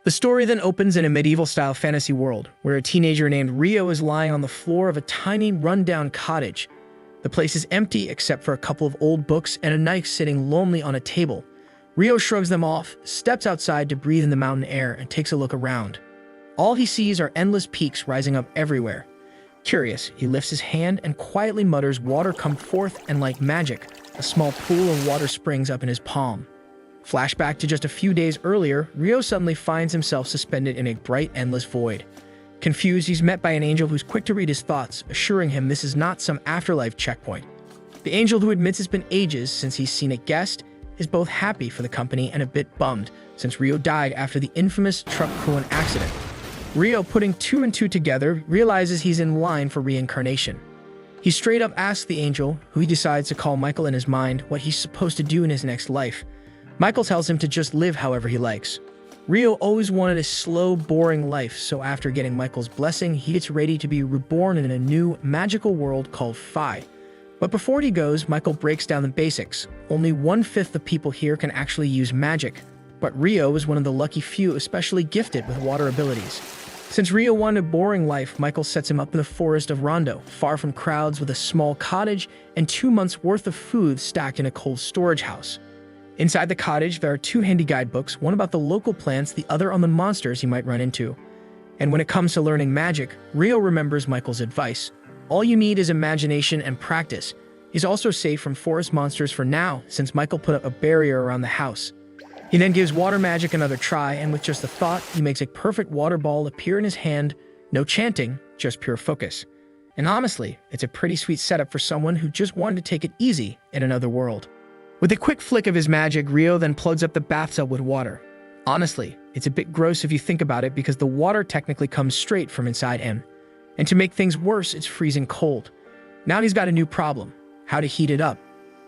The story then opens in a medieval-style fantasy world, where a teenager named Rio is lying on the floor of a tiny, run-down cottage. The place is empty except for a couple of old books and a knife sitting lonely on a table. Rio shrugs them off, steps outside to breathe in the mountain air, and takes a look around. All he sees are endless peaks rising up everywhere. Curious, he lifts his hand and quietly mutters, "Water come forth," and like magic, a small pool of water springs up in his palm. Flashback to just a few days earlier, Rio suddenly finds himself suspended in a bright, endless void. Confused, he's met by an angel who's quick to read his thoughts, assuring him this is not some afterlife checkpoint. The angel, who admits it's been ages since he's seen a guest, is both happy for the company and a bit bummed, since Rio died after the infamous truck coolant accident. Rio, putting two and two together, realizes he's in line for reincarnation. He straight up asks the angel, who he decides to call Michael in his mind, what he's supposed to do in his next life. Michael tells him to just live however he likes. Rio always wanted a slow, boring life, so after getting Michael's blessing, he gets ready to be reborn in a new, magical world called Phi. But before he goes, Michael breaks down the basics. Only 1/5 of people here can actually use magic, but Rio is one of the lucky few especially gifted with water abilities. Since Rio wanted a boring life, Michael sets him up in the forest of Rondo, far from crowds, with a small cottage and 2 months' worth of food stacked in a cold storage house. Inside the cottage, there are 2 handy guidebooks, one about the local plants, the other on the monsters he might run into. And when it comes to learning magic, Rio remembers Michael's advice. All you need is imagination and practice. He's also safe from forest monsters for now, since Michael put up a barrier around the house. He then gives water magic another try, and with just a thought, he makes a perfect water ball appear in his hand. No chanting, just pure focus. And honestly, it's a pretty sweet setup for someone who just wanted to take it easy in another world. With a quick flick of his magic, Rio then plugs up the bathtub with water. Honestly, it's a bit gross if you think about it, because the water technically comes straight from inside him. And to make things worse, it's freezing cold. Now he's got a new problem: how to heat it up.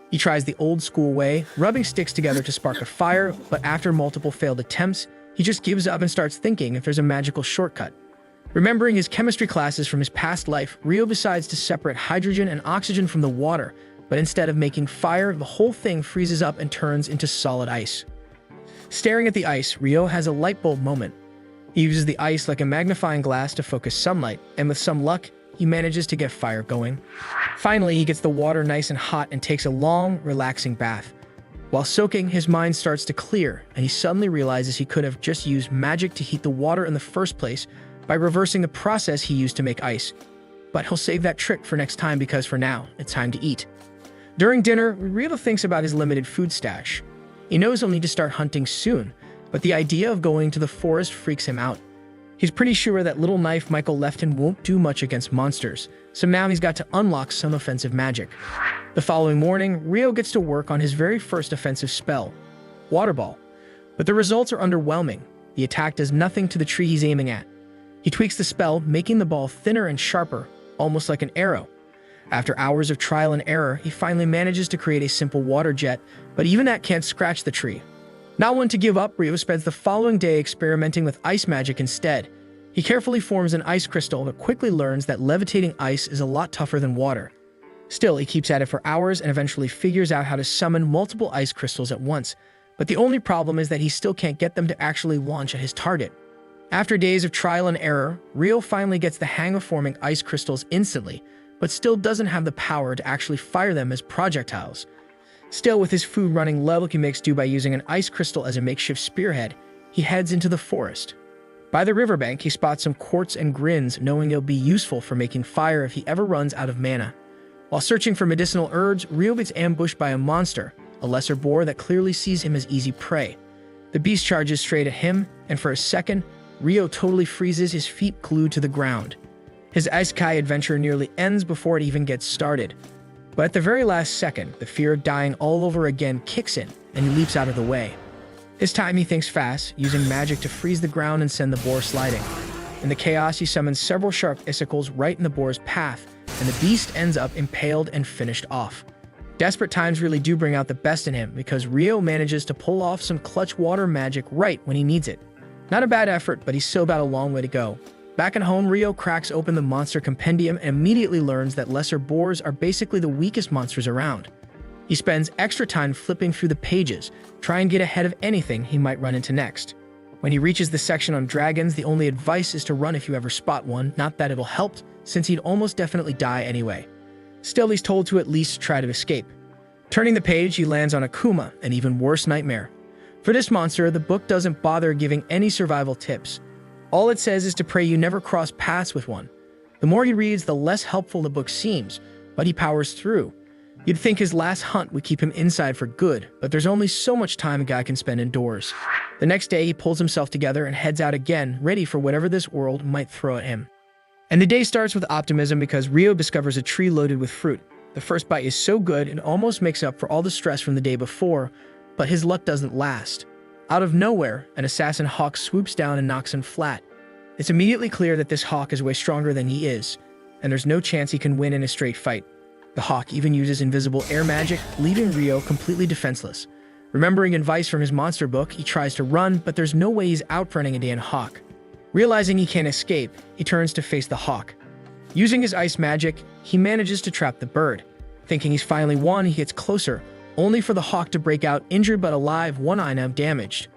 He tries the old school way, rubbing sticks together to spark a fire, but after multiple failed attempts, he just gives up and starts thinking if there's a magical shortcut. Remembering his chemistry classes from his past life, Rio decides to separate hydrogen and oxygen from the water, but instead of making fire, the whole thing freezes up and turns into solid ice. Staring at the ice, Rio has a light bulb moment. He uses the ice like a magnifying glass to focus sunlight, and with some luck, he manages to get fire going. Finally, he gets the water nice and hot and takes a long, relaxing bath. While soaking, his mind starts to clear, and he suddenly realizes he could have just used magic to heat the water in the first place by reversing the process he used to make ice. But he'll save that trick for next time, because for now, it's time to eat. During dinner, Rio thinks about his limited food stash. He knows he'll need to start hunting soon, but the idea of going to the forest freaks him out. He's pretty sure that little knife Michael left him won't do much against monsters, so now he's got to unlock some offensive magic. The following morning, Rio gets to work on his very first offensive spell, Water Ball. But the results are underwhelming. The attack does nothing to the tree he's aiming at. He tweaks the spell, making the ball thinner and sharper, almost like an arrow. After hours of trial and error, he finally manages to create a simple water jet, but even that can't scratch the tree. Not one to give up, Rio spends the following day experimenting with ice magic instead. He carefully forms an ice crystal, but quickly learns that levitating ice is a lot tougher than water. Still, he keeps at it for hours and eventually figures out how to summon multiple ice crystals at once. But the only problem is that he still can't get them to actually launch at his target. After days of trial and error, Rio finally gets the hang of forming ice crystals instantly, but still doesn't have the power to actually fire them as projectiles. Still, with his food running low, he makes do by using an ice crystal as a makeshift spearhead. He heads into the forest. By the riverbank, he spots some quartz and grins, knowing they'll be useful for making fire if he ever runs out of mana. While searching for medicinal herbs, Rio gets ambushed by a monster, a lesser boar that clearly sees him as easy prey. The beast charges straight at him, and for a second, Rio totally freezes, his feet glued to the ground. His Isekai adventure nearly ends before it even gets started. But at the very last second, the fear of dying all over again kicks in, and he leaps out of the way. This time he thinks fast, using magic to freeze the ground and send the boar sliding. In the chaos, he summons several sharp icicles right in the boar's path, and the beast ends up impaled and finished off. Desperate times really do bring out the best in him, because Rio manages to pull off some clutch water magic right when he needs it. Not a bad effort, but he's still got a long way to go. Back at home, Rio cracks open the monster compendium and immediately learns that lesser boars are basically the weakest monsters around. He spends extra time flipping through the pages, trying to get ahead of anything he might run into next. When he reaches the section on dragons, the only advice is to run if you ever spot one, not that it'll help, since he'd almost definitely die anyway. Still, he's told to at least try to escape. Turning the page, he lands on Akuma, an even worse nightmare. For this monster, the book doesn't bother giving any survival tips. All it says is to pray you never cross paths with one. The more he reads, the less helpful the book seems, but he powers through. You'd think his last hunt would keep him inside for good, but there's only so much time a guy can spend indoors. The next day, he pulls himself together and heads out again, ready for whatever this world might throw at him. And the day starts with optimism because Ryo discovers a tree loaded with fruit. The first bite is so good it almost makes up for all the stress from the day before, but his luck doesn't last. Out of nowhere, an assassin hawk swoops down and knocks him flat. It's immediately clear that this hawk is way stronger than he is, and there's no chance he can win in a straight fight. The hawk even uses invisible air magic, leaving Ryo completely defenseless. Remembering advice from his monster book, he tries to run, but there's no way he's outrunning a damn hawk. Realizing he can't escape, he turns to face the hawk. Using his ice magic, he manages to trap the bird. Thinking he's finally won, he gets closer, only for the hawk to break out injured but alive, one eye now damaged.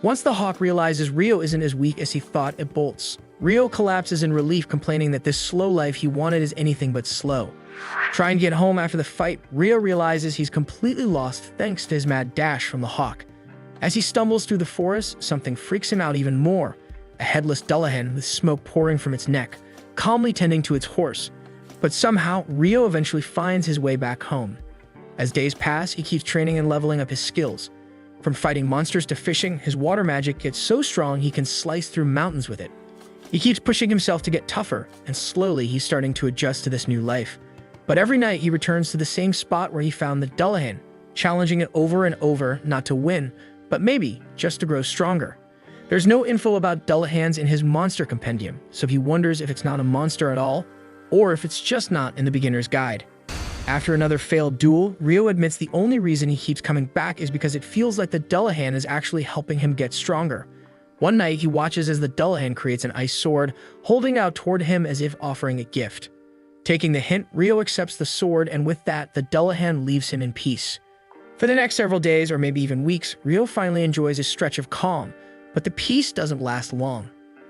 Once the hawk realizes Ryo isn't as weak as he thought, it bolts. Ryo collapses in relief, complaining that this slow life he wanted is anything but slow. Trying to get home after the fight, Ryo realizes he's completely lost thanks to his mad dash from the hawk. As he stumbles through the forest, something freaks him out even more. A headless Dullahan with smoke pouring from its neck, calmly tending to its horse. But somehow, Ryo eventually finds his way back home. As days pass, he keeps training and leveling up his skills. From fighting monsters to fishing, his water magic gets so strong he can slice through mountains with it. He keeps pushing himself to get tougher, and slowly he's starting to adjust to this new life. But every night he returns to the same spot where he found the Dullahan, challenging it over and over, not to win, but maybe just to grow stronger. There's no info about Dullahans in his monster compendium, so he wonders if it's not a monster at all, or if it's just not in the beginner's guide. After another failed duel, Ryo admits the only reason he keeps coming back is because it feels like the Dullahan is actually helping him get stronger. One night, he watches as the Dullahan creates an ice sword, holding out toward him as if offering a gift. Taking the hint, Ryo accepts the sword, and with that, the Dullahan leaves him in peace. For the next several days, or maybe even weeks, Ryo finally enjoys a stretch of calm, but the peace doesn't last long.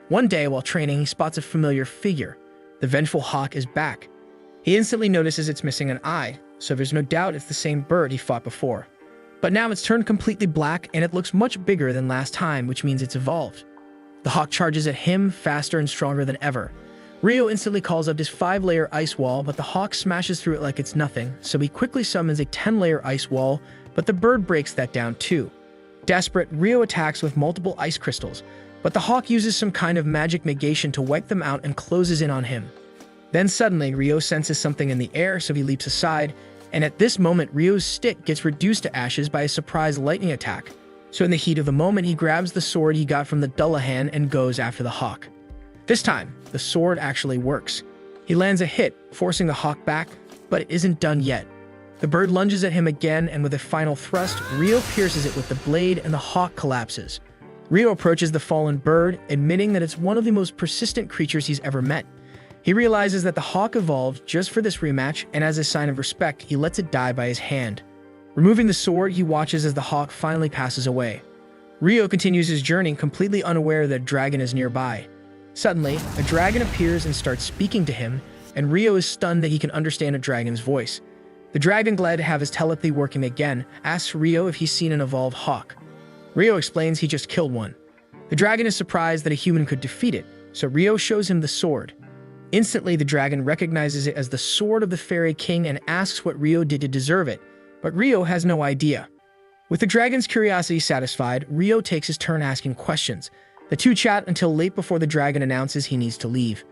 One day, while training, he spots a familiar figure. The vengeful hawk is back. He instantly notices it's missing an eye, so there's no doubt it's the same bird he fought before. But now it's turned completely black, and it looks much bigger than last time, which means it's evolved. The hawk charges at him, faster and stronger than ever. Ryo instantly calls up his 5-layer ice wall, but the hawk smashes through it like it's nothing, so he quickly summons a 10-layer ice wall, but the bird breaks that down too. Desperate, Ryo attacks with multiple ice crystals, but the hawk uses some kind of magic negation to wipe them out and closes in on him. Then suddenly, Ryo senses something in the air, so he leaps aside, and at this moment, Ryo's stick gets reduced to ashes by a surprise lightning attack. So in the heat of the moment, he grabs the sword he got from the Dullahan and goes after the hawk. This time, the sword actually works. He lands a hit, forcing the hawk back, but it isn't done yet. The bird lunges at him again, and with a final thrust, Ryo pierces it with the blade and the hawk collapses. Ryo approaches the fallen bird, admitting that it's one of the most persistent creatures he's ever met. He realizes that the hawk evolved just for this rematch, and as a sign of respect, he lets it die by his hand. Removing the sword, he watches as the hawk finally passes away. Ryo continues his journey, completely unaware that a dragon is nearby. Suddenly, a dragon appears and starts speaking to him, and Ryo is stunned that he can understand a dragon's voice. The dragon, glad to have his telepathy working again, asks Ryo if he's seen an evolved hawk. Ryo explains he just killed one. The dragon is surprised that a human could defeat it, so Ryo shows him the sword. Instantly, the dragon recognizes it as the sword of the Fairy King and asks what Ryo did to deserve it, but Ryo has no idea. With the dragon's curiosity satisfied, Ryo takes his turn asking questions. The two chat until late before the dragon announces he needs to leave.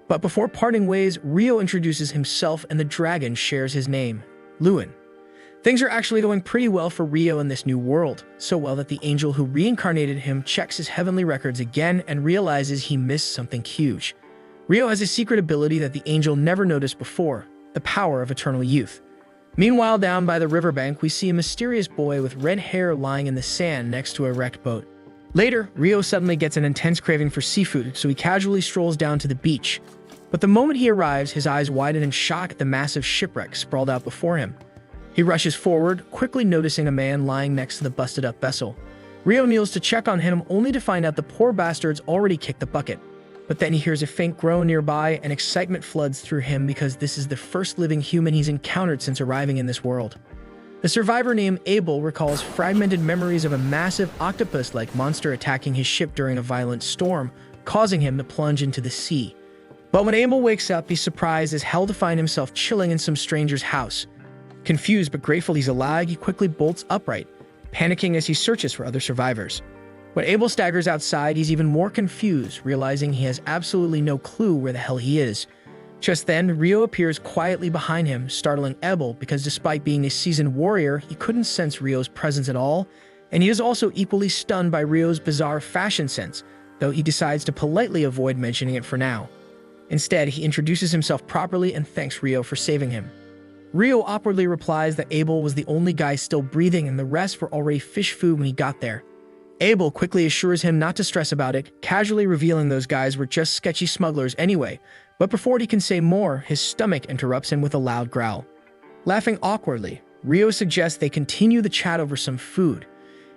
But before parting ways, Ryo introduces himself and the dragon shares his name, Lewin. Things are actually going pretty well for Ryo in this new world, so well that the angel who reincarnated him checks his heavenly records again and realizes he missed something huge. Ryo has a secret ability that the angel never noticed before, the power of eternal youth. Meanwhile, down by the riverbank, we see a mysterious boy with red hair lying in the sand next to a wrecked boat. Later, Ryo suddenly gets an intense craving for seafood, so he casually strolls down to the beach. But the moment he arrives, his eyes widen in shock at the massive shipwreck sprawled out before him. He rushes forward, quickly noticing a man lying next to the busted-up vessel. Rio kneels to check on him only to find out the poor bastard's already kicked the bucket. But then he hears a faint groan nearby and excitement floods through him because this is the first living human he's encountered since arriving in this world. The survivor named Abel recalls fragmented memories of a massive octopus-like monster attacking his ship during a violent storm, causing him to plunge into the sea. But when Abel wakes up, he's surprised as hell to find himself chilling in some stranger's house. Confused but grateful he's alive, he quickly bolts upright, panicking as he searches for other survivors. When Abel staggers outside, he's even more confused, realizing he has absolutely no clue where the hell he is. Just then, Rio appears quietly behind him, startling Abel because despite being a seasoned warrior, he couldn't sense Rio's presence at all, and he is also equally stunned by Rio's bizarre fashion sense, though he decides to politely avoid mentioning it for now. Instead, he introduces himself properly and thanks Rio for saving him. Rio awkwardly replies that Abel was the only guy still breathing and the rest were already fish food when he got there. Abel quickly assures him not to stress about it, casually revealing those guys were just sketchy smugglers anyway, but before he can say more, his stomach interrupts him with a loud growl. Laughing awkwardly, Rio suggests they continue the chat over some food.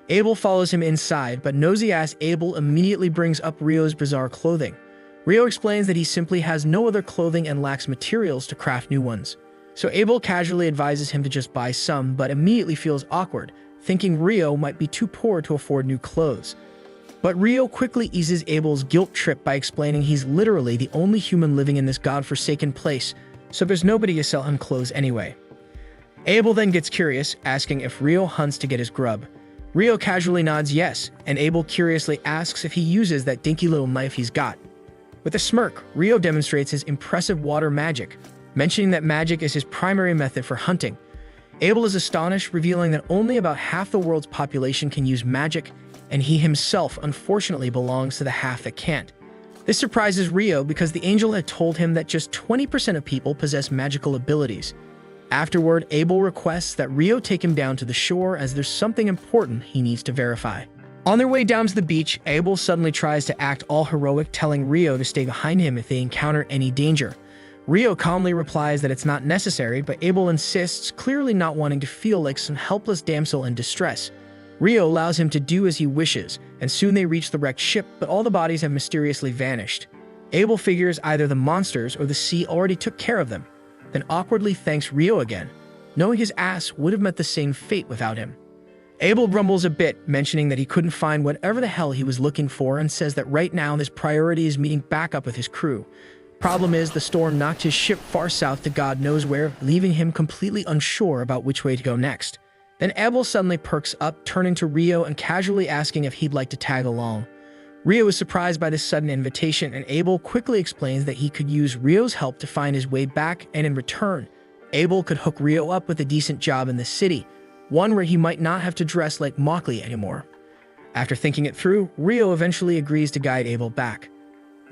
Abel follows him inside, but nosy-ass Abel immediately brings up Rio's bizarre clothing. Rio explains that he simply has no other clothing and lacks materials to craft new ones. So Abel casually advises him to just buy some, but immediately feels awkward, thinking Rio might be too poor to afford new clothes. But Rio quickly eases Abel's guilt trip by explaining he's literally the only human living in this godforsaken place, so there's nobody to sell him clothes anyway. Abel then gets curious, asking if Rio hunts to get his grub. Rio casually nods yes, and Abel curiously asks if he uses that dinky little knife he's got. With a smirk, Rio demonstrates his impressive water magic, mentioning that magic is his primary method for hunting. Abel is astonished, revealing that only about half the world's population can use magic, and he himself unfortunately belongs to the half that can't. This surprises Rio because the angel had told him that just 20% of people possess magical abilities. Afterward, Abel requests that Rio take him down to the shore as there's something important he needs to verify. On their way down to the beach, Abel suddenly tries to act all heroic, telling Rio to stay behind him if they encounter any danger. Rio calmly replies that it's not necessary, but Abel insists, clearly not wanting to feel like some helpless damsel in distress. Rio allows him to do as he wishes, and soon they reach the wrecked ship, but all the bodies have mysteriously vanished. Abel figures either the monsters or the sea already took care of them, then awkwardly thanks Rio again, knowing his ass would have met the same fate without him. Abel grumbles a bit, mentioning that he couldn't find whatever the hell he was looking for and says that right now his priority is meeting back up with his crew. Problem is, the storm knocked his ship far south to God knows where, leaving him completely unsure about which way to go next. Then Abel suddenly perks up, turning to Rio and casually asking if he'd like to tag along. Rio is surprised by this sudden invitation, and Abel quickly explains that he could use Rio's help to find his way back, and in return, Abel could hook Rio up with a decent job in the city, one where he might not have to dress like Mockley anymore. After thinking it through, Rio eventually agrees to guide Abel back.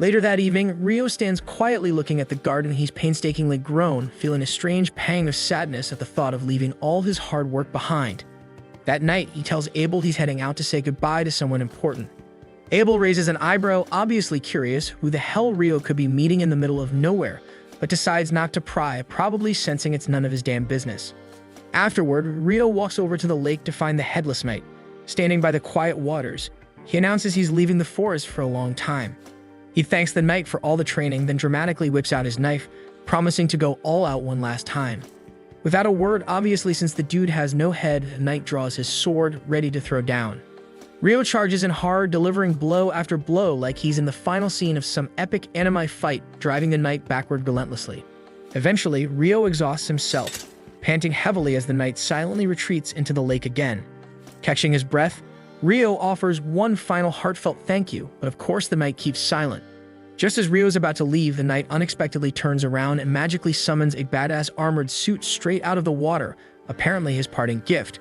Later that evening, Rio stands quietly looking at the garden he's painstakingly grown, feeling a strange pang of sadness at the thought of leaving all his hard work behind. That night, he tells Abel he's heading out to say goodbye to someone important. Abel raises an eyebrow, obviously curious who the hell Rio could be meeting in the middle of nowhere, but decides not to pry, probably sensing it's none of his damn business. Afterward, Rio walks over to the lake to find the Headless Knight, standing by the quiet waters. He announces he's leaving the forest for a long time. He thanks the knight for all the training, then dramatically whips out his knife, promising to go all out one last time. Without a word, obviously since the dude has no head, the knight draws his sword, ready to throw down. Rio charges in hard, delivering blow after blow like he's in the final scene of some epic anime fight, driving the knight backward relentlessly. Eventually, Rio exhausts himself, panting heavily as the knight silently retreats into the lake again. Catching his breath, Rio offers one final heartfelt thank you, but of course the knight keeps silent. Just as Rio's about to leave, the knight unexpectedly turns around and magically summons a badass armored suit straight out of the water, apparently his parting gift.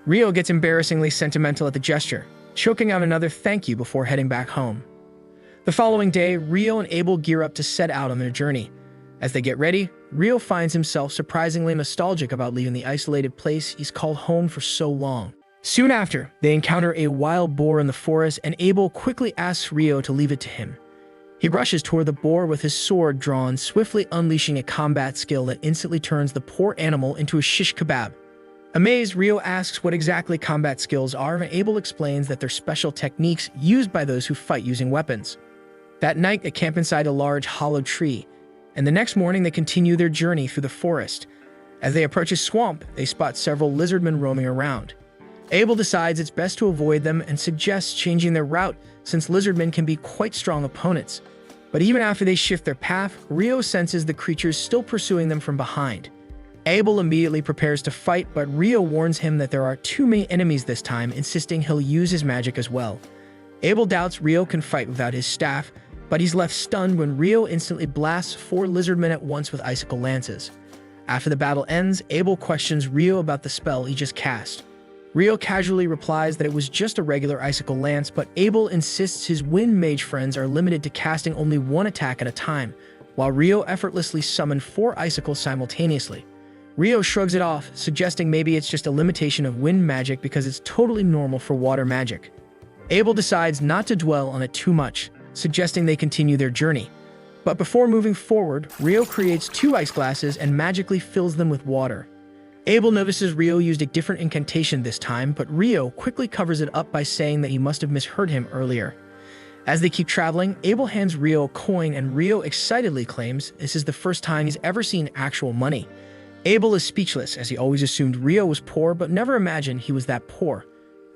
Rio gets embarrassingly sentimental at the gesture, choking out another thank you before heading back home. The following day, Rio and Abel gear up to set out on their journey. As they get ready, Rio finds himself surprisingly nostalgic about leaving the isolated place he's called home for so long. Soon after, they encounter a wild boar in the forest, and Abel quickly asks Rio to leave it to him. He rushes toward the boar with his sword drawn, swiftly unleashing a combat skill that instantly turns the poor animal into a shish kebab. Amazed, Rio asks what exactly combat skills are, and Abel explains that they're special techniques used by those who fight using weapons. That night, they camp inside a large hollow tree, and the next morning they continue their journey through the forest. As they approach a swamp, they spot several lizardmen roaming around. Abel decides it's best to avoid them and suggests changing their route since lizardmen can be quite strong opponents. But even after they shift their path, Rio senses the creatures still pursuing them from behind. Abel immediately prepares to fight, but Rio warns him that there are too many enemies this time, insisting he'll use his magic as well. Abel doubts Rio can fight without his staff, but he's left stunned when Rio instantly blasts 4 lizardmen at once with icicle lances. After the battle ends, Abel questions Rio about the spell he just cast. Rio casually replies that it was just a regular icicle lance, but Abel insists his wind mage friends are limited to casting only 1 attack at a time, while Rio effortlessly summoned 4 icicles simultaneously. Rio shrugs it off, suggesting maybe it's just a limitation of wind magic because it's totally normal for water magic. Abel decides not to dwell on it too much, suggesting they continue their journey. But before moving forward, Rio creates 2 ice glasses and magically fills them with water. Abel notices Rio used a different incantation this time, but Rio quickly covers it up by saying that he must have misheard him earlier. As they keep traveling, Abel hands Rio a coin, and Rio excitedly claims this is the first time he's ever seen actual money. Abel is speechless, as he always assumed Rio was poor but never imagined he was that poor.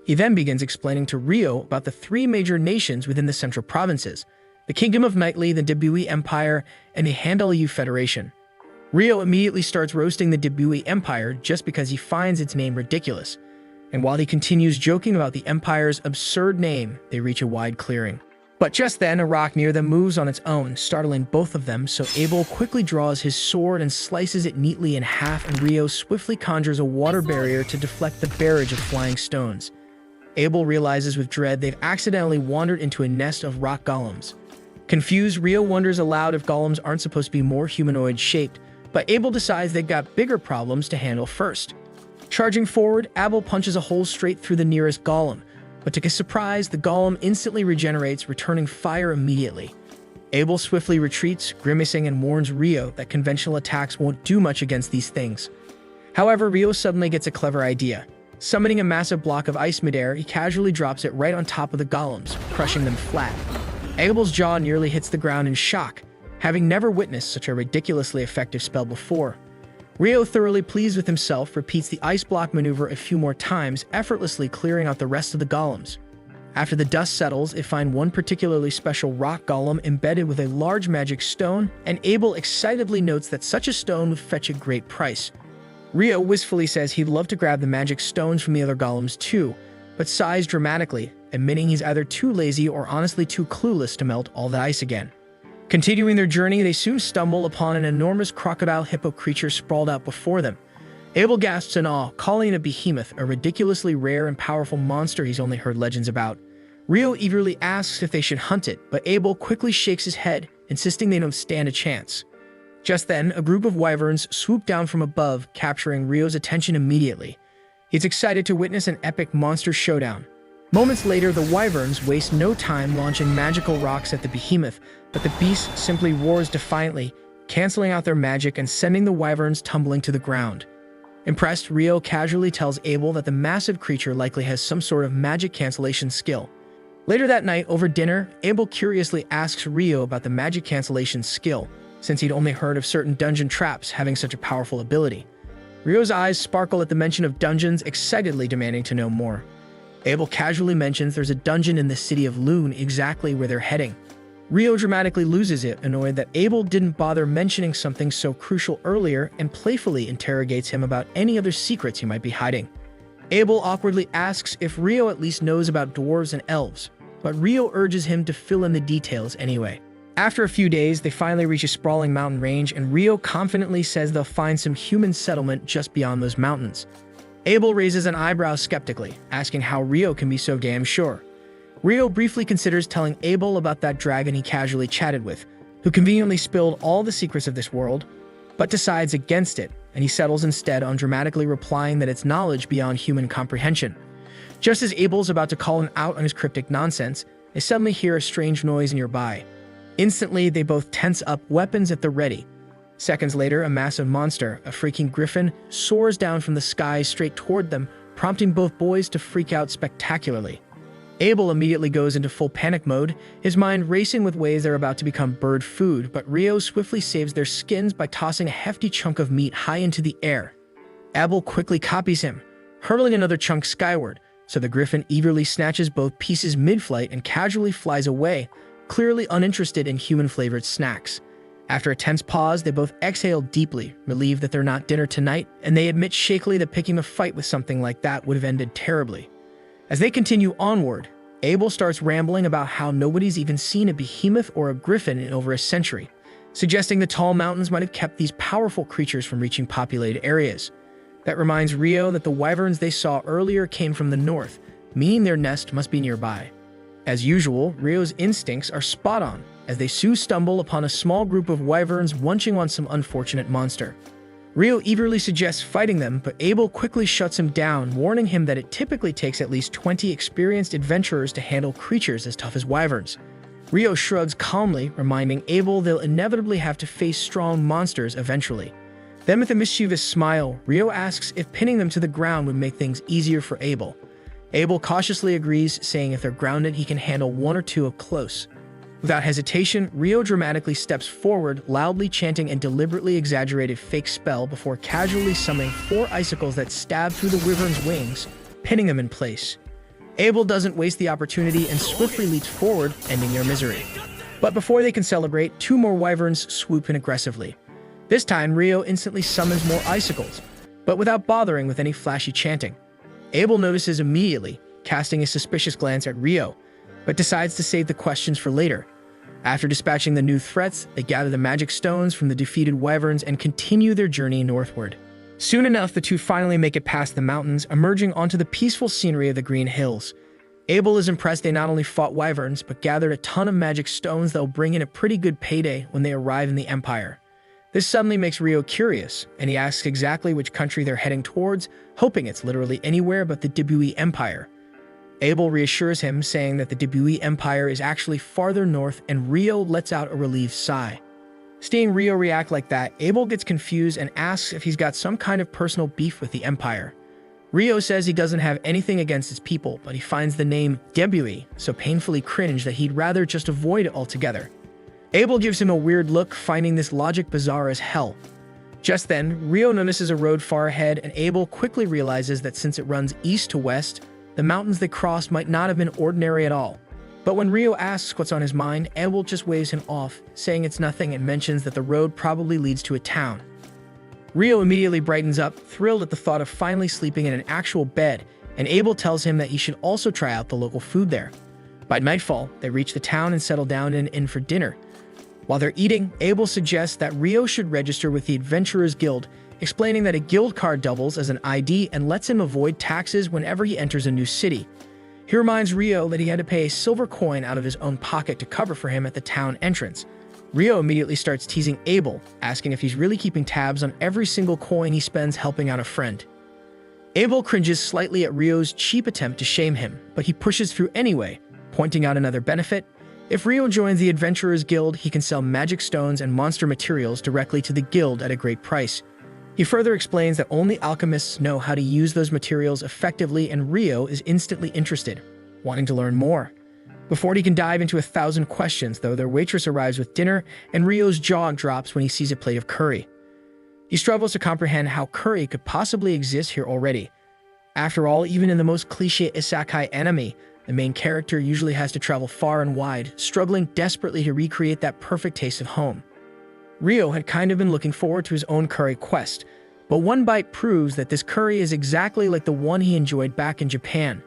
He then begins explaining to Rio about the 3 major nations within the central provinces: the Kingdom of Knightley, the Debui Empire, and the Handaliyu Federation. Rio immediately starts roasting the Debui Empire just because he finds its name ridiculous, and while he continues joking about the Empire's absurd name, they reach a wide clearing. But just then, a rock near them moves on its own, startling both of them, so Abel quickly draws his sword and slices it neatly in half, and Rio swiftly conjures a water barrier to deflect the barrage of flying stones. Abel realizes with dread they've accidentally wandered into a nest of rock golems. Confused, Rio wonders aloud if golems aren't supposed to be more humanoid-shaped, but Abel decides they've got bigger problems to handle first. Charging forward, Abel punches a hole straight through the nearest golem, but to his surprise, the golem instantly regenerates, returning fire immediately. Abel swiftly retreats, grimacing, and warns Rio that conventional attacks won't do much against these things. However, Rio suddenly gets a clever idea. Summoning a massive block of ice midair, he casually drops it right on top of the golems, crushing them flat. Abel's jaw nearly hits the ground in shock, having never witnessed such a ridiculously effective spell before. Rio, thoroughly pleased with himself, repeats the ice block maneuver a few more times, effortlessly clearing out the rest of the golems. After the dust settles, they find one particularly special rock golem embedded with a large magic stone, and Abel excitedly notes that such a stone would fetch a great price. Rio wistfully says he'd love to grab the magic stones from the other golems too, but sighs dramatically, admitting he's either too lazy or honestly too clueless to melt all the ice again. Continuing their journey, they soon stumble upon an enormous crocodile hippo creature sprawled out before them. Abel gasps in awe, calling it a behemoth, a ridiculously rare and powerful monster he's only heard legends about. Rio eagerly asks if they should hunt it, but Abel quickly shakes his head, insisting they don't stand a chance. Just then, a group of wyverns swoop down from above, capturing Rio's attention immediately. He's excited to witness an epic monster showdown. Moments later, the wyverns waste no time launching magical rocks at the behemoth, but the beast simply roars defiantly, canceling out their magic and sending the wyverns tumbling to the ground. Impressed, Rio casually tells Abel that the massive creature likely has some sort of magic cancellation skill. Later that night, over dinner, Abel curiously asks Rio about the magic cancellation skill, since he'd only heard of certain dungeon traps having such a powerful ability. Rio's eyes sparkle at the mention of dungeons, excitedly demanding to know more. Abel casually mentions there's a dungeon in the city of Loon exactly where they're heading. Rio dramatically loses it, annoyed that Abel didn't bother mentioning something so crucial earlier, and playfully interrogates him about any other secrets he might be hiding. Abel awkwardly asks if Rio at least knows about dwarves and elves, but Rio urges him to fill in the details anyway. After a few days, they finally reach a sprawling mountain range, and Rio confidently says they'll find some human settlement just beyond those mountains. Abel raises an eyebrow skeptically, asking how Rio can be so damn sure. Rio briefly considers telling Abel about that dragon he casually chatted with, who conveniently spilled all the secrets of this world, but decides against it, and he settles instead on dramatically replying that it's knowledge beyond human comprehension. Just as Abel's about to call him out on his cryptic nonsense, they suddenly hear a strange noise nearby. Instantly, they both tense up, weapons at the ready. Seconds later, a massive monster, a freaking griffin, soars down from the sky straight toward them, prompting both boys to freak out spectacularly. Abel immediately goes into full panic mode, his mind racing with ways they're about to become bird food, but Rio swiftly saves their skins by tossing a hefty chunk of meat high into the air. Abel quickly copies him, hurling another chunk skyward, so the griffin eagerly snatches both pieces mid-flight and casually flies away, clearly uninterested in human-flavored snacks. After a tense pause, they both exhale deeply, relieved that they're not dinner tonight, and they admit shakily that picking a fight with something like that would have ended terribly. As they continue onward, Abel starts rambling about how nobody's even seen a behemoth or a griffin in over a century, suggesting the tall mountains might have kept these powerful creatures from reaching populated areas. That reminds Rio that the wyverns they saw earlier came from the north, meaning their nest must be nearby. As usual, Rio's instincts are spot on, as they soon stumble upon a small group of wyverns munching on some unfortunate monster. Rio eagerly suggests fighting them, but Abel quickly shuts him down, warning him that it typically takes at least 20 experienced adventurers to handle creatures as tough as wyverns. Rio shrugs calmly, reminding Abel they'll inevitably have to face strong monsters eventually. Then with a mischievous smile, Rio asks if pinning them to the ground would make things easier for Abel. Abel cautiously agrees, saying if they're grounded, he can handle one or two up close. Without hesitation, Rio dramatically steps forward, loudly chanting a deliberately exaggerated fake spell before casually summoning 4 icicles that stab through the wyvern's wings, pinning them in place. Abel doesn't waste the opportunity and swiftly leaps forward, ending their misery. But before they can celebrate, 2 more wyverns swoop in aggressively. This time, Rio instantly summons more icicles, but without bothering with any flashy chanting. Abel notices immediately, casting a suspicious glance at Rio, but decides to save the questions for later. After dispatching the new threats, they gather the magic stones from the defeated wyverns and continue their journey northward. Soon enough, the two finally make it past the mountains, emerging onto the peaceful scenery of the Green Hills. Abel is impressed they not only fought wyverns, but gathered a ton of magic stones that'll bring in a pretty good payday when they arrive in the Empire. This suddenly makes Rio curious, and he asks exactly which country they're heading towards, hoping it's literally anywhere but the Dibui Empire. Abel reassures him, saying that the Dibui Empire is actually farther north, and Rio lets out a relieved sigh. Seeing Rio react like that, Abel gets confused and asks if he's got some kind of personal beef with the Empire. Rio says he doesn't have anything against its people, but he finds the name Dibui so painfully cringe that he'd rather just avoid it altogether. Abel gives him a weird look, finding this logic bizarre as hell. Just then, Rio notices a road far ahead, and Abel quickly realizes that since it runs east to west, the mountains they crossed might not have been ordinary at all. But when Rio asks what's on his mind, Abel just waves him off, saying it's nothing and mentions that the road probably leads to a town. Rio immediately brightens up, thrilled at the thought of finally sleeping in an actual bed, and Abel tells him that he should also try out the local food there. By nightfall, they reach the town and settle down in an inn for dinner. While they're eating, Abel suggests that Rio should register with the Adventurers Guild, explaining that a guild card doubles as an ID and lets him avoid taxes whenever he enters a new city. He reminds Rio that he had to pay a silver coin out of his own pocket to cover for him at the town entrance. Rio immediately starts teasing Abel, asking if he's really keeping tabs on every single coin he spends helping out a friend. Abel cringes slightly at Rio's cheap attempt to shame him, but he pushes through anyway, pointing out another benefit. If Rio joins the Adventurers Guild, he can sell magic stones and monster materials directly to the guild at a great price. He further explains that only alchemists know how to use those materials effectively, and Rio is instantly interested, wanting to learn more. Before he can dive into 1,000 questions, though, their waitress arrives with dinner, and Rio's jaw drops when he sees a plate of curry. He struggles to comprehend how curry could possibly exist here already. After all, even in the most cliché isekai anime, the main character usually has to travel far and wide, struggling desperately to recreate that perfect taste of home. Rio had kind of been looking forward to his own curry quest, but one bite proves that this curry is exactly like the one he enjoyed back in Japan.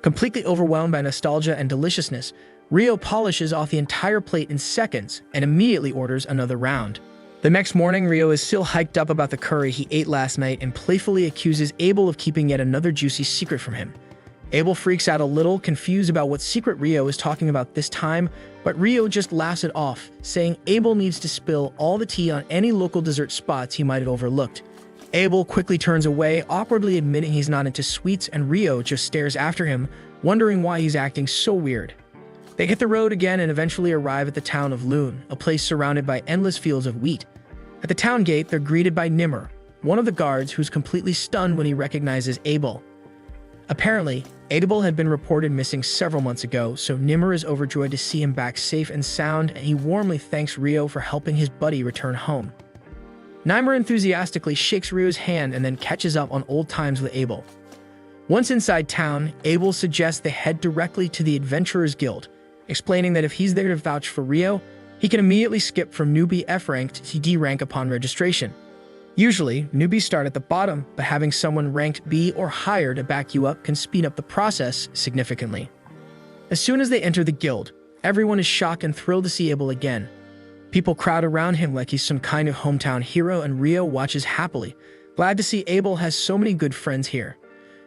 Completely overwhelmed by nostalgia and deliciousness, Rio polishes off the entire plate in seconds and immediately orders another round. The next morning, Rio is still hyped up about the curry he ate last night and playfully accuses Abel of keeping yet another juicy secret from him. Abel freaks out a little, confused about what secret Rio is talking about this time, but Rio just laughs it off, saying Abel needs to spill all the tea on any local dessert spots he might have overlooked. Abel quickly turns away, awkwardly admitting he's not into sweets, and Rio just stares after him, wondering why he's acting so weird. They hit the road again and eventually arrive at the town of Lune, a place surrounded by endless fields of wheat. At the town gate, they're greeted by Nimmer, one of the guards who's completely stunned when he recognizes Abel. Apparently, Abel had been reported missing several months ago, so Nimmer is overjoyed to see him back safe and sound, and he warmly thanks Rio for helping his buddy return home. Nimmer enthusiastically shakes Rio's hand and then catches up on old times with Abel. Once inside town, Abel suggests they head directly to the Adventurers Guild, explaining that if he's there to vouch for Rio, he can immediately skip from newbie F rank to D rank upon registration. Usually, newbies start at the bottom, but having someone ranked B or higher to back you up can speed up the process significantly. As soon as they enter the guild, everyone is shocked and thrilled to see Abel again. People crowd around him like he's some kind of hometown hero, and Rio watches happily, glad to see Abel has so many good friends here.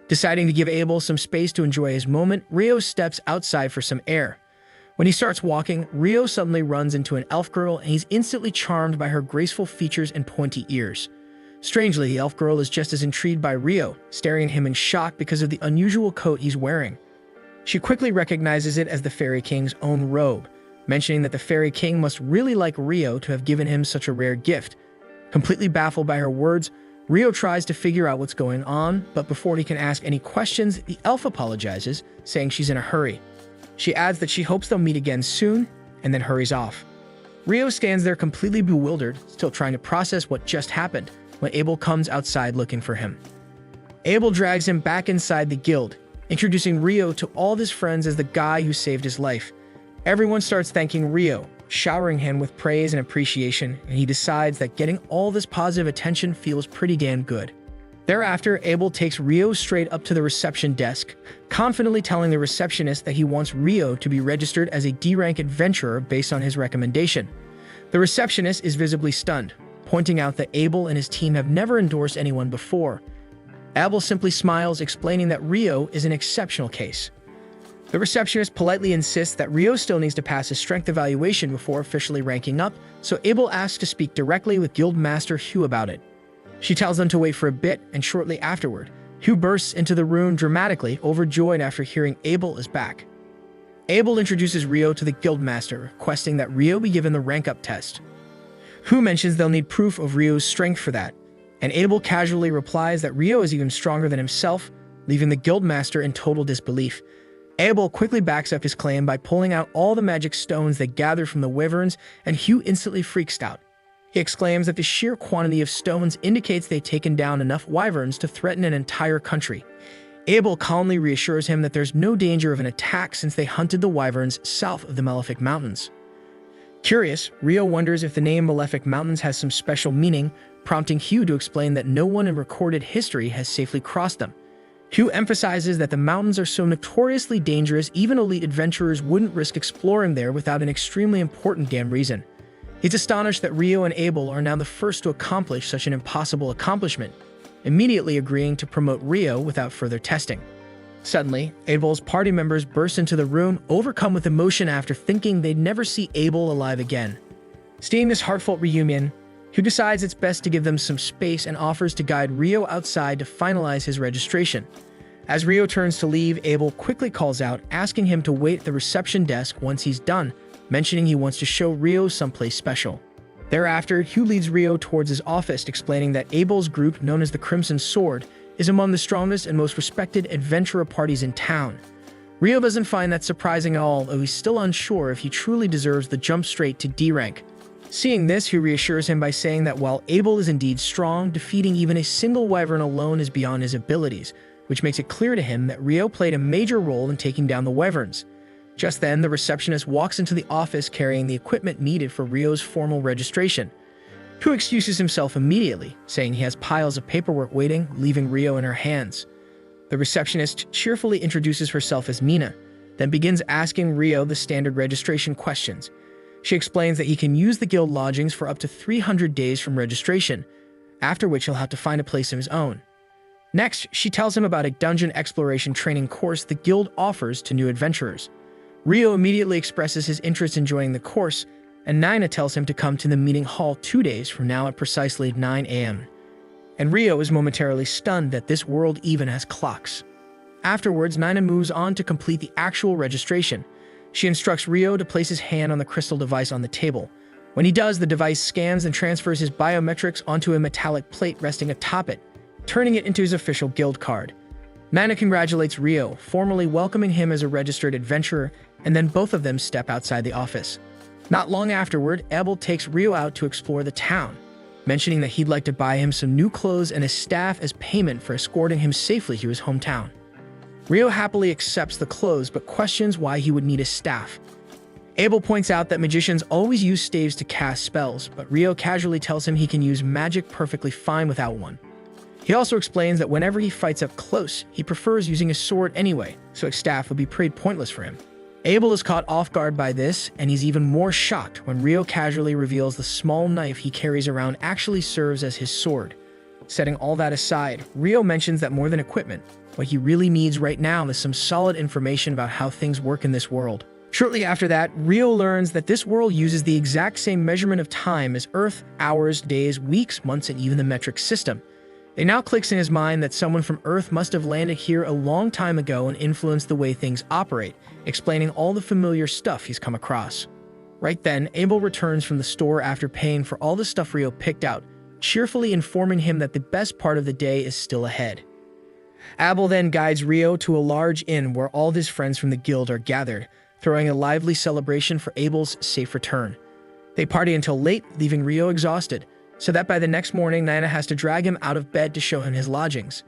Deciding to give Abel some space to enjoy his moment, Rio steps outside for some air. When he starts walking, Rio suddenly runs into an elf girl, and he's instantly charmed by her graceful features and pointy ears. Strangely, the elf girl is just as intrigued by Rio, staring at him in shock because of the unusual coat he's wearing. She quickly recognizes it as the Fairy King's own robe, mentioning that the Fairy King must really like Rio to have given him such a rare gift. Completely baffled by her words, Rio tries to figure out what's going on, but before he can ask any questions, the elf apologizes, saying she's in a hurry. She adds that she hopes they'll meet again soon, and then hurries off. Rio stands there completely bewildered, still trying to process what just happened, when Abel comes outside looking for him. Abel drags him back inside the guild, introducing Rio to all of his friends as the guy who saved his life. Everyone starts thanking Rio, showering him with praise and appreciation, and he decides that getting all this positive attention feels pretty damn good. Thereafter, Abel takes Rio straight up to the reception desk, confidently telling the receptionist that he wants Rio to be registered as a D-rank adventurer based on his recommendation. The receptionist is visibly stunned, pointing out that Abel and his team have never endorsed anyone before. Abel simply smiles, explaining that Rio is an exceptional case. The receptionist politely insists that Rio still needs to pass his strength evaluation before officially ranking up, so Abel asks to speak directly with Guildmaster Hugh about it. She tells them to wait for a bit, and shortly afterward, Hugh bursts into the room dramatically, overjoyed after hearing Abel is back. Abel introduces Rio to the Guildmaster, requesting that Rio be given the rank-up test. Hugh mentions they'll need proof of Rio's strength for that, and Abel casually replies that Rio is even stronger than himself, leaving the Guildmaster in total disbelief. Abel quickly backs up his claim by pulling out all the magic stones they gathered from the wyverns, and Hugh instantly freaks out. He exclaims that the sheer quantity of stones indicates they've taken down enough wyverns to threaten an entire country. Abel calmly reassures him that there's no danger of an attack since they hunted the wyverns south of the Malefic Mountains. Curious, Rio wonders if the name Malefic Mountains has some special meaning, prompting Hugh to explain that no one in recorded history has safely crossed them. Hugh emphasizes that the mountains are so notoriously dangerous even elite adventurers wouldn't risk exploring there without an extremely important damn reason. He's astonished that Rio and Abel are now the first to accomplish such an impossible accomplishment, immediately agreeing to promote Rio without further testing. Suddenly, Abel's party members burst into the room, overcome with emotion after thinking they'd never see Abel alive again. Seeing this heartfelt reunion, Hugh decides it's best to give them some space and offers to guide Rio outside to finalize his registration. As Rio turns to leave, Abel quickly calls out, asking him to wait at the reception desk once he's done, mentioning he wants to show Rio someplace special. Thereafter, Hugh leads Rio towards his office, explaining that Abel's group, known as the Crimson Sword, is among the strongest and most respected adventurer parties in town. Rio doesn't find that surprising at all, though he's still unsure if he truly deserves the jump straight to D rank. Seeing this, Hugh reassures him by saying that while Abel is indeed strong, defeating even a single wyvern alone is beyond his abilities, which makes it clear to him that Rio played a major role in taking down the wyverns. Just then, the receptionist walks into the office carrying the equipment needed for Rio's formal registration. Hugh excuses himself immediately, saying he has piles of paperwork waiting, leaving Rio in her hands. The receptionist cheerfully introduces herself as Mina, then begins asking Rio the standard registration questions. She explains that he can use the guild lodgings for up to 300 days from registration, after which he'll have to find a place of his own. Next, she tells him about a dungeon exploration training course the guild offers to new adventurers. Rio immediately expresses his interest in joining the course, and Nina tells him to come to the meeting hall 2 days from now at precisely 9 a.m. And Rio is momentarily stunned that this world even has clocks. Afterwards, Nina moves on to complete the actual registration. She instructs Rio to place his hand on the crystal device on the table. When he does, the device scans and transfers his biometrics onto a metallic plate resting atop it, turning it into his official guild card. Nina congratulates Rio, formally welcoming him as a registered adventurer, and then both of them step outside the office. Not long afterward, Abel takes Rio out to explore the town, mentioning that he'd like to buy him some new clothes and his staff as payment for escorting him safely to his hometown. Rio happily accepts the clothes but questions why he would need a staff. Abel points out that magicians always use staves to cast spells, but Rio casually tells him he can use magic perfectly fine without one. He also explains that whenever he fights up close, he prefers using a sword anyway, so a staff would be pretty pointless for him. Abel is caught off guard by this, and he's even more shocked when Rio casually reveals the small knife he carries around actually serves as his sword. Setting all that aside, Rio mentions that more than equipment, what he really needs right now is some solid information about how things work in this world. Shortly after that, Rio learns that this world uses the exact same measurement of time as Earth: hours, days, weeks, months, and even the metric system. It now clicks in his mind that someone from Earth must have landed here a long time ago and influenced the way things operate, explaining all the familiar stuff he's come across. Right then, Abel returns from the store after paying for all the stuff Rio picked out, cheerfully informing him that the best part of the day is still ahead. Abel then guides Rio to a large inn where all his friends from the guild are gathered, throwing a lively celebration for Abel's safe return. They party until late, leaving Rio exhausted, so that by the next morning, Nina has to drag him out of bed to show him his lodgings.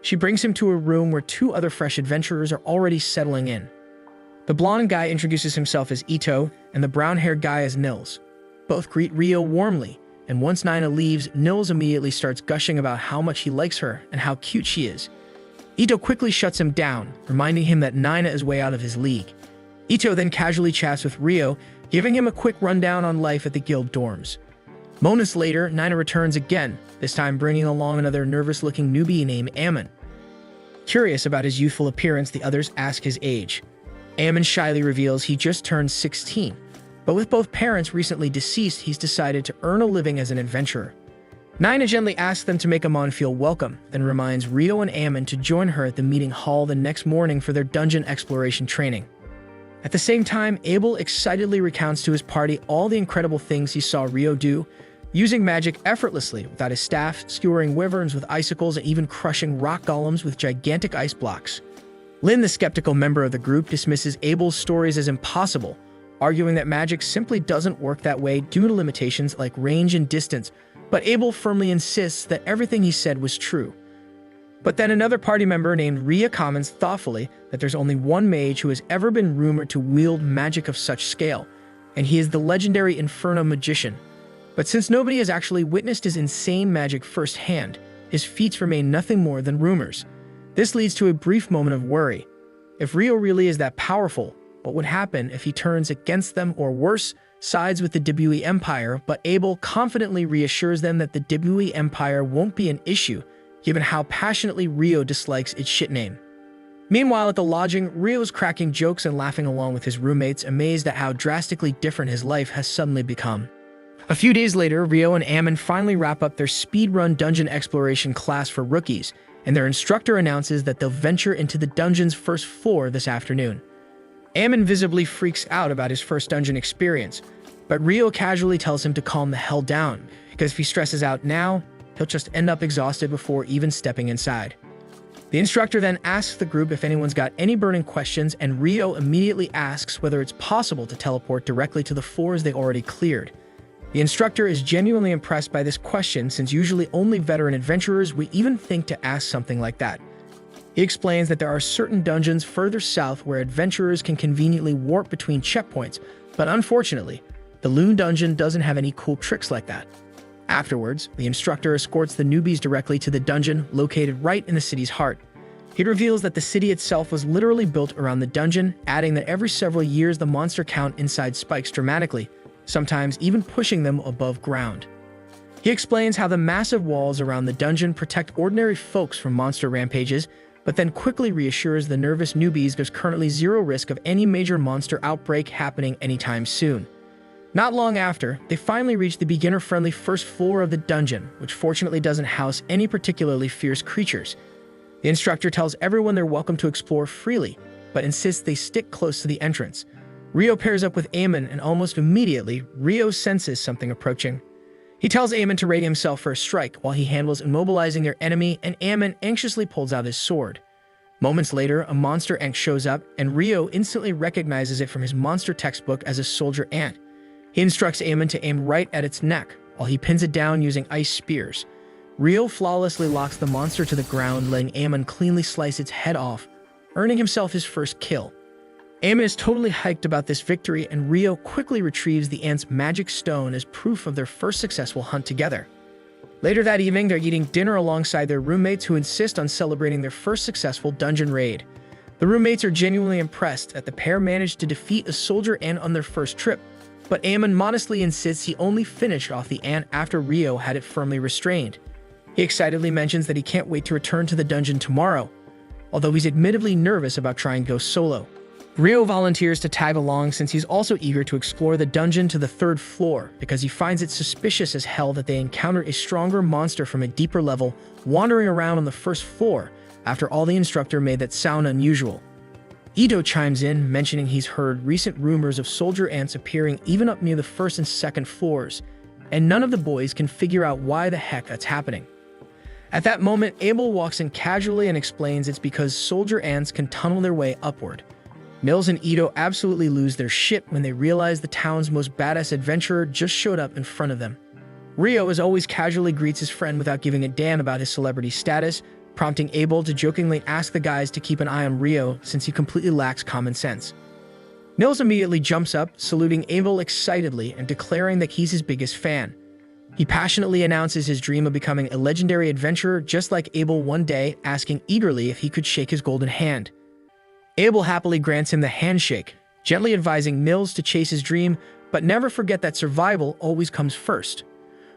She brings him to a room where two other fresh adventurers are already settling in. The blonde guy introduces himself as Ito, and the brown-haired guy as Nils. Both greet Rio warmly, and once Nina leaves, Nils immediately starts gushing about how much he likes her and how cute she is. Ito quickly shuts him down, reminding him that Nina is way out of his league. Ito then casually chats with Rio, giving him a quick rundown on life at the guild dorms. Moments later, Nina returns again, this time bringing along another nervous-looking newbie named Ammon. Curious about his youthful appearance, the others ask his age. Ammon shyly reveals he just turned 16, but with both parents recently deceased, he's decided to earn a living as an adventurer. Nina gently asks them to make Ammon feel welcome, then reminds Rio and Ammon to join her at the meeting hall the next morning for their dungeon exploration training. At the same time, Abel excitedly recounts to his party all the incredible things he saw Rio do, using magic effortlessly without his staff, skewering wyverns with icicles, and even crushing rock golems with gigantic ice blocks. Lynn, the skeptical member of the group, dismisses Abel's stories as impossible, arguing that magic simply doesn't work that way due to limitations like range and distance, but Abel firmly insists that everything he said was true. But then another party member named Ria comments thoughtfully that there's only one mage who has ever been rumored to wield magic of such scale, and he is the legendary Inferno magician. But since nobody has actually witnessed his insane magic firsthand, his feats remain nothing more than rumors. This leads to a brief moment of worry. If Rio really is that powerful, what would happen if he turns against them or worse, sides with the Dibui Empire? But Abel confidently reassures them that the Dibui Empire won't be an issue, given how passionately Rio dislikes its shit name. Meanwhile, at the lodging, Rio is cracking jokes and laughing along with his roommates, amazed at how drastically different his life has suddenly become. A few days later, Rio and Ammon finally wrap up their speedrun dungeon exploration class for rookies, and their instructor announces that they'll venture into the dungeon's first floor this afternoon. Ammon visibly freaks out about his first dungeon experience, but Rio casually tells him to calm the hell down, because if he stresses out now, he'll just end up exhausted before even stepping inside. The instructor then asks the group if anyone's got any burning questions, and Rio immediately asks whether it's possible to teleport directly to the floors they already cleared. The instructor is genuinely impressed by this question, since usually only veteran adventurers would even think to ask something like that. He explains that there are certain dungeons further south where adventurers can conveniently warp between checkpoints, but unfortunately, the Loon Dungeon doesn't have any cool tricks like that. Afterwards, the instructor escorts the newbies directly to the dungeon, located right in the city's heart. He reveals that the city itself was literally built around the dungeon, adding that every several years the monster count inside spikes dramatically, sometimes even pushing them above ground. He explains how the massive walls around the dungeon protect ordinary folks from monster rampages, but then quickly reassures the nervous newbies there's currently zero risk of any major monster outbreak happening anytime soon. Not long after, they finally reach the beginner-friendly first floor of the dungeon, which fortunately doesn't house any particularly fierce creatures. The instructor tells everyone they're welcome to explore freely, but insists they stick close to the entrance. Rio pairs up with Aemon, and almost immediately, Rio senses something approaching. He tells Aemon to ready himself for a strike while he handles immobilizing their enemy, and Aemon anxiously pulls out his sword. Moments later, a monster ant shows up, and Rio instantly recognizes it from his monster textbook as a soldier ant. He instructs Aemon to aim right at its neck, while he pins it down using ice spears. Rio flawlessly locks the monster to the ground, letting Aemon cleanly slice its head off, earning himself his first kill. Aemon is totally hyped about this victory, and Rio quickly retrieves the ant's magic stone as proof of their first successful hunt together. Later that evening, they're eating dinner alongside their roommates, who insist on celebrating their first successful dungeon raid. The roommates are genuinely impressed that the pair managed to defeat a soldier ant on their first trip, but Aemon modestly insists he only finished off the ant after Rio had it firmly restrained. He excitedly mentions that he can't wait to return to the dungeon tomorrow, although he's admittedly nervous about trying to go solo. Rio volunteers to tag along since he's also eager to explore the dungeon to the 3rd floor because he finds it suspicious as hell that they encounter a stronger monster from a deeper level wandering around on the 1st floor. After all, the instructor made that sound unusual. Ito chimes in, mentioning he's heard recent rumors of soldier ants appearing even up near the 1st and 2nd floors, and none of the boys can figure out why the heck that's happening. At that moment, Abel walks in casually and explains it's because soldier ants can tunnel their way upward. Mills and Ito absolutely lose their shit when they realize the town's most badass adventurer just showed up in front of them. Rio, as always, casually greets his friend without giving a damn about his celebrity status, prompting Abel to jokingly ask the guys to keep an eye on Rio since he completely lacks common sense. Nils immediately jumps up, saluting Abel excitedly and declaring that he's his biggest fan. He passionately announces his dream of becoming a legendary adventurer just like Abel one day, asking eagerly if he could shake his golden hand. Abel happily grants him the handshake, gently advising Mills to chase his dream, but never forget that survival always comes first.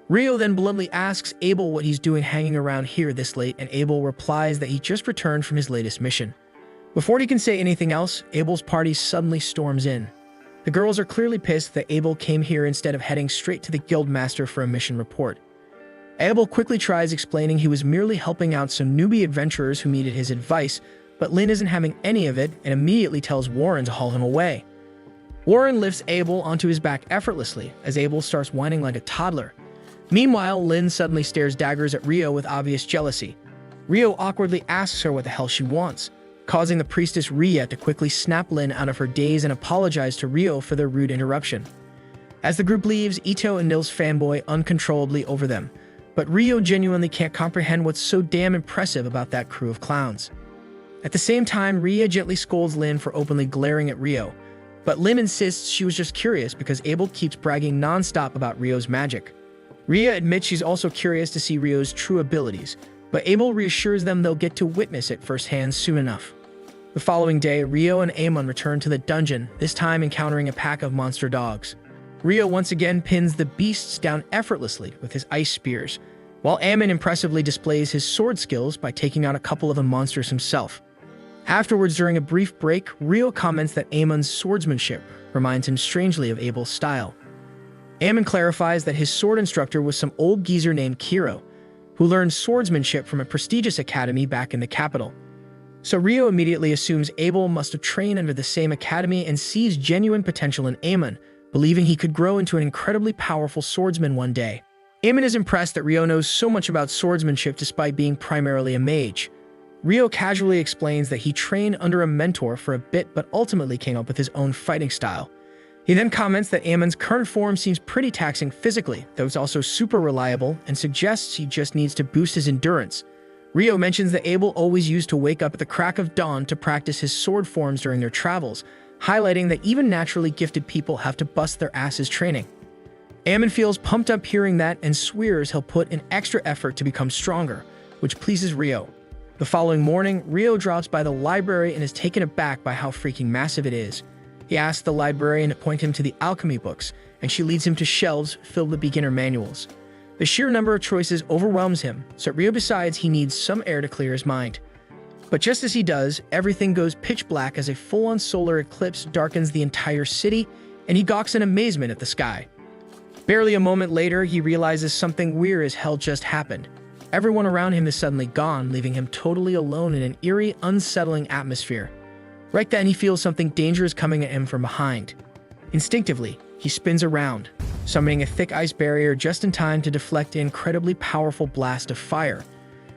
Rio then bluntly asks Abel what he's doing hanging around here this late, and Abel replies that he just returned from his latest mission. Before he can say anything else, Abel's party suddenly storms in. The girls are clearly pissed that Abel came here instead of heading straight to the guildmaster for a mission report. Abel quickly tries explaining he was merely helping out some newbie adventurers who needed his advice, but Lynn isn't having any of it and immediately tells Warren to haul him away. Warren lifts Abel onto his back effortlessly as Abel starts whining like a toddler. Meanwhile, Lynn suddenly stares daggers at Rio with obvious jealousy. Rio awkwardly asks her what the hell she wants, causing the priestess Ria to quickly snap Lynn out of her daze and apologize to Rio for their rude interruption. As the group leaves, Ito and Nils fanboy uncontrollably over them, but Rio genuinely can't comprehend what's so damn impressive about that crew of clowns. At the same time, Ria gently scolds Lynn for openly glaring at Rio, but Lynn insists she was just curious because Abel keeps bragging non-stop about Rio's magic. Ria admits she's also curious to see Rio's true abilities, but Abel reassures them they'll get to witness it firsthand soon enough. The following day, Rio and Aemon return to the dungeon, this time encountering a pack of monster dogs. Rio once again pins the beasts down effortlessly with his ice spears, while Aemon impressively displays his sword skills by taking out a couple of the monsters himself. Afterwards, during a brief break, Rio comments that Aemon's swordsmanship reminds him strangely of Abel's style. Aemon clarifies that his sword instructor was some old geezer named Kiro, who learned swordsmanship from a prestigious academy back in the capital. So Rio immediately assumes Abel must have trained under the same academy and sees genuine potential in Aemon, believing he could grow into an incredibly powerful swordsman one day. Aemon is impressed that Rio knows so much about swordsmanship despite being primarily a mage. Rio casually explains that he trained under a mentor for a bit but ultimately came up with his own fighting style. He then comments that Aemon's current form seems pretty taxing physically, though it's also super reliable, and suggests he just needs to boost his endurance. Rio mentions that Abel always used to wake up at the crack of dawn to practice his sword forms during their travels, highlighting that even naturally gifted people have to bust their asses training. Aemon feels pumped up hearing that and swears he'll put in extra effort to become stronger, which pleases Rio. The following morning, Rio drops by the library and is taken aback by how freaking massive it is. He asks the librarian to point him to the alchemy books, and she leads him to shelves filled with beginner manuals. The sheer number of choices overwhelms him, so Rio decides he needs some air to clear his mind. But just as he does, everything goes pitch black as a full-on solar eclipse darkens the entire city, and he gawks in amazement at the sky. Barely a moment later, he realizes something weird as hell just happened. Everyone around him is suddenly gone, leaving him totally alone in an eerie, unsettling atmosphere. Right then, he feels something dangerous coming at him from behind. Instinctively, he spins around, summoning a thick ice barrier just in time to deflect an incredibly powerful blast of fire.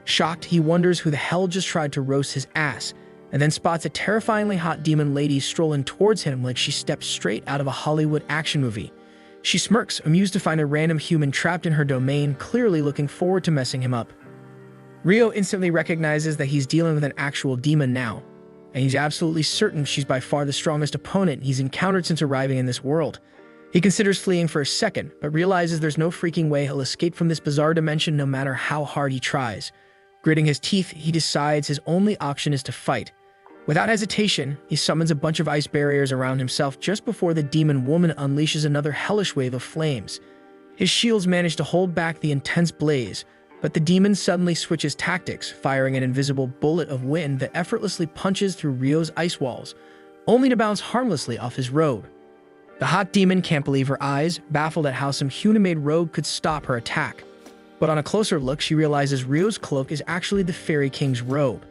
Shocked, he wonders who the hell just tried to roast his ass, and then spots a terrifyingly hot demon lady strolling towards him like she stepped straight out of a Hollywood action movie. She smirks, amused to find a random human trapped in her domain, clearly looking forward to messing him up. Ryo instantly recognizes that he's dealing with an actual demon now, and he's absolutely certain she's by far the strongest opponent he's encountered since arriving in this world. He considers fleeing for a second, but realizes there's no freaking way he'll escape from this bizarre dimension no matter how hard he tries. Gritting his teeth, he decides his only option is to fight. Without hesitation, he summons a bunch of ice barriers around himself just before the demon woman unleashes another hellish wave of flames. His shields manage to hold back the intense blaze, but the demon suddenly switches tactics, firing an invisible bullet of wind that effortlessly punches through Ryo's ice walls, only to bounce harmlessly off his robe. The hot demon can't believe her eyes, baffled at how some human-made robe could stop her attack. But on a closer look, she realizes Ryo's cloak is actually the Fairy King's robe.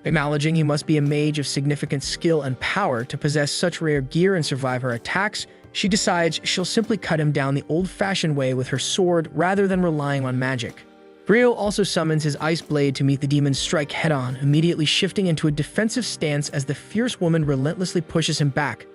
Acknowledging he must be a mage of significant skill and power to possess such rare gear and survive her attacks, she decides she'll simply cut him down the old-fashioned way with her sword rather than relying on magic. Ryo also summons his ice blade to meet the demon's strike head-on, immediately shifting into a defensive stance as the fierce woman relentlessly pushes him back.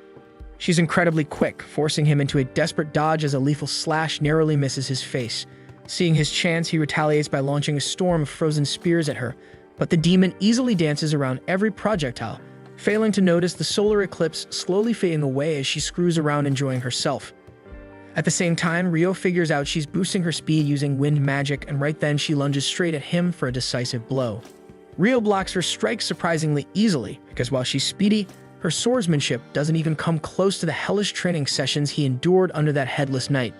She's incredibly quick, forcing him into a desperate dodge as a lethal slash narrowly misses his face. Seeing his chance, he retaliates by launching a storm of frozen spears at her, but the demon easily dances around every projectile, failing to notice the solar eclipse slowly fading away as she screws around enjoying herself. At the same time, Ryo figures out she's boosting her speed using wind magic, and right then she lunges straight at him for a decisive blow. Ryo blocks her strikes surprisingly easily, because while she's speedy, her swordsmanship doesn't even come close to the hellish training sessions he endured under that headless knight.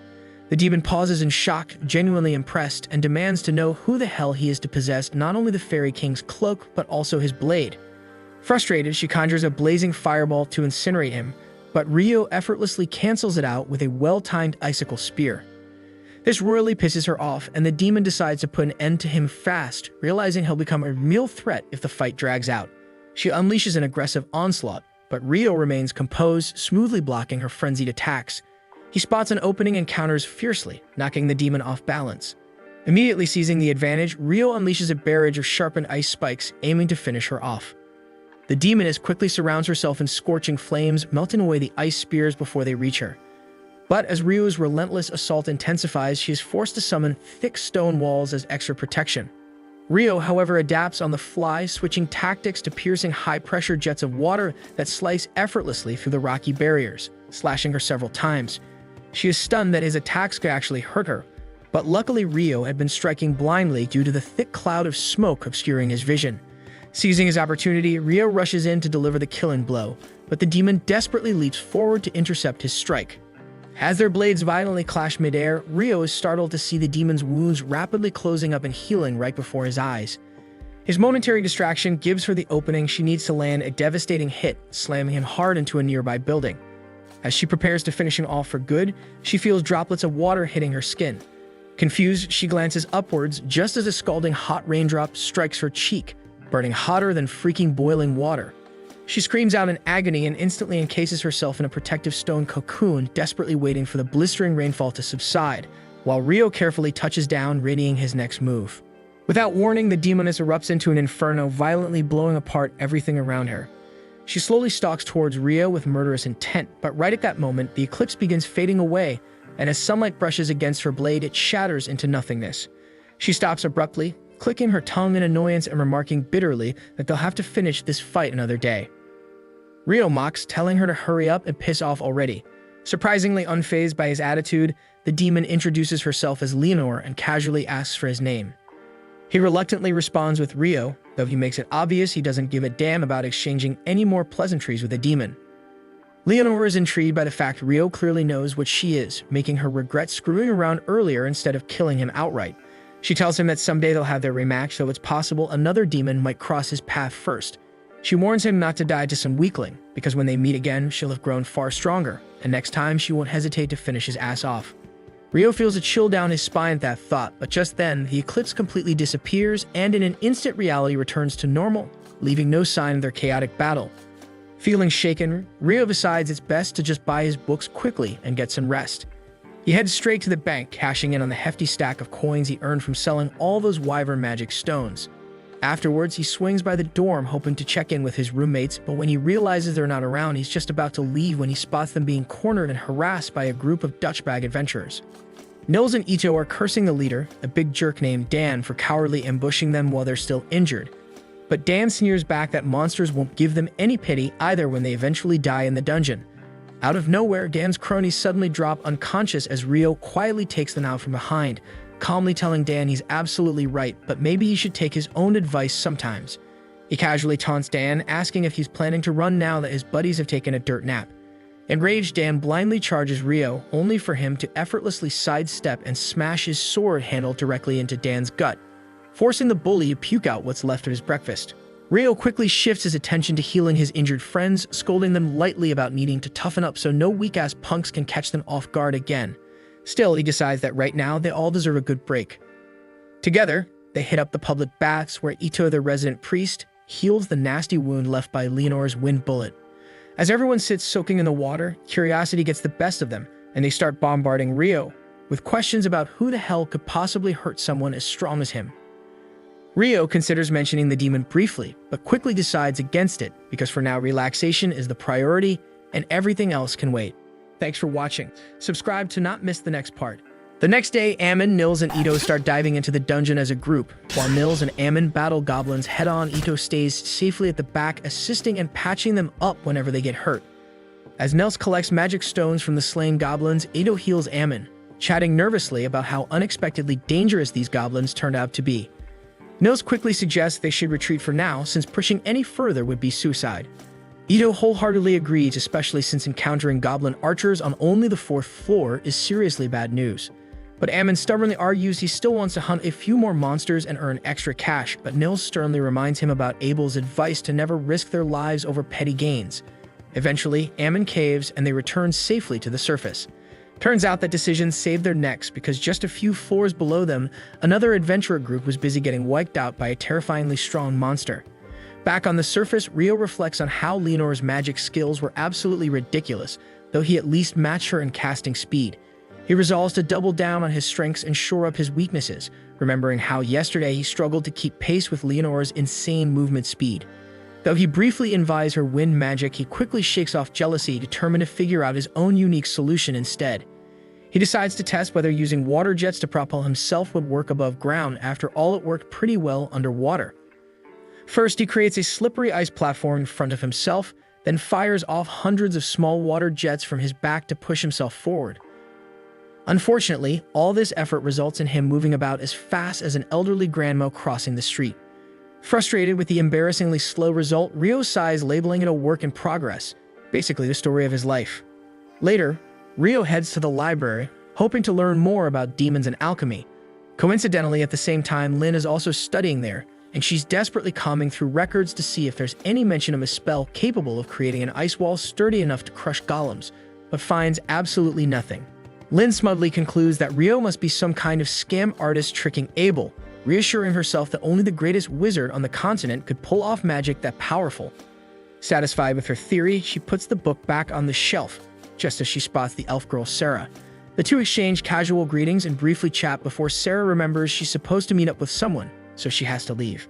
The demon pauses in shock, genuinely impressed, and demands to know who the hell he is to possess not only the Fairy King's cloak, but also his blade. Frustrated, she conjures a blazing fireball to incinerate him, but Ryo effortlessly cancels it out with a well-timed icicle spear. This royally pisses her off, and the demon decides to put an end to him fast, realizing he'll become a real threat if the fight drags out. She unleashes an aggressive onslaught, but Ryo remains composed, smoothly blocking her frenzied attacks. He spots an opening and counters fiercely, knocking the demon off balance. Immediately seizing the advantage, Ryo unleashes a barrage of sharpened ice spikes, aiming to finish her off. The demoness quickly surrounds herself in scorching flames, melting away the ice spears before they reach her. But as Ryo's relentless assault intensifies, she is forced to summon thick stone walls as extra protection. Ryo, however, adapts on the fly, switching tactics to piercing high-pressure jets of water that slice effortlessly through the rocky barriers, slashing her several times. She is stunned that his attacks could actually hurt her, but luckily Ryo had been striking blindly due to the thick cloud of smoke obscuring his vision. Seizing his opportunity, Ryo rushes in to deliver the killing blow, but the demon desperately leaps forward to intercept his strike. As their blades violently clash midair, Ryo is startled to see the demon's wounds rapidly closing up and healing right before his eyes. His momentary distraction gives her the opening she needs to land a devastating hit, slamming him hard into a nearby building. As she prepares to finish him off for good, she feels droplets of water hitting her skin. Confused, she glances upwards just as a scalding hot raindrop strikes her cheek, burning hotter than freaking boiling water. She screams out in agony and instantly encases herself in a protective stone cocoon, desperately waiting for the blistering rainfall to subside, while Ryo carefully touches down, readying his next move. Without warning, the demoness erupts into an inferno, violently blowing apart everything around her. She slowly stalks towards Ryo with murderous intent, but right at that moment, the eclipse begins fading away, and as sunlight brushes against her blade, it shatters into nothingness. She stops abruptly, clicking her tongue in annoyance and remarking bitterly that they'll have to finish this fight another day. Ryo mocks, telling her to hurry up and piss off already. Surprisingly unfazed by his attitude, the demon introduces herself as Leonore and casually asks for his name. He reluctantly responds with Ryo, though he makes it obvious he doesn't give a damn about exchanging any more pleasantries with the demon. Leonore is intrigued by the fact Ryo clearly knows what she is, making her regret screwing around earlier instead of killing him outright. She tells him that someday they'll have their rematch, though it's possible another demon might cross his path first. She warns him not to die to some weakling, because when they meet again, she'll have grown far stronger, and next time she won't hesitate to finish his ass off. Ryo feels a chill down his spine at that thought, but just then, the eclipse completely disappears and in an instant reality returns to normal, leaving no sign of their chaotic battle. Feeling shaken, Rio decides it's best to just buy his books quickly and get some rest. He heads straight to the bank, cashing in on the hefty stack of coins he earned from selling all those wyvern magic stones. Afterwards, he swings by the dorm hoping to check in with his roommates, but when he realizes they're not around, he's just about to leave when he spots them being cornered and harassed by a group of Dutchbag adventurers. Nils and Ito are cursing the leader, a big jerk named Dan, for cowardly ambushing them while they're still injured. But Dan sneers back that monsters won't give them any pity either when they eventually die in the dungeon. Out of nowhere, Dan's cronies suddenly drop unconscious as Rio quietly takes them out from behind, calmly telling Dan he's absolutely right, but maybe he should take his own advice sometimes. He casually taunts Dan, asking if he's planning to run now that his buddies have taken a dirt nap. Enraged, Dan blindly charges Rio, only for him to effortlessly sidestep and smash his sword handle directly into Dan's gut, forcing the bully to puke out what's left of his breakfast. Rio quickly shifts his attention to healing his injured friends, scolding them lightly about needing to toughen up so no weak-ass punks can catch them off guard again. Still, he decides that right now they all deserve a good break. Together, they hit up the public baths where Ito, the resident priest, heals the nasty wound left by Leonore's wind bullet. As everyone sits soaking in the water, curiosity gets the best of them, and they start bombarding Rio with questions about who the hell could possibly hurt someone as strong as him. Rio considers mentioning the demon briefly, but quickly decides against it because for now relaxation is the priority and everything else can wait. Thanks for watching. Subscribe to not miss the next part. The next day, Ammon, Nils, and Ito start diving into the dungeon as a group. While Nils and Ammon battle goblins head-on, Ito stays safely at the back, assisting and patching them up whenever they get hurt. As Nils collects magic stones from the slain goblins, Ito heals Ammon, chatting nervously about how unexpectedly dangerous these goblins turned out to be. Nils quickly suggests they should retreat for now, since pushing any further would be suicide. Ito wholeheartedly agrees, especially since encountering goblin archers on only the 4th floor is seriously bad news. But Ammon stubbornly argues he still wants to hunt a few more monsters and earn extra cash, but Nils sternly reminds him about Abel's advice to never risk their lives over petty gains. Eventually, Ammon caves and they return safely to the surface. Turns out that decision saved their necks because just a few floors below them, another adventurer group was busy getting wiped out by a terrifyingly strong monster. Back on the surface, Rio reflects on how Leonore's magic skills were absolutely ridiculous, though he at least matched her in casting speed. He resolves to double down on his strengths and shore up his weaknesses, remembering how yesterday he struggled to keep pace with Leonore's insane movement speed. Though he briefly envies her wind magic, he quickly shakes off jealousy, determined to figure out his own unique solution instead. He decides to test whether using water jets to propel himself would work above ground. After all, it worked pretty well underwater. First, he creates a slippery ice platform in front of himself, then fires off hundreds of small water jets from his back to push himself forward. Unfortunately, all this effort results in him moving about as fast as an elderly grandma crossing the street. Frustrated with the embarrassingly slow result, Rio sighs, labeling it a work in progress, basically the story of his life. Later, Rio heads to the library, hoping to learn more about demons and alchemy. Coincidentally, at the same time, Lynn is also studying there, and she's desperately combing through records to see if there's any mention of a spell capable of creating an ice wall sturdy enough to crush golems, but finds absolutely nothing. Lynn smugly concludes that Rio must be some kind of scam artist tricking Abel, reassuring herself that only the greatest wizard on the continent could pull off magic that powerful. Satisfied with her theory, she puts the book back on the shelf, just as she spots the elf girl Sarah. The two exchange casual greetings and briefly chat before Sarah remembers she's supposed to meet up with someone, so she has to leave.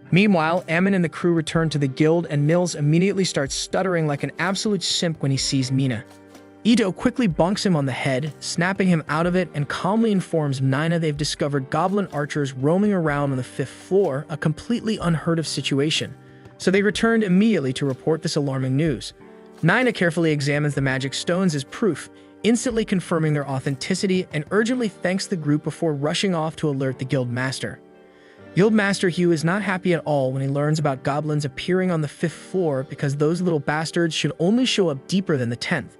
Meanwhile, Ammon and the crew return to the guild, and Nils immediately starts stuttering like an absolute simp when he sees Mina. Ito quickly bonks him on the head, snapping him out of it, and calmly informs Nina they've discovered goblin archers roaming around on the 5th floor, a completely unheard of situation. So they returned immediately to report this alarming news. Nina carefully examines the magic stones as proof, instantly confirming their authenticity, and urgently thanks the group before rushing off to alert the guild master. Guildmaster Hugh is not happy at all when he learns about goblins appearing on the 5th floor because those little bastards should only show up deeper than the 10th.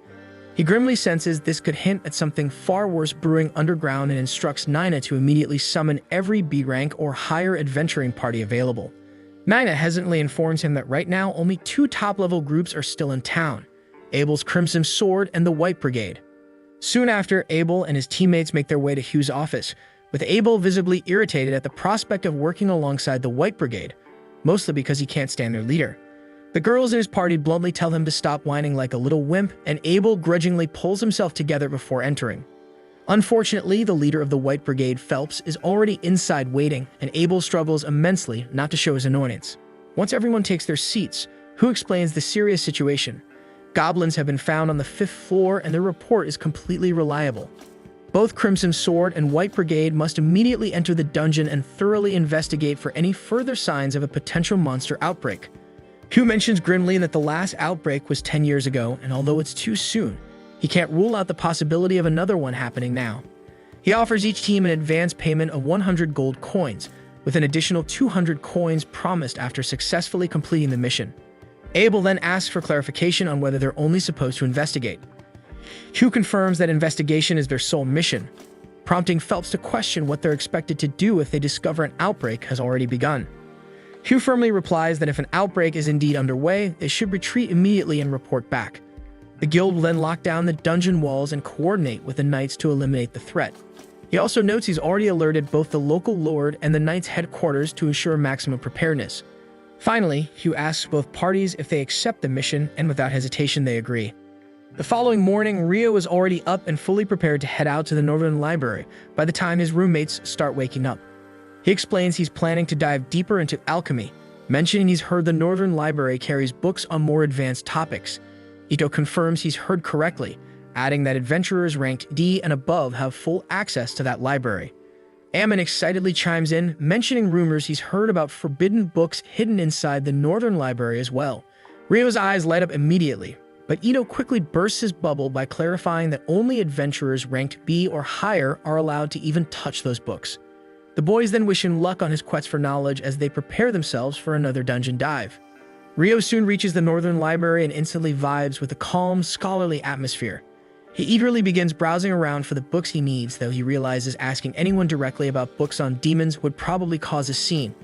He grimly senses this could hint at something far worse brewing underground and instructs Nina to immediately summon every B-rank or higher adventuring party available. Nina hesitantly informs him that right now only 2 top-level groups are still in town, Abel's Crimson Sword and the White Brigade. Soon after, Abel and his teammates make their way to Hugh's office, with Abel visibly irritated at the prospect of working alongside the White Brigade, mostly because he can't stand their leader. The girls in his party bluntly tell him to stop whining like a little wimp, and Abel grudgingly pulls himself together before entering. Unfortunately, the leader of the White Brigade, Phelps, is already inside waiting, and Abel struggles immensely not to show his annoyance. Once everyone takes their seats, Hugh explains the serious situation. Goblins have been found on the 5th floor, and their report is completely reliable. Both Crimson Sword and White Brigade must immediately enter the dungeon and thoroughly investigate for any further signs of a potential monster outbreak. Hugh mentions grimly that the last outbreak was 10 years ago, and although it's too soon, he can't rule out the possibility of another one happening now. He offers each team an advance payment of 100 gold coins, with an additional 200 coins promised after successfully completing the mission. Abel then asks for clarification on whether they're only supposed to investigate. Hugh confirms that investigation is their sole mission, prompting Phelps to question what they're expected to do if they discover an outbreak has already begun. Hugh firmly replies that if an outbreak is indeed underway, they should retreat immediately and report back. The guild will then lock down the dungeon walls and coordinate with the knights to eliminate the threat. He also notes he's already alerted both the local lord and the knights' headquarters to ensure maximum preparedness. Finally, Hugh asks both parties if they accept the mission, and without hesitation they agree. The following morning, Rio is already up and fully prepared to head out to the Northern Library by the time his roommates start waking up. He explains he's planning to dive deeper into alchemy, mentioning he's heard the Northern Library carries books on more advanced topics. Ito confirms he's heard correctly, adding that adventurers ranked D and above have full access to that library. Ammon excitedly chimes in, mentioning rumors he's heard about forbidden books hidden inside the Northern Library as well. Rio's eyes light up immediately, but Ito quickly bursts his bubble by clarifying that only adventurers ranked B or higher are allowed to even touch those books. The boys then wish him luck on his quest for knowledge as they prepare themselves for another dungeon dive. Rio soon reaches the Northern Library and instantly vibes with the calm, scholarly atmosphere. He eagerly begins browsing around for the books he needs, though he realizes asking anyone directly about books on demons would probably cause a scene.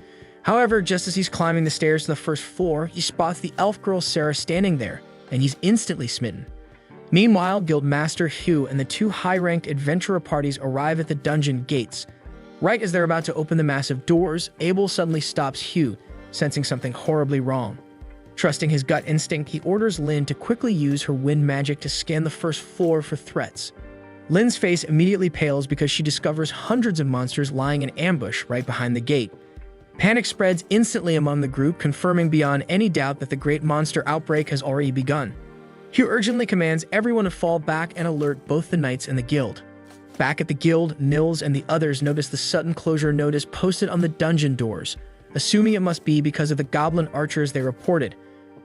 However, just as he's climbing the stairs to the first floor, he spots the elf girl Sarah standing there, and he's instantly smitten. Meanwhile, Guildmaster Hugh and the two high-ranked adventurer parties arrive at the dungeon gates. Right as they're about to open the massive doors, Abel suddenly stops Hugh, sensing something horribly wrong. Trusting his gut instinct, he orders Lynn to quickly use her wind magic to scan the first floor for threats. Lynn's face immediately pales because she discovers hundreds of monsters lying in ambush right behind the gate. Panic spreads instantly among the group, confirming beyond any doubt that the great monster outbreak has already begun. Hugh urgently commands everyone to fall back and alert both the knights and the guild. Back at the guild, Nils and the others notice the sudden closure notice posted on the dungeon doors, assuming it must be because of the goblin archers they reported.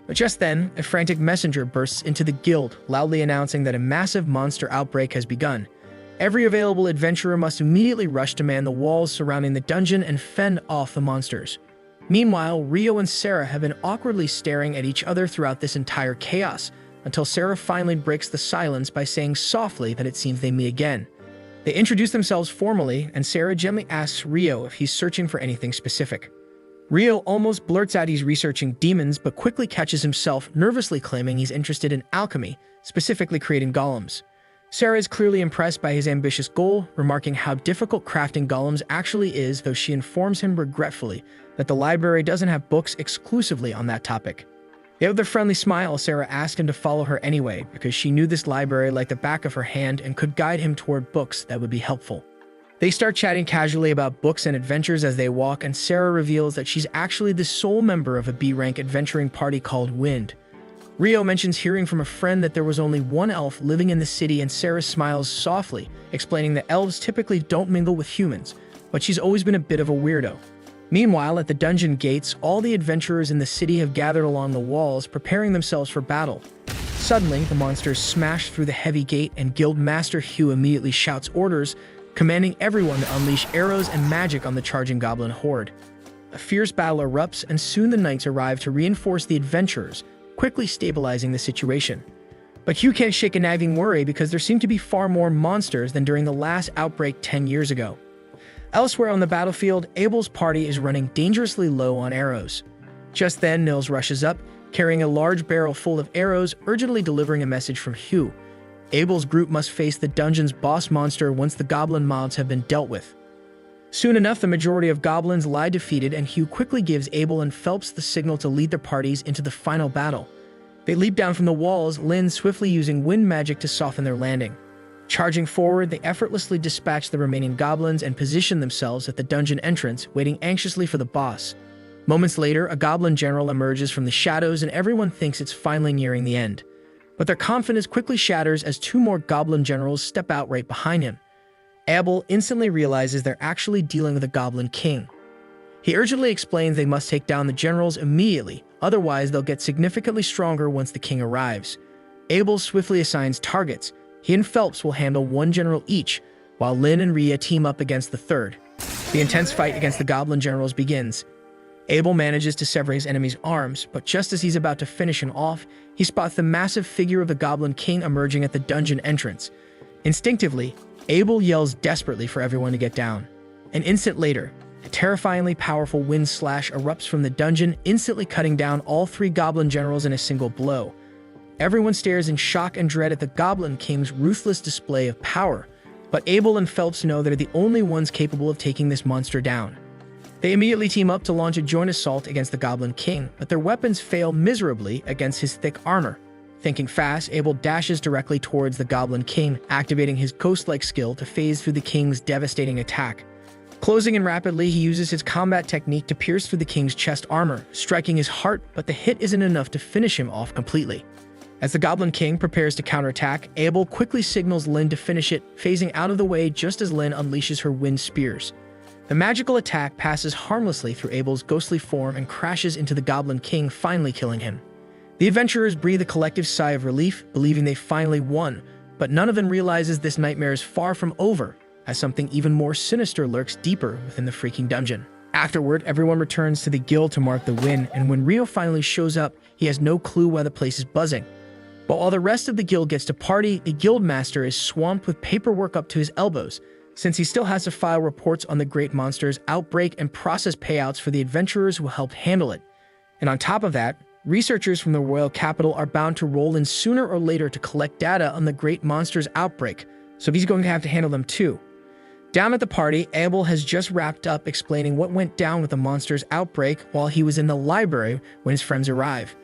But just then, a frantic messenger bursts into the guild, loudly announcing that a massive monster outbreak has begun. Every available adventurer must immediately rush to man the walls surrounding the dungeon and fend off the monsters. Meanwhile, Rio and Sarah have been awkwardly staring at each other throughout this entire chaos, until Sarah finally breaks the silence by saying softly that it seems they meet again. They introduce themselves formally, and Sarah gently asks Rio if he's searching for anything specific. Rio almost blurts out he's researching demons, but quickly catches himself, nervously claiming he's interested in alchemy, specifically creating golems. Sarah is clearly impressed by his ambitious goal, remarking how difficult crafting golems actually is, though she informs him regretfully that the library doesn't have books exclusively on that topic. Yet with a friendly smile, Sarah asked him to follow her anyway, because she knew this library like the back of her hand and could guide him toward books that would be helpful. They start chatting casually about books and adventures as they walk, and Sarah reveals that she's actually the sole member of a B-rank adventuring party called Wind. Rio mentions hearing from a friend that there was only one elf living in the city, and Sarah smiles softly, explaining that elves typically don't mingle with humans, but she's always been a bit of a weirdo. Meanwhile, at the dungeon gates, all the adventurers in the city have gathered along the walls, preparing themselves for battle. Suddenly, the monsters smash through the heavy gate, and Guildmaster Hugh immediately shouts orders, commanding everyone to unleash arrows and magic on the charging goblin horde. A fierce battle erupts, and soon the knights arrive to reinforce the adventurers, quickly stabilizing the situation. But Hugh can't shake a nagging worry because there seem to be far more monsters than during the last outbreak 10 years ago. Elsewhere on the battlefield, Abel's party is running dangerously low on arrows. Just then, Nils rushes up, carrying a large barrel full of arrows, urgently delivering a message from Hugh. Abel's group must face the dungeon's boss monster once the goblin mobs have been dealt with. Soon enough, the majority of goblins lie defeated, and Hugh quickly gives Abel and Phelps the signal to lead their parties into the final battle. They leap down from the walls, Lynn swiftly using wind magic to soften their landing. Charging forward, they effortlessly dispatch the remaining goblins and position themselves at the dungeon entrance, waiting anxiously for the boss. Moments later, a goblin general emerges from the shadows, and everyone thinks it's finally nearing the end. But their confidence quickly shatters as two more goblin generals step out right behind him. Abel instantly realizes they're actually dealing with a goblin king. He urgently explains they must take down the generals immediately, otherwise they'll get significantly stronger once the king arrives. Abel swiftly assigns targets. He and Phelps will handle one general each, while Lynn and Rhea team up against the third. The intense fight against the goblin generals begins. Abel manages to sever his enemy's arms, but just as he's about to finish him off, he spots the massive figure of the goblin king emerging at the dungeon entrance. Instinctively, Abel yells desperately for everyone to get down. An instant later, a terrifyingly powerful wind slash erupts from the dungeon, instantly cutting down all three goblin generals in a single blow. Everyone stares in shock and dread at the Goblin King's ruthless display of power, but Abel and Phelps know they're the only ones capable of taking this monster down. They immediately team up to launch a joint assault against the Goblin King, but their weapons fail miserably against his thick armor. Thinking fast, Abel dashes directly towards the Goblin King, activating his ghost-like skill to phase through the King's devastating attack. Closing in rapidly, he uses his combat technique to pierce through the King's chest armor, striking his heart, but the hit isn't enough to finish him off completely. As the Goblin King prepares to counterattack, Abel quickly signals Lynn to finish it, phasing out of the way just as Lynn unleashes her wind spears. The magical attack passes harmlessly through Abel's ghostly form and crashes into the Goblin King, finally killing him. The adventurers breathe a collective sigh of relief, believing they finally won, but none of them realizes this nightmare is far from over, as something even more sinister lurks deeper within the freaking dungeon. Afterward, everyone returns to the guild to mark the win, and when Rio finally shows up, he has no clue why the place is buzzing. But while the rest of the guild gets to party, the guild master is swamped with paperwork up to his elbows, since he still has to file reports on the great monster's outbreak and process payouts for the adventurers who helped handle it. And on top of that, researchers from the royal capital are bound to roll in sooner or later to collect data on the great monster's outbreak, so he's going to have to handle them too. Down at the party, Abel has just wrapped up explaining what went down with the monster's outbreak while he was in the library when his friends arrive.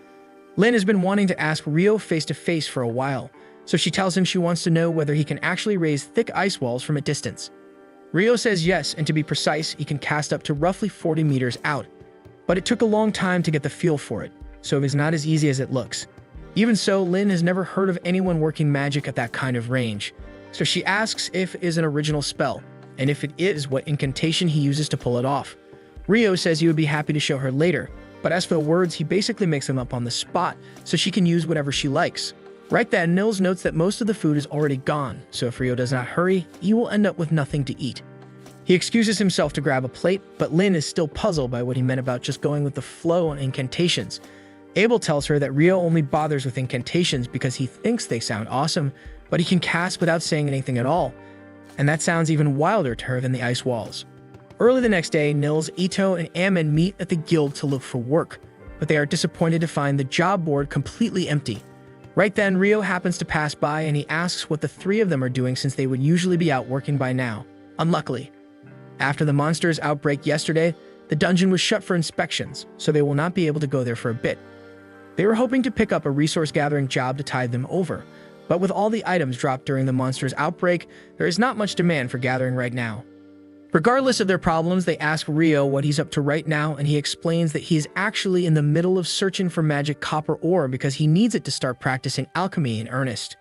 Lynn has been wanting to ask Rio face-to-face for a while, so she tells him she wants to know whether he can actually raise thick ice walls from a distance. Rio says yes, and to be precise, he can cast up to roughly 40 meters out. But it took a long time to get the feel for it, so it's not as easy as it looks. Even so, Lynn has never heard of anyone working magic at that kind of range, so she asks if it is an original spell, and if it is, what incantation he uses to pull it off. Rio says he would be happy to show her later, but as for the words, he basically makes them up on the spot, so she can use whatever she likes. Right then, Nils notes that most of the food is already gone, so if Rio does not hurry, he will end up with nothing to eat. He excuses himself to grab a plate, but Lynn is still puzzled by what he meant about just going with the flow on incantations. Abel tells her that Rio only bothers with incantations because he thinks they sound awesome, but he can cast without saying anything at all, and that sounds even wilder to her than the ice walls. Early the next day, Nils, Ito, and Ammon meet at the guild to look for work, but they are disappointed to find the job board completely empty. Right then, Rio happens to pass by and he asks what the three of them are doing since they would usually be out working by now. Unluckily, after the monster's outbreak yesterday, the dungeon was shut for inspections, so they will not be able to go there for a bit. They were hoping to pick up a resource-gathering job to tide them over, but with all the items dropped during the monster's outbreak, there is not much demand for gathering right now. Regardless of their problems, they ask Rio what he's up to right now, and he explains that he is actually in the middle of searching for magic copper ore because he needs it to start practicing alchemy in earnest.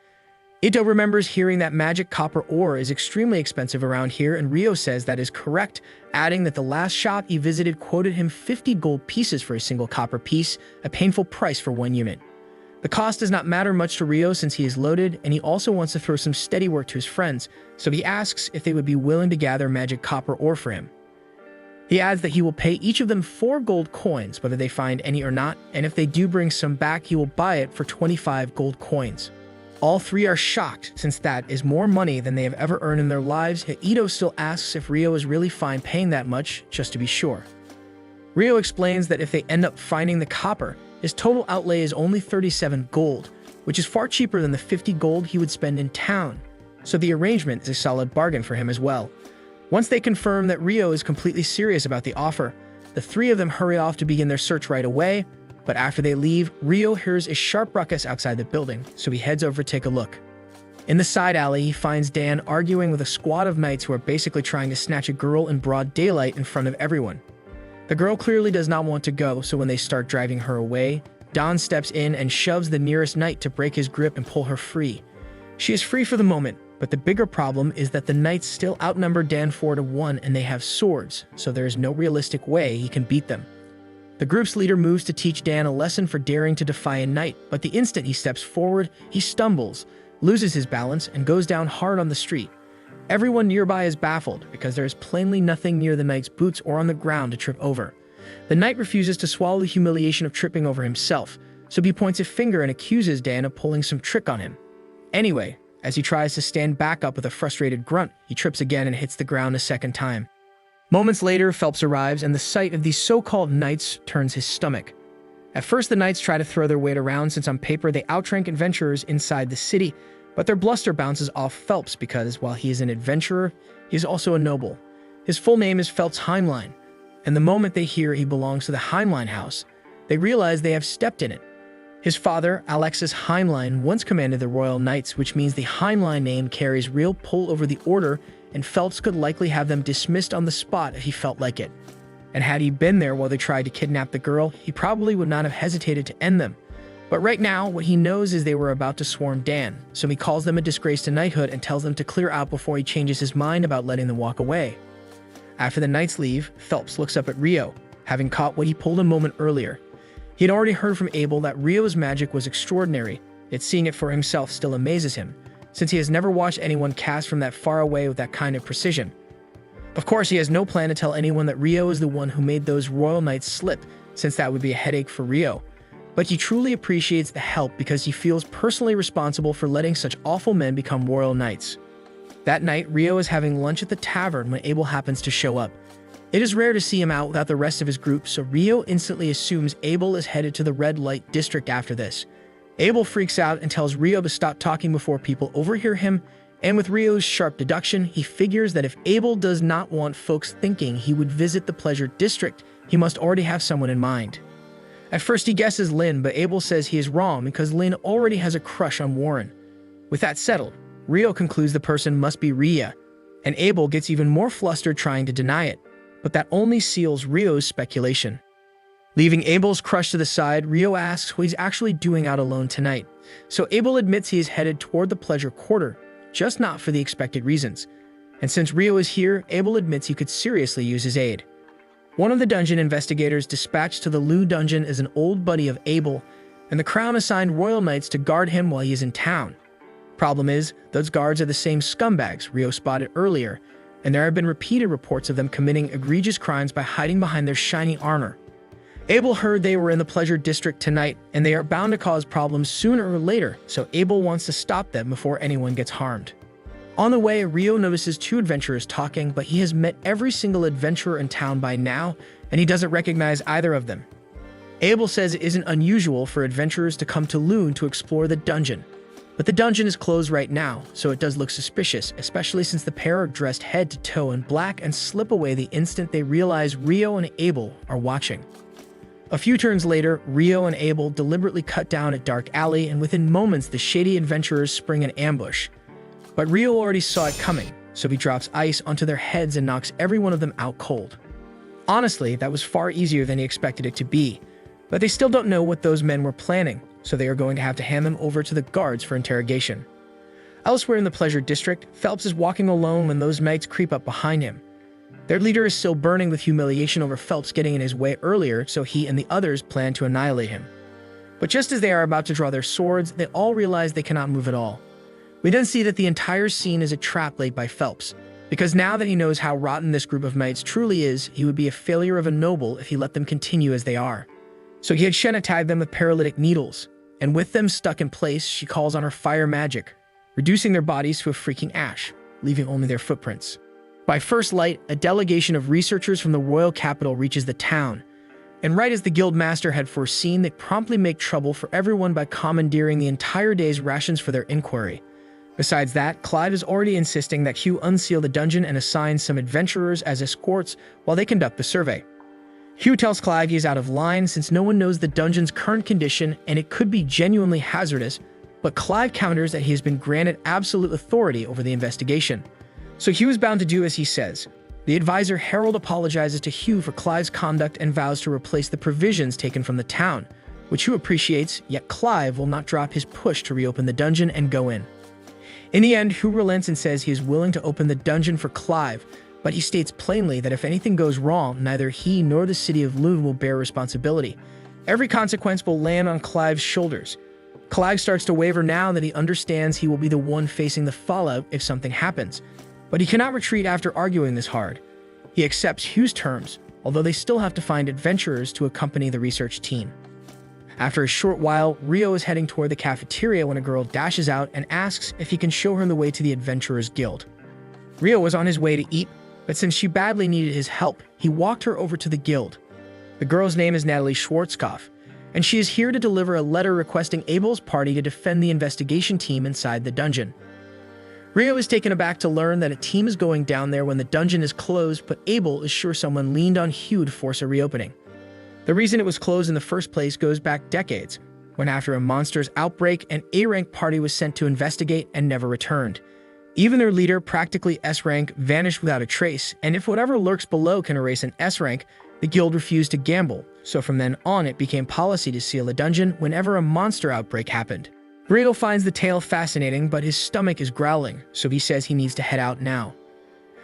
Ito remembers hearing that magic copper ore is extremely expensive around here, and Rio says that is correct, adding that the last shop he visited quoted him 50 gold pieces for a single copper piece, a painful price for one unit. The cost does not matter much to Rio since he is loaded, and he also wants to throw some steady work to his friends, so he asks if they would be willing to gather magic copper ore for him. He adds that he will pay each of them 4 gold coins, whether they find any or not, and if they do bring some back, he will buy it for 25 gold coins. All three are shocked, since that is more money than they have ever earned in their lives, yet Ito still asks if Rio is really fine paying that much, just to be sure. Rio explains that if they end up finding the copper, his total outlay is only 37 gold, which is far cheaper than the 50 gold he would spend in town, so the arrangement is a solid bargain for him as well. Once they confirm that Rio is completely serious about the offer, the three of them hurry off to begin their search right away, but after they leave, Rio hears a sharp ruckus outside the building, so he heads over to take a look. In the side alley, he finds Dan arguing with a squad of knights who are basically trying to snatch a girl in broad daylight in front of everyone. The girl clearly does not want to go, so when they start driving her away, Don steps in and shoves the nearest knight to break his grip and pull her free. She is free for the moment, but the bigger problem is that the knights still outnumber Dan 4-1 and they have swords, so there is no realistic way he can beat them. The group's leader moves to teach Dan a lesson for daring to defy a knight, but the instant he steps forward, he stumbles, loses his balance, and goes down hard on the street. Everyone nearby is baffled because there is plainly nothing near the knight's boots or on the ground to trip over. The knight refuses to swallow the humiliation of tripping over himself, so he points a finger and accuses Dan of pulling some trick on him. Anyway, as he tries to stand back up with a frustrated grunt, he trips again and hits the ground a second time. Moments later, Phelps arrives, and the sight of these so-called knights turns his stomach. At first, the knights try to throw their weight around since on paper they outrank adventurers inside the city, but their bluster bounces off Phelps because, while he is an adventurer, he is also a noble. His full name is Phelps Heimlein, and the moment they hear he belongs to the Heimlein house, they realize they have stepped in it. His father, Alexis Heimlein, once commanded the Royal Knights, which means the Heimlein name carries real pull over the order, and Phelps could likely have them dismissed on the spot if he felt like it. And had he been there while they tried to kidnap the girl, he probably would not have hesitated to end them. But right now, what he knows is they were about to swarm Dan, so he calls them a disgrace to knighthood and tells them to clear out before he changes his mind about letting them walk away. After the knights leave, Phelps looks up at Rio, having caught what he pulled a moment earlier. He had already heard from Abel that Rio's magic was extraordinary, yet seeing it for himself still amazes him, since he has never watched anyone cast from that far away with that kind of precision. Of course, he has no plan to tell anyone that Rio is the one who made those royal knights slip, since that would be a headache for Rio. But he truly appreciates the help because he feels personally responsible for letting such awful men become royal knights. That night, Rio is having lunch at the tavern when Abel happens to show up. It is rare to see him out without the rest of his group, so Rio instantly assumes Abel is headed to the red light district after this. Abel freaks out and tells Rio to stop talking before people overhear him, and with Rio's sharp deduction, he figures that if Abel does not want folks thinking he would visit the pleasure district, he must already have someone in mind. At first he guesses Lynn, but Abel says he is wrong because Lynn already has a crush on Warren. With that settled, Rio concludes the person must be Rhea, and Abel gets even more flustered trying to deny it, but that only seals Rio's speculation. Leaving Abel's crush to the side, Rio asks what he's actually doing out alone tonight, so Abel admits he is headed toward the pleasure quarter, just not for the expected reasons. And since Rio is here, Abel admits he could seriously use his aid. One of the dungeon investigators dispatched to the Loo dungeon is an old buddy of Abel, and the crown assigned royal knights to guard him while he is in town. Problem is, those guards are the same scumbags Rio spotted earlier, and there have been repeated reports of them committing egregious crimes by hiding behind their shiny armor. Abel heard they were in the pleasure district tonight, and they are bound to cause problems sooner or later, so Abel wants to stop them before anyone gets harmed. On the way, Rio notices two adventurers talking, but he has met every single adventurer in town by now, and he doesn't recognize either of them. Abel says it isn't unusual for adventurers to come to Loon to explore the dungeon, but the dungeon is closed right now, so it does look suspicious, especially since the pair are dressed head to toe in black and slip away the instant they realize Rio and Abel are watching. A few turns later, Rio and Abel deliberately cut down a dark alley, and within moments the shady adventurers spring an ambush. But Rio already saw it coming, so he drops ice onto their heads and knocks every one of them out cold. Honestly, that was far easier than he expected it to be, but they still don't know what those men were planning, so they are going to have to hand them over to the guards for interrogation. Elsewhere in the pleasure district, Phelps is walking alone when those knights creep up behind him. Their leader is still burning with humiliation over Phelps getting in his way earlier, so he and the others plan to annihilate him. But just as they are about to draw their swords, they all realize they cannot move at all. We then see that the entire scene is a trap laid by Phelps, because now that he knows how rotten this group of knights truly is, he would be a failure of a noble if he let them continue as they are. So he had Shenna tag them with paralytic needles, and with them stuck in place, she calls on her fire magic, reducing their bodies to a freaking ash, leaving only their footprints. By first light, a delegation of researchers from the royal capital reaches the town, and right as the guildmaster had foreseen, they promptly make trouble for everyone by commandeering the entire day's rations for their inquiry. Besides that, Clive is already insisting that Hugh unseal the dungeon and assign some adventurers as escorts while they conduct the survey. Hugh tells Clive he is out of line since no one knows the dungeon's current condition and it could be genuinely hazardous, but Clive counters that he has been granted absolute authority over the investigation. So Hugh is bound to do as he says. The advisor Harold apologizes to Hugh for Clive's conduct and vows to replace the provisions taken from the town, which Hugh appreciates, yet Clive will not drop his push to reopen the dungeon and go in. In the end, Hugh relents and says he is willing to open the dungeon for Clive, but he states plainly that if anything goes wrong, neither he nor the city of Lune will bear responsibility. Every consequence will land on Clive's shoulders. Clive starts to waver now that he understands he will be the one facing the fallout if something happens, but he cannot retreat after arguing this hard. He accepts Hugh's terms, although they still have to find adventurers to accompany the research team. After a short while, Rio is heading toward the cafeteria when a girl dashes out and asks if he can show her the way to the Adventurers Guild. Rio was on his way to eat, but since she badly needed his help, he walked her over to the guild. The girl's name is Natalie Schwarzkopf, and she is here to deliver a letter requesting Abel's party to defend the investigation team inside the dungeon. Rio is taken aback to learn that a team is going down there when the dungeon is closed, but Abel is sure someone leaned on Hugh to force a reopening. The reason it was closed in the first place goes back decades, when after a monster's outbreak, an A-rank party was sent to investigate and never returned. Even their leader, practically S-rank, vanished without a trace, and if whatever lurks below can erase an S-rank, the guild refused to gamble, so from then on it became policy to seal the dungeon whenever a monster outbreak happened. Riegel finds the tale fascinating, but his stomach is growling, so he says he needs to head out now.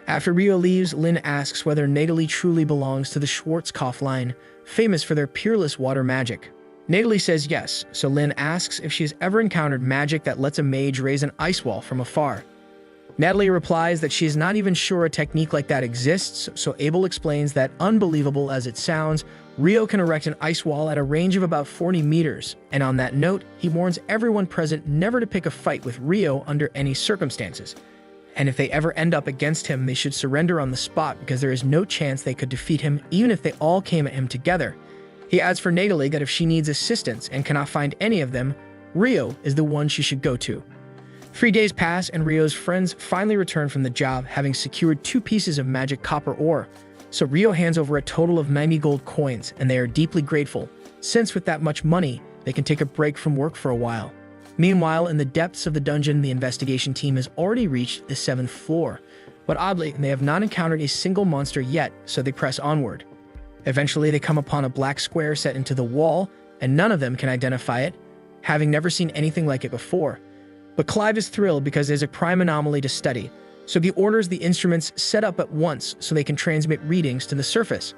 After Rio leaves, Lynn asks whether Natalie truly belongs to the Schwarzkopf line, famous for their peerless water magic. Natalie says yes, so Lynn asks if she has ever encountered magic that lets a mage raise an ice wall from afar. Natalie replies that she is not even sure a technique like that exists, so Abel explains that, unbelievable as it sounds, Rio can erect an ice wall at a range of about 40 meters, and on that note, he warns everyone present never to pick a fight with Rio under any circumstances. And if they ever end up against him, they should surrender on the spot because there is no chance they could defeat him even if they all came at him together. He adds for Natalie that if she needs assistance and cannot find any of them, Rio is the one she should go to. 3 days pass and Rio's friends finally return from the job, having secured 2 pieces of magic copper ore. So Rio hands over a total of 90 gold coins, and they are deeply grateful, since with that much money, they can take a break from work for a while. Meanwhile, in the depths of the dungeon, the investigation team has already reached the 7th floor, but oddly, they have not encountered a single monster yet, so they press onward. Eventually, they come upon a black square set into the wall, and none of them can identify it, having never seen anything like it before. But Clive is thrilled because there's a prime anomaly to study, so he orders the instruments set up at once so they can transmit readings to the surface.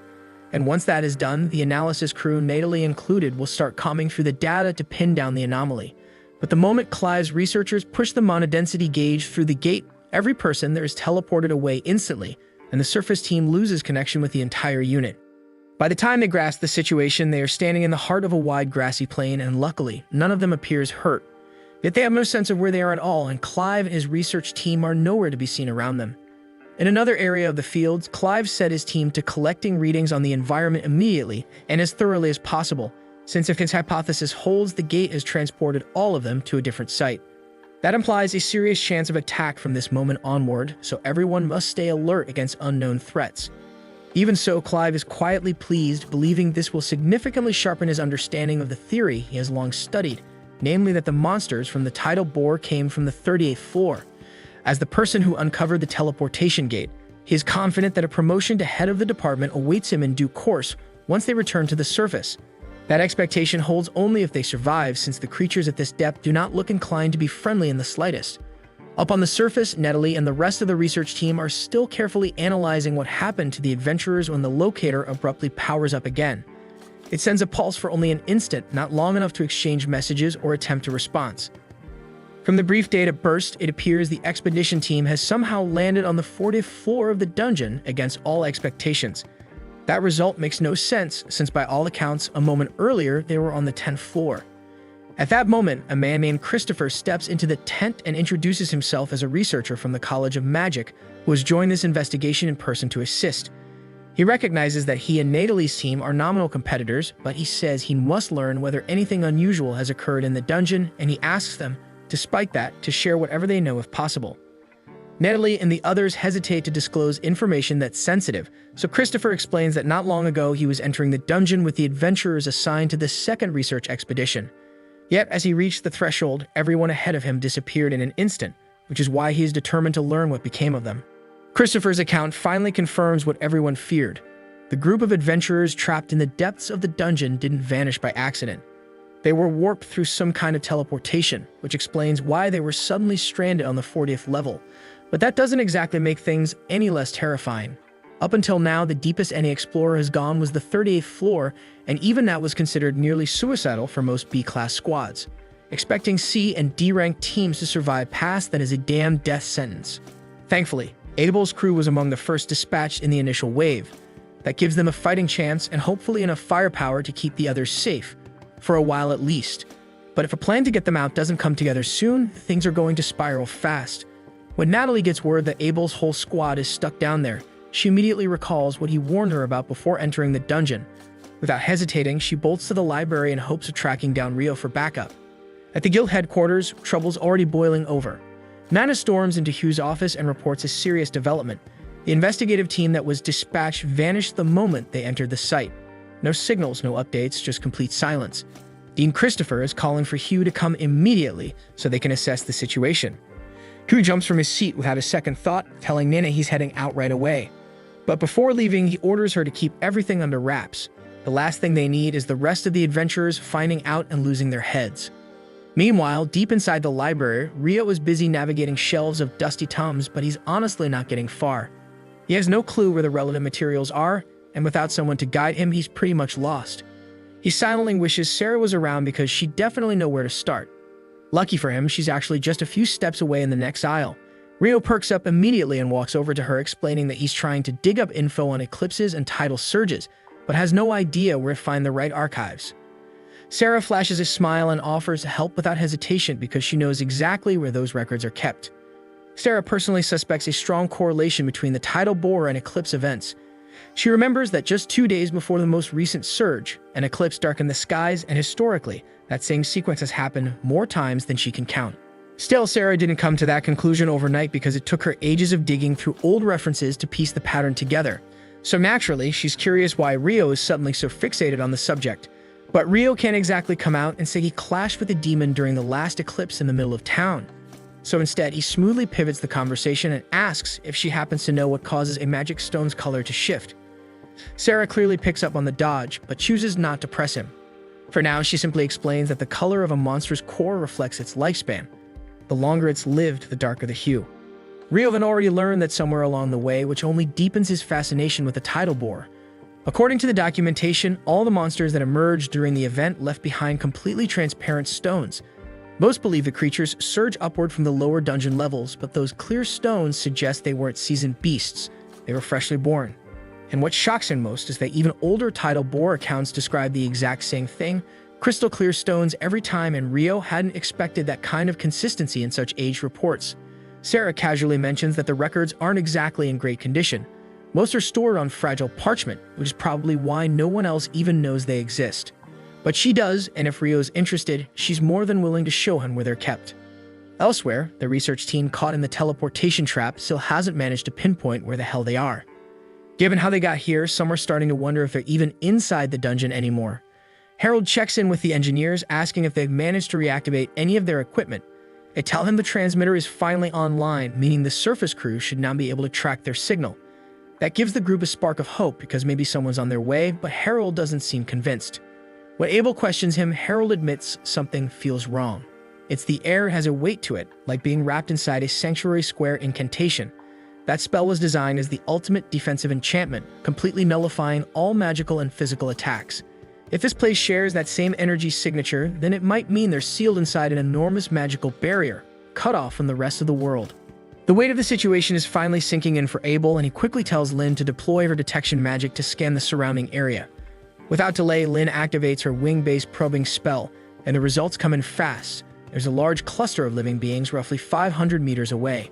And once that is done, the analysis crew, Natalie included, will start combing through the data to pin down the anomaly. But the moment Clive's researchers push the monodensity gauge through the gate, every person there is teleported away instantly, and the surface team loses connection with the entire unit. By the time they grasp the situation, they are standing in the heart of a wide grassy plain, and luckily, none of them appears hurt. Yet they have no sense of where they are at all, and Clive and his research team are nowhere to be seen around them. In another area of the fields, Clive set his team to collecting readings on the environment immediately and as thoroughly as possible, since if his hypothesis holds, the gate has transported all of them to a different site. That implies a serious chance of attack from this moment onward, so everyone must stay alert against unknown threats. Even so, Clive is quietly pleased, believing this will significantly sharpen his understanding of the theory he has long studied, namely that the monsters from the tidal bore came from the 38th floor. As the person who uncovered the teleportation gate, he is confident that a promotion to head of the department awaits him in due course once they return to the surface. That expectation holds only if they survive, since the creatures at this depth do not look inclined to be friendly in the slightest. Up on the surface, Natalie and the rest of the research team are still carefully analyzing what happened to the adventurers when the locator abruptly powers up again. It sends a pulse for only an instant, not long enough to exchange messages or attempt a response. From the brief data burst, it appears the expedition team has somehow landed on the 40th floor of the dungeon against all expectations. That result makes no sense, since by all accounts, a moment earlier they were on the 10th floor. At that moment, a man named Christopher steps into the tent and introduces himself as a researcher from the College of Magic who has joined this investigation in person to assist. He recognizes that he and Natalie's team are nominal competitors, but he says he must learn whether anything unusual has occurred in the dungeon, and he asks them despite that, to share whatever they know if possible. Natalie and the others hesitate to disclose information that's sensitive, so Christopher explains that not long ago he was entering the dungeon with the adventurers assigned to the second research expedition. Yet, as he reached the threshold, everyone ahead of him disappeared in an instant, which is why he is determined to learn what became of them. Christopher's account finally confirms what everyone feared. The group of adventurers trapped in the depths of the dungeon didn't vanish by accident. They were warped through some kind of teleportation, which explains why they were suddenly stranded on the 40th level. But that doesn't exactly make things any less terrifying. Up until now, the deepest any explorer has gone was the 38th floor, and even that was considered nearly suicidal for most B-class squads. Expecting C and D-ranked teams to survive past that is a damn death sentence. Thankfully, Abel's crew was among the first dispatched in the initial wave. That gives them a fighting chance and hopefully enough firepower to keep the others safe, for a while at least. But if a plan to get them out doesn't come together soon, things are going to spiral fast. When Natalie gets word that Abel's whole squad is stuck down there, she immediately recalls what he warned her about before entering the dungeon. Without hesitating, she bolts to the library in hopes of tracking down Rio for backup. At the guild headquarters, trouble's already boiling over. Nana storms into Hugh's office and reports a serious development. The investigative team that was dispatched vanished the moment they entered the site. No signals, no updates, just complete silence. Dean Christopher is calling for Hugh to come immediately so they can assess the situation. Hugh jumps from his seat without a second thought, telling Nana he's heading out right away. But before leaving, he orders her to keep everything under wraps. The last thing they need is the rest of the adventurers finding out and losing their heads. Meanwhile, deep inside the library, Rio is busy navigating shelves of dusty tomes, but he's honestly not getting far. He has no clue where the relevant materials are, and without someone to guide him, he's pretty much lost. He silently wishes Sarah was around because she'd definitely know where to start. Lucky for him, she's actually just a few steps away in the next aisle. Rio perks up immediately and walks over to her, explaining that he's trying to dig up info on eclipses and tidal surges, but has no idea where to find the right archives. Sarah flashes a smile and offers help without hesitation because she knows exactly where those records are kept. Sarah personally suspects a strong correlation between the tidal bore and eclipse events. She remembers that just 2 days before the most recent surge, an eclipse darkened the skies, and historically, that same sequence has happened more times than she can count. Still, Sarah didn't come to that conclusion overnight because it took her ages of digging through old references to piece the pattern together. So naturally, she's curious why Rio is suddenly so fixated on the subject. But Rio can't exactly come out and say he clashed with a demon during the last eclipse in the middle of town. So instead, he smoothly pivots the conversation and asks if she happens to know what causes a magic stone's color to shift. Sarah clearly picks up on the dodge, but chooses not to press him. For now, she simply explains that the color of a monster's core reflects its lifespan. The longer it's lived, the darker the hue. Rio had already learned that somewhere along the way, which only deepens his fascination with the tidal bore. According to the documentation, all the monsters that emerged during the event left behind completely transparent stones. Most believe the creatures surge upward from the lower dungeon levels, but those clear stones suggest they weren't seasoned beasts. They were freshly born. And what shocks him most is that even older tidal bore accounts describe the exact same thing, crystal clear stones every time, and Rio hadn't expected that kind of consistency in such aged reports. Sarah casually mentions that the records aren't exactly in great condition. Most are stored on fragile parchment, which is probably why no one else even knows they exist. But she does, and if Rio's interested, she's more than willing to show him where they're kept. Elsewhere, the research team caught in the teleportation trap still hasn't managed to pinpoint where the hell they are. Given how they got here, some are starting to wonder if they're even inside the dungeon anymore. Harold checks in with the engineers, asking if they've managed to reactivate any of their equipment. They tell him the transmitter is finally online, meaning the surface crew should now be able to track their signal. That gives the group a spark of hope because maybe someone's on their way, but Harold doesn't seem convinced. When Abel questions him, Harold admits something feels wrong. It's the air has a weight to it, like being wrapped inside a sanctuary square incantation. That spell was designed as the ultimate defensive enchantment, completely nullifying all magical and physical attacks. If this place shares that same energy signature, then it might mean they're sealed inside an enormous magical barrier, cut off from the rest of the world. The weight of the situation is finally sinking in for Abel, and he quickly tells Lynn to deploy her detection magic to scan the surrounding area. Without delay, Lynn activates her wing-based probing spell, and the results come in fast. There's a large cluster of living beings roughly 500 meters away.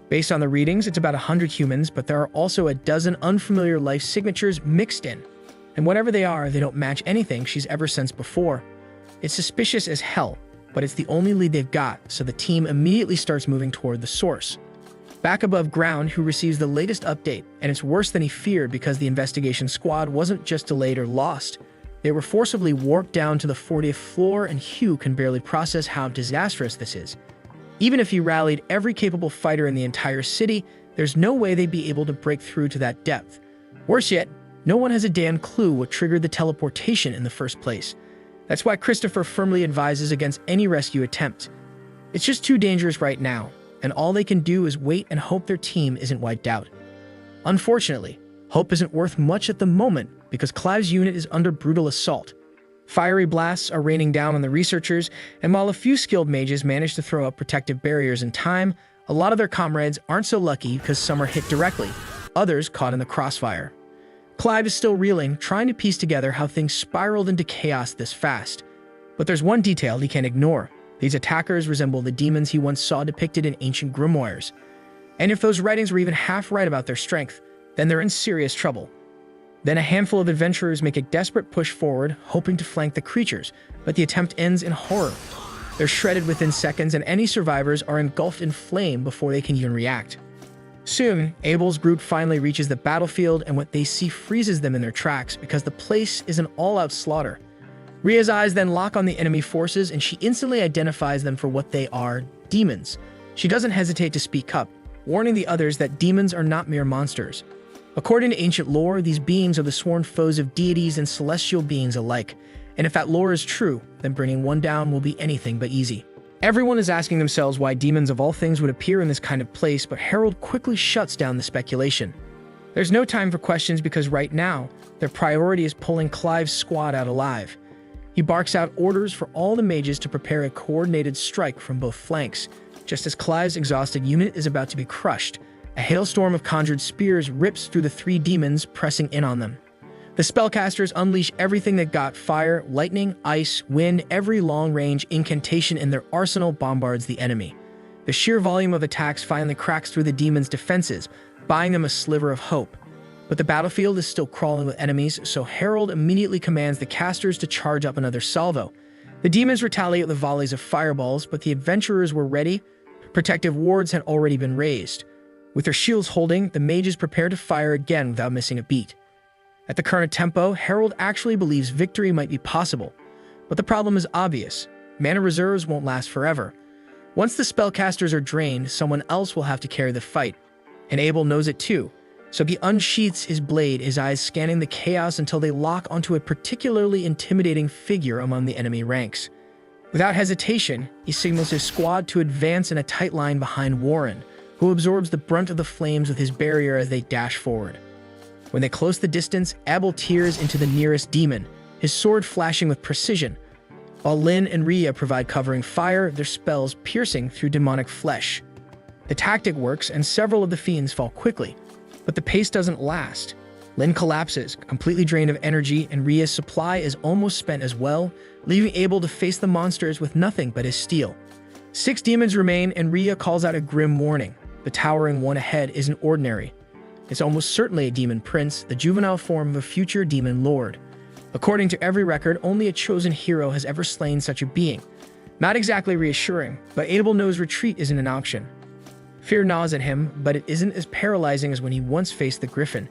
Based on the readings, it's about 100 humans, but there are also a dozen unfamiliar life signatures mixed in. And whatever they are, they don't match anything she's ever sensed before. It's suspicious as hell, but it's the only lead they've got, so the team immediately starts moving toward the source. Back above ground, Hu receives the latest update, and it's worse than he feared because the investigation squad wasn't just delayed or lost. They were forcibly warped down to the 40th floor, and Hu can barely process how disastrous this is. Even if he rallied every capable fighter in the entire city, there's no way they'd be able to break through to that depth. Worse yet, no one has a damn clue what triggered the teleportation in the first place. That's why Christopher firmly advises against any rescue attempt. It's just too dangerous right now, and all they can do is wait and hope their team isn't wiped out. Unfortunately, hope isn't worth much at the moment because Clive's unit is under brutal assault. Fiery blasts are raining down on the researchers, and while a few skilled mages manage to throw up protective barriers in time, a lot of their comrades aren't so lucky because some are hit directly, others caught in the crossfire. Clive is still reeling, trying to piece together how things spiraled into chaos this fast. But there's one detail he can't ignore. These attackers resemble the demons he once saw depicted in ancient grimoires. And if those writings were even half right about their strength, then they're in serious trouble. Then a handful of adventurers make a desperate push forward, hoping to flank the creatures, but the attempt ends in horror. They're shredded within seconds, and any survivors are engulfed in flame before they can even react. Soon, Abel's group finally reaches the battlefield, and what they see freezes them in their tracks because the place is an all-out slaughter. Ria's eyes then lock on the enemy forces, and she instantly identifies them for what they are: demons. She doesn't hesitate to speak up, warning the others that demons are not mere monsters. According to ancient lore, these beings are the sworn foes of deities and celestial beings alike, and if that lore is true, then bringing one down will be anything but easy. Everyone is asking themselves why demons of all things would appear in this kind of place, but Harold quickly shuts down the speculation. There's no time for questions because right now, their priority is pulling Clive's squad out alive. He barks out orders for all the mages to prepare a coordinated strike from both flanks. Just as Clive's exhausted unit is about to be crushed, a hailstorm of conjured spears rips through the three demons, pressing in on them. The spellcasters unleash everything that got: fire, lightning, ice, wind. Every long-range incantation in their arsenal bombards the enemy. The sheer volume of attacks finally cracks through the demons' defenses, buying them a sliver of hope. But the battlefield is still crawling with enemies, so Harold immediately commands the casters to charge up another salvo. The demons retaliate with volleys of fireballs, but the adventurers were ready. Protective wards had already been raised. With their shields holding, the mages prepare to fire again without missing a beat. At the current tempo, Harold actually believes victory might be possible. But the problem is obvious. Mana reserves won't last forever. Once the spellcasters are drained, someone else will have to carry the fight. And Abel knows it too. So he unsheaths his blade, his eyes scanning the chaos until they lock onto a particularly intimidating figure among the enemy ranks. Without hesitation, he signals his squad to advance in a tight line behind Warren, who absorbs the brunt of the flames with his barrier as they dash forward. When they close the distance, Abel tears into the nearest demon, his sword flashing with precision, while Lynn and Ria provide covering fire, their spells piercing through demonic flesh. The tactic works, and several of the fiends fall quickly, but the pace doesn't last. Lynn collapses, completely drained of energy, and Ria's supply is almost spent as well, leaving Abel to face the monsters with nothing but his steel. 6 demons remain, and Ria calls out a grim warning. The towering one ahead isn't ordinary. It's almost certainly a demon prince, the juvenile form of a future demon lord. According to every record, only a chosen hero has ever slain such a being. Not exactly reassuring, but Abel knows retreat isn't an option. Fear gnaws at him, but it isn't as paralyzing as when he once faced the Griffin,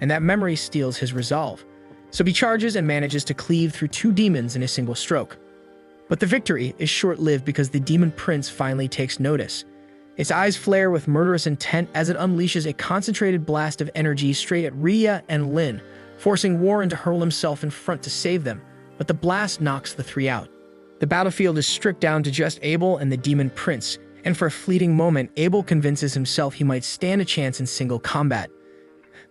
and that memory steals his resolve. So he charges and manages to cleave through 2 demons in a single stroke. But the victory is short-lived because the demon prince finally takes notice. Its eyes flare with murderous intent as it unleashes a concentrated blast of energy straight at Ria and Lynn, forcing Warren to hurl himself in front to save them, but the blast knocks the 3 out. The battlefield is stripped down to just Abel and the demon prince, and for a fleeting moment, Abel convinces himself he might stand a chance in single combat.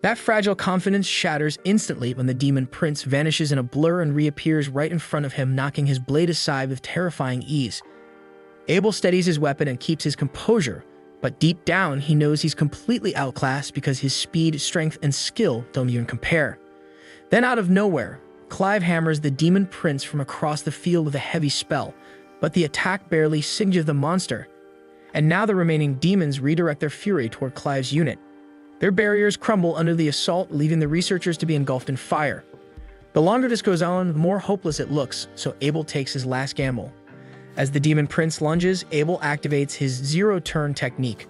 That fragile confidence shatters instantly when the demon prince vanishes in a blur and reappears right in front of him, knocking his blade aside with terrifying ease. Abel steadies his weapon and keeps his composure, but deep down he knows he's completely outclassed because his speed, strength, and skill don't even compare. Then out of nowhere, Clive hammers the demon prince from across the field with a heavy spell, but the attack barely singes the monster. And now the remaining demons redirect their fury toward Clive's unit. Their barriers crumble under the assault, leaving the researchers to be engulfed in fire. The longer this goes on, the more hopeless it looks, so Abel takes his last gamble. As the demon prince lunges, Abel activates his zero-turn technique.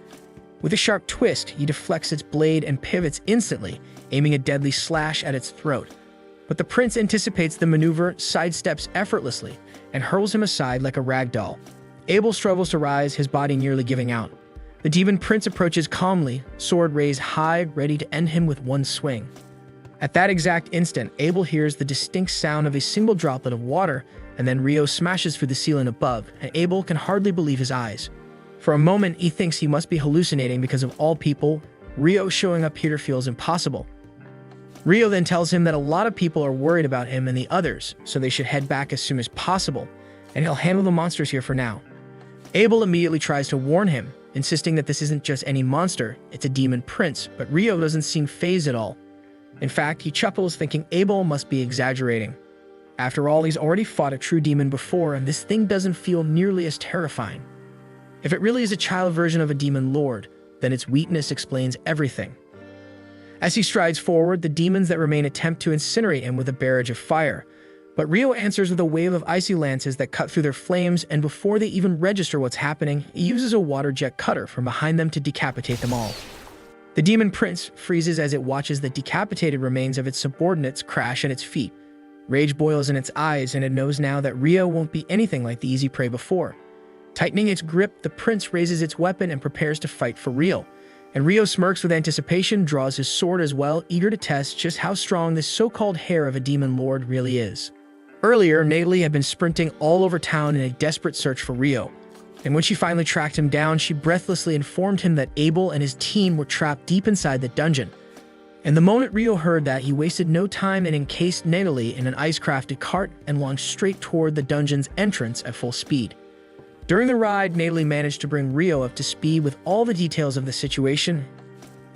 With a sharp twist, he deflects its blade and pivots instantly, aiming a deadly slash at its throat. But the prince anticipates the maneuver, sidesteps effortlessly, and hurls him aside like a rag doll. Abel struggles to rise, his body nearly giving out. The demon prince approaches calmly, sword raised high, ready to end him with one swing. At that exact instant, Abel hears the distinct sound of a single droplet of water, and then Rio smashes through the ceiling above, and Abel can hardly believe his eyes. For a moment, he thinks he must be hallucinating because of all people, Rio showing up here feels impossible. Rio then tells him that a lot of people are worried about him and the others, so they should head back as soon as possible, and he'll handle the monsters here for now. Abel immediately tries to warn him, insisting that this isn't just any monster, it's a demon prince, but Rio doesn't seem fazed at all. In fact, he chuckles, thinking Abel must be exaggerating. After all, he's already fought a true demon before, and this thing doesn't feel nearly as terrifying. If it really is a child version of a demon lord, then its weakness explains everything. As he strides forward, the demons that remain attempt to incinerate him with a barrage of fire, but Rio answers with a wave of icy lances that cut through their flames, and before they even register what's happening, he uses a water jet cutter from behind them to decapitate them all. The demon prince freezes as it watches the decapitated remains of its subordinates crash at its feet. Rage boils in its eyes, and it knows now that Rio won't be anything like the easy prey before. Tightening its grip, the prince raises its weapon and prepares to fight for Rio. And Rio smirks with anticipation, draws his sword as well, eager to test just how strong this so-called hair of a demon lord really is. Earlier, Natalie had been sprinting all over town in a desperate search for Rio. And when she finally tracked him down, she breathlessly informed him that Abel and his team were trapped deep inside the dungeon. And the moment Rio heard that, he wasted no time and encased Natalie in an ice-crafted cart and launched straight toward the dungeon's entrance at full speed. During the ride, Natalie managed to bring Rio up to speed with all the details of the situation,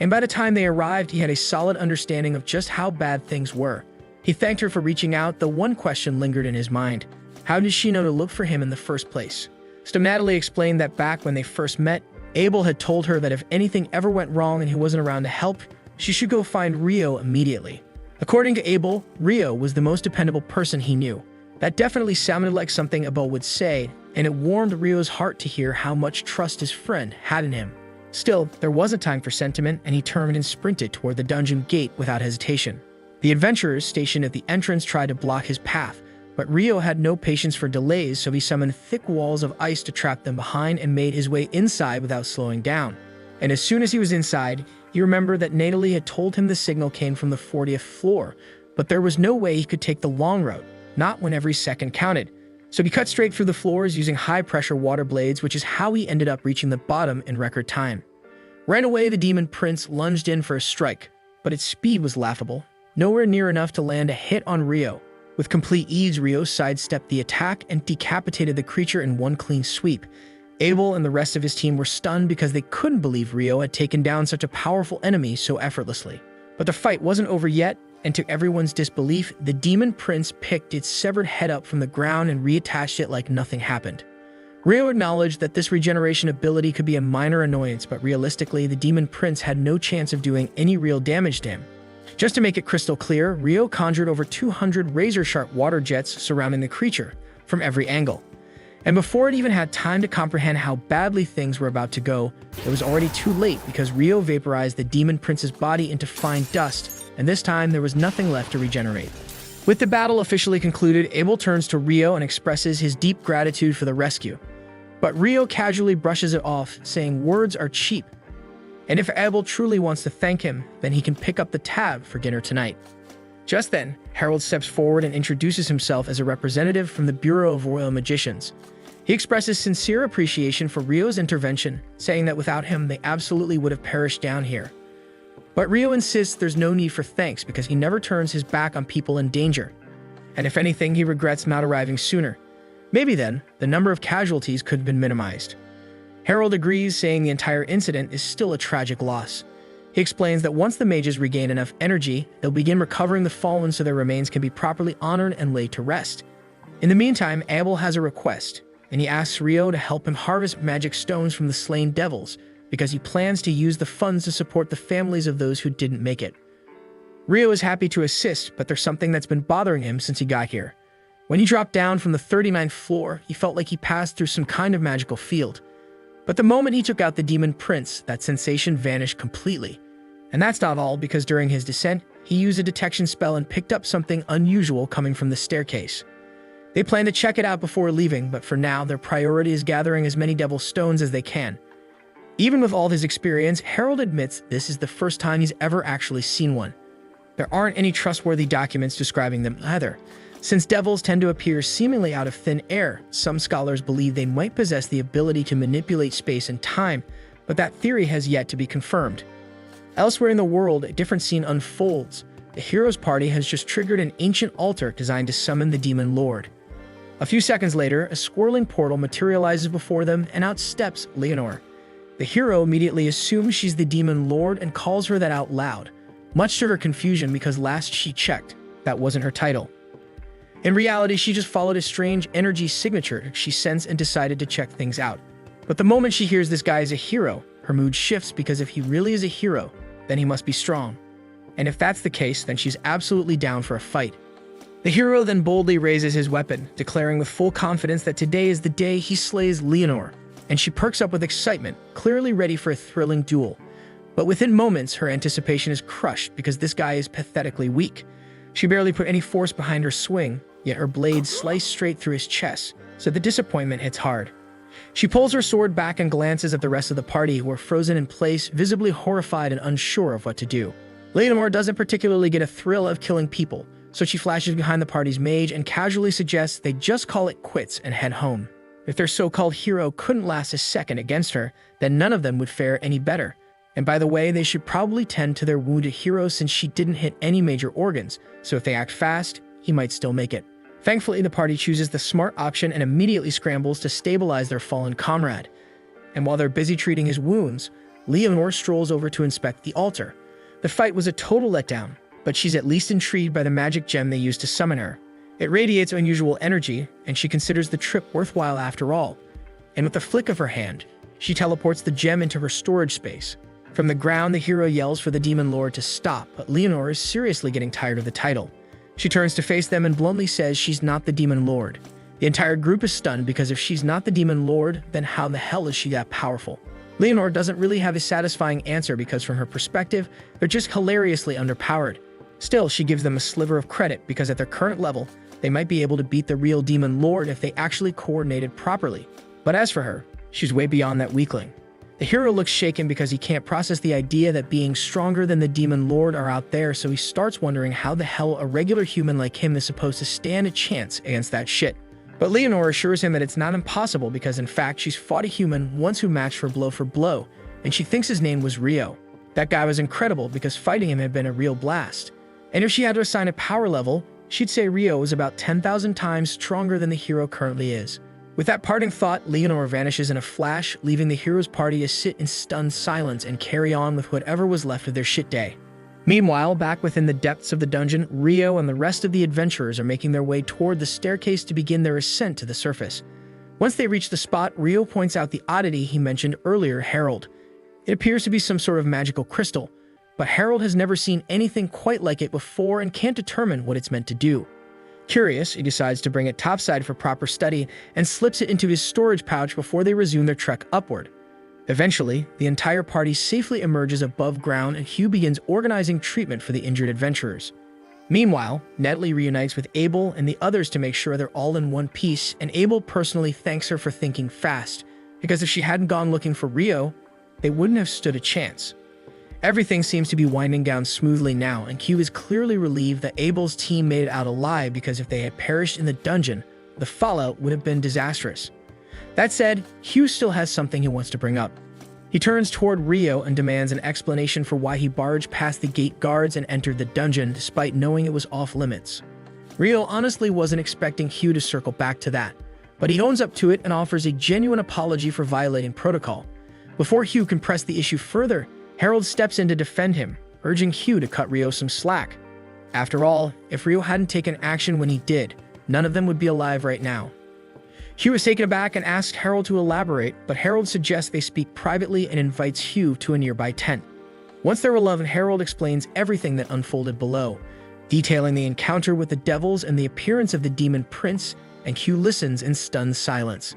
and by the time they arrived, he had a solid understanding of just how bad things were. He thanked her for reaching out, though one question lingered in his mind. How did she know to look for him in the first place? So Natalie explained that back when they first met, Abel had told her that if anything ever went wrong and he wasn't around to help, she should go find Rio immediately. According to Abel, Rio was the most dependable person he knew. That definitely sounded like something Abel would say, and it warmed Rio's heart to hear how much trust his friend had in him. Still, there wasn't time for sentiment, and he turned and sprinted toward the dungeon gate without hesitation. The adventurers stationed at the entrance tried to block his path, but Rio had no patience for delays, so he summoned thick walls of ice to trap them behind and made his way inside without slowing down. And as soon as he was inside, he remembered that Natalie had told him the signal came from the 40th floor, but there was no way he could take the long route, not when every second counted. So he cut straight through the floors using high-pressure water blades, which is how he ended up reaching the bottom in record time. Right away, the demon prince lunged in for a strike, but its speed was laughable, nowhere near enough to land a hit on Rio. With complete ease, Rio sidestepped the attack and decapitated the creature in one clean sweep. Abel and the rest of his team were stunned because they couldn't believe Rio had taken down such a powerful enemy so effortlessly. But the fight wasn't over yet, and to everyone's disbelief, the demon prince picked its severed head up from the ground and reattached it like nothing happened. Rio acknowledged that this regeneration ability could be a minor annoyance, but realistically, the demon prince had no chance of doing any real damage to him. Just to make it crystal clear, Rio conjured over 200 razor-sharp water jets surrounding the creature from every angle. And before it even had time to comprehend how badly things were about to go, it was already too late because Rio vaporized the demon prince's body into fine dust, and this time there was nothing left to regenerate. With the battle officially concluded, Abel turns to Rio and expresses his deep gratitude for the rescue. But Rio casually brushes it off, saying words are cheap. And if Abel truly wants to thank him, then he can pick up the tab for dinner tonight. Just then, Harold steps forward and introduces himself as a representative from the Bureau of Royal Magicians. He expresses sincere appreciation for Rio's intervention, saying that without him, they absolutely would have perished down here. But Rio insists there's no need for thanks because he never turns his back on people in danger. And if anything, he regrets not arriving sooner. Maybe then, the number of casualties could have been minimized. Harold agrees, saying the entire incident is still a tragic loss. He explains that once the mages regain enough energy, they'll begin recovering the fallen so their remains can be properly honored and laid to rest. In the meantime, Abel has a request, and he asks Rio to help him harvest magic stones from the slain devils because he plans to use the funds to support the families of those who didn't make it. Rio is happy to assist, but there's something that's been bothering him since he got here. When he dropped down from the 39th floor, he felt like he passed through some kind of magical field. But the moment he took out the demon prince, that sensation vanished completely. And that's not all, because during his descent, he used a detection spell and picked up something unusual coming from the staircase. They plan to check it out before leaving, but for now, their priority is gathering as many Devil Stones as they can. Even with all his experience, Harold admits this is the first time he's ever actually seen one. There aren't any trustworthy documents describing them either. Since devils tend to appear seemingly out of thin air, some scholars believe they might possess the ability to manipulate space and time, but that theory has yet to be confirmed. Elsewhere in the world, a different scene unfolds. The hero's party has just triggered an ancient altar designed to summon the Demon Lord. A few seconds later, a swirling portal materializes before them and out steps Leonore. The hero immediately assumes she's the Demon Lord and calls her that out loud, much to her confusion because last she checked, that wasn't her title. In reality, she just followed a strange energy signature she sensed and decided to check things out. But the moment she hears this guy is a hero, her mood shifts because if he really is a hero, then he must be strong. And if that's the case, then she's absolutely down for a fight. The hero then boldly raises his weapon, declaring with full confidence that today is the day he slays Leonore, and she perks up with excitement, clearly ready for a thrilling duel. But within moments, her anticipation is crushed because this guy is pathetically weak. She barely put any force behind her swing, yet her blade sliced straight through his chest, so the disappointment hits hard. She pulls her sword back and glances at the rest of the party who are frozen in place, visibly horrified and unsure of what to do. Leonore doesn't particularly get a thrill of killing people, so she flashes behind the party's mage and casually suggests they just call it quits and head home. If their so-called hero couldn't last a second against her, then none of them would fare any better. And by the way, they should probably tend to their wounded hero since she didn't hit any major organs, so if they act fast, he might still make it. Thankfully, the party chooses the smart option and immediately scrambles to stabilize their fallen comrade. And while they're busy treating his wounds, Leonore strolls over to inspect the altar. The fight was a total letdown, but she's at least intrigued by the magic gem they used to summon her. It radiates unusual energy, and she considers the trip worthwhile after all. And with a flick of her hand, she teleports the gem into her storage space. From the ground, the hero yells for the Demon Lord to stop, but Leonore is seriously getting tired of the title. She turns to face them and bluntly says she's not the Demon Lord. The entire group is stunned because if she's not the Demon Lord, then how the hell is she that powerful? Leonore doesn't really have a satisfying answer because from her perspective, they're just hilariously underpowered. Still, she gives them a sliver of credit because at their current level, they might be able to beat the real Demon Lord if they actually coordinated properly. But as for her, she's way beyond that weakling. The hero looks shaken because he can't process the idea that being stronger than the Demon Lord are out there, so he starts wondering how the hell a regular human like him is supposed to stand a chance against that shit. But Leonore assures him that it's not impossible because in fact she's fought a human once who matched her blow for blow, and she thinks his name was Rio. That guy was incredible because fighting him had been a real blast. And if she had to assign a power level, she'd say Rio is about 10,000 times stronger than the hero currently is. With that parting thought, Leonore vanishes in a flash, leaving the hero's party to sit in stunned silence and carry on with whatever was left of their shit day. Meanwhile, back within the depths of the dungeon, Rio and the rest of the adventurers are making their way toward the staircase to begin their ascent to the surface. Once they reach the spot, Rio points out the oddity he mentioned earlier, Harold. It appears to be some sort of magical crystal, but Harold has never seen anything quite like it before and can't determine what it's meant to do. Curious, he decides to bring it topside for proper study and slips it into his storage pouch before they resume their trek upward. Eventually, the entire party safely emerges above ground and Hugh begins organizing treatment for the injured adventurers. Meanwhile, Netley reunites with Abel and the others to make sure they're all in one piece, and Abel personally thanks her for thinking fast, because if she hadn't gone looking for Rio, they wouldn't have stood a chance. Everything seems to be winding down smoothly now, and Hugh is clearly relieved that Abel's team made it out alive because if they had perished in the dungeon, the fallout would have been disastrous. That said, Hugh still has something he wants to bring up. He turns toward Rio and demands an explanation for why he barged past the gate guards and entered the dungeon despite knowing it was off limits. Rio honestly wasn't expecting Hugh to circle back to that, but he owns up to it and offers a genuine apology for violating protocol. Before Hugh can press the issue further, Harold steps in to defend him, urging Hugh to cut Rio some slack. After all, if Rio hadn't taken action when he did, none of them would be alive right now. Hugh is taken aback and asks Harold to elaborate, but Harold suggests they speak privately and invites Hugh to a nearby tent. Once they're alone, Harold explains everything that unfolded below. detailing the encounter with the devils and the appearance of the demon prince, and Hugh listens in stunned silence.